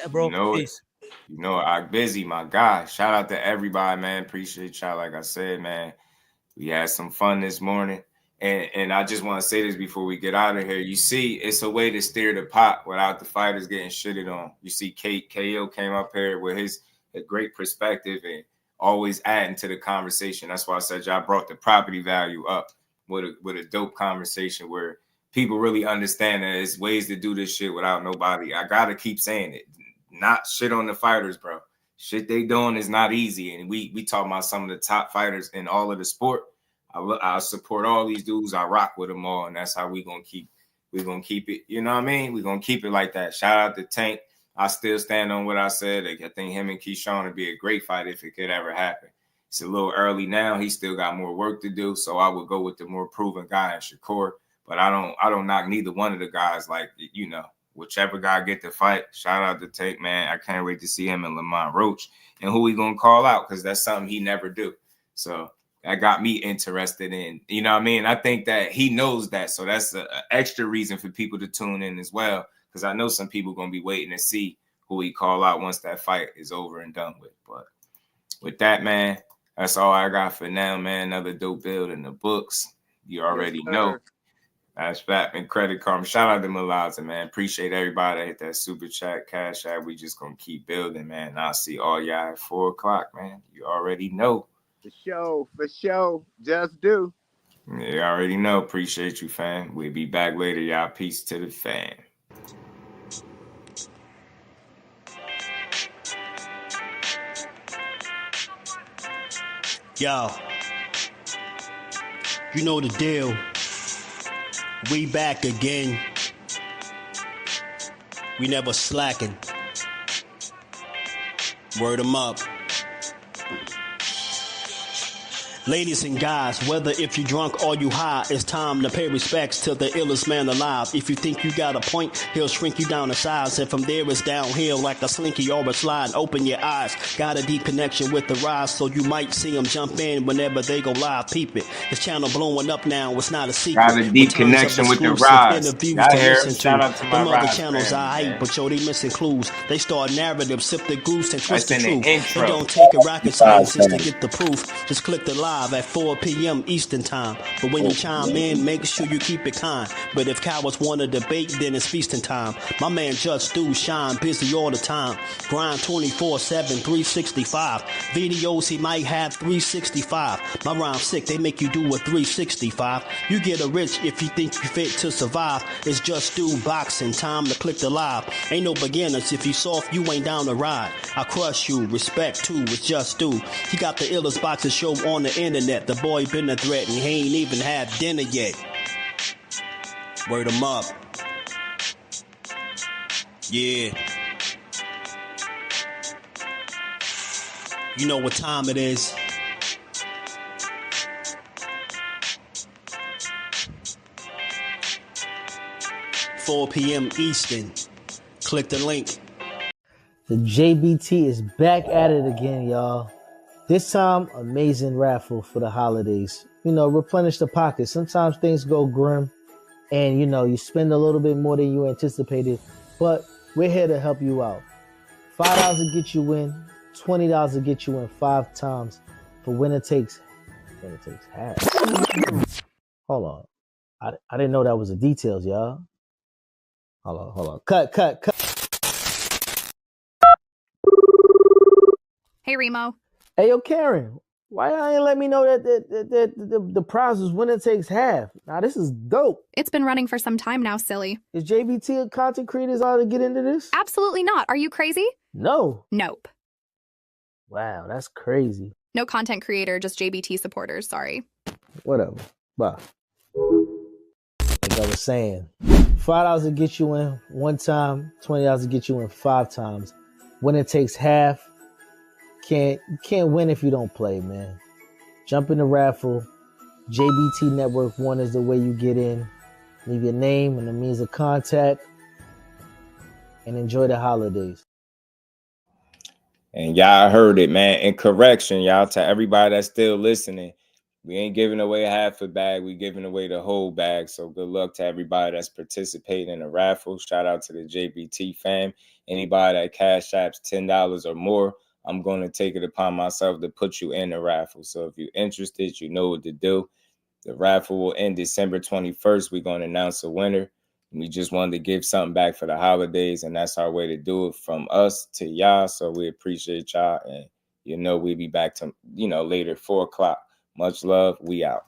bro. You know Peace. it. You know it. I'm busy, my guy. Shout out to everybody, man. Appreciate y'all. Like I said, man, we had some fun this morning. And I just want to say this before we get out of here. You see, it's a way to steer the pot without the fighters getting shitted on. You see, KO came up here with his great perspective and always adding to the conversation. That's why I said y'all brought the property value up with a dope conversation where people really understand that there's ways to do this shit without nobody. I gotta keep saying it. Not shit on the fighters, bro. Shit they doing is not easy. And we talking about some of the top fighters in all of the sport. I support all these dudes. I rock with them all, and that's how we gonna keep it. You know what I mean? We're gonna keep it like that. Shout out to Tank. I still stand on what I said. I think him and Keyshawn would be a great fight if it could ever happen. It's a little early now. He still got more work to do, so I would go with the more proven guy in Shakur. But I don't knock neither one of the guys. Like, you know, whichever guy get the fight. Shout out to Tank, man. I can't wait to see him and Lamont Roach and who he gonna call out, because that's something he never do. So that got me interested in, you know what I mean? I think that he knows that. So that's an extra reason for people to tune in as well, because I know some people going to be waiting to see who he call out once that fight is over and done with. But with that, man, that's all I got for now, man. Another dope build in the books. You already know. That's Batman Credit Card. Shout out to Malaza, man. Appreciate everybody that hit that super chat, cash out. We just going to keep building, man. I'll see all y'all at 4 o'clock, man. You already know. For sure. Just do. Yeah, you already know. Appreciate you, fam. We'll be back later, y'all. Peace to the fam. Yo, you know the deal. We back again. We never slacking. Word 'em up. Ladies and guys, whether if you drunk or you high, it's time to pay respects to the illest man alive. If you think you got a point, he'll shrink you down to size. And from there it's downhill like a slinky or a slide. Open your eyes, got a deep connection with the Rize, so you might see them jump in whenever they go live. Peep it. This channel blowing up now, it's not a secret. Got a deep connection with the Rize. Y'all hear? Shout out to my Them other Rize channels I family, hate, man. but yo, they missing clues. They start narratives, sip the goose and twist the That's in truth. the It intro. don't take a rocket scientist to get the proof. Just click the live at 4 p.m. Eastern time. But when you chime in, make sure you keep it kind. But if cowards want to debate, then it's feasting time. My man Judge Stu shine busy all the time. Grind 24/7, 365. Videos he might have 365. My rhyme's sick, they make you do a 365. You get a rich if you think you fit to survive. It's Just Stu boxing, time to click the live. Ain't no beginners, if you soft, you ain't down to ride. I crush you, respect too, it's Just Stu. He got the illest boxing show on the internet. The boy been a threat and he ain't even had dinner yet. Word him up. Yeah. You know what time it is. $4 p.m. Eastern. Click the link. The JBT is back at it again, y'all. This time, amazing raffle for the holidays. You know, replenish the pocket. Sometimes things go grim and, you know, you spend a little bit more than you anticipated, but we're here to help you out. $5 to get you in, $20 to get you in 5 times for winner takes half. Hold on. I didn't know that was the details, y'all. Hold on. Cut. Hey, Remo. Hey, yo, Karen, why y'all ain't let me know that the prize was winner takes half? Now, this is dope. It's been running for some time now, silly. Is JBT a content creators ought to get into this? Absolutely not. Are you crazy? No. Nope. Wow, that's crazy. No content creator, just JBT supporters. Sorry. Whatever. Bye. Like I was saying, $5 to get you in 1 time, $20 to get you in 5 times. Winner takes half. You can't win if you don't play, man. Jump in the raffle. JBT Network 1 is the way you get in. Leave your name and the means of contact. And enjoy the holidays. And y'all heard it, man. And correction, y'all, to everybody that's still listening, we ain't giving away half a bag. We giving away the whole bag. So good luck to everybody that's participating in the raffle. Shout out to the JBT fam. Anybody that cash apps $10 or more, I'm going to take it upon myself to put you in the raffle. So if you're interested, you know what to do. The raffle will end December 21st. We're going to announce a winner. We just wanted to give something back for the holidays, and that's our way to do it, from us to y'all. So we appreciate y'all, and you know we'll be back to later 4 o'clock. Much love. We out.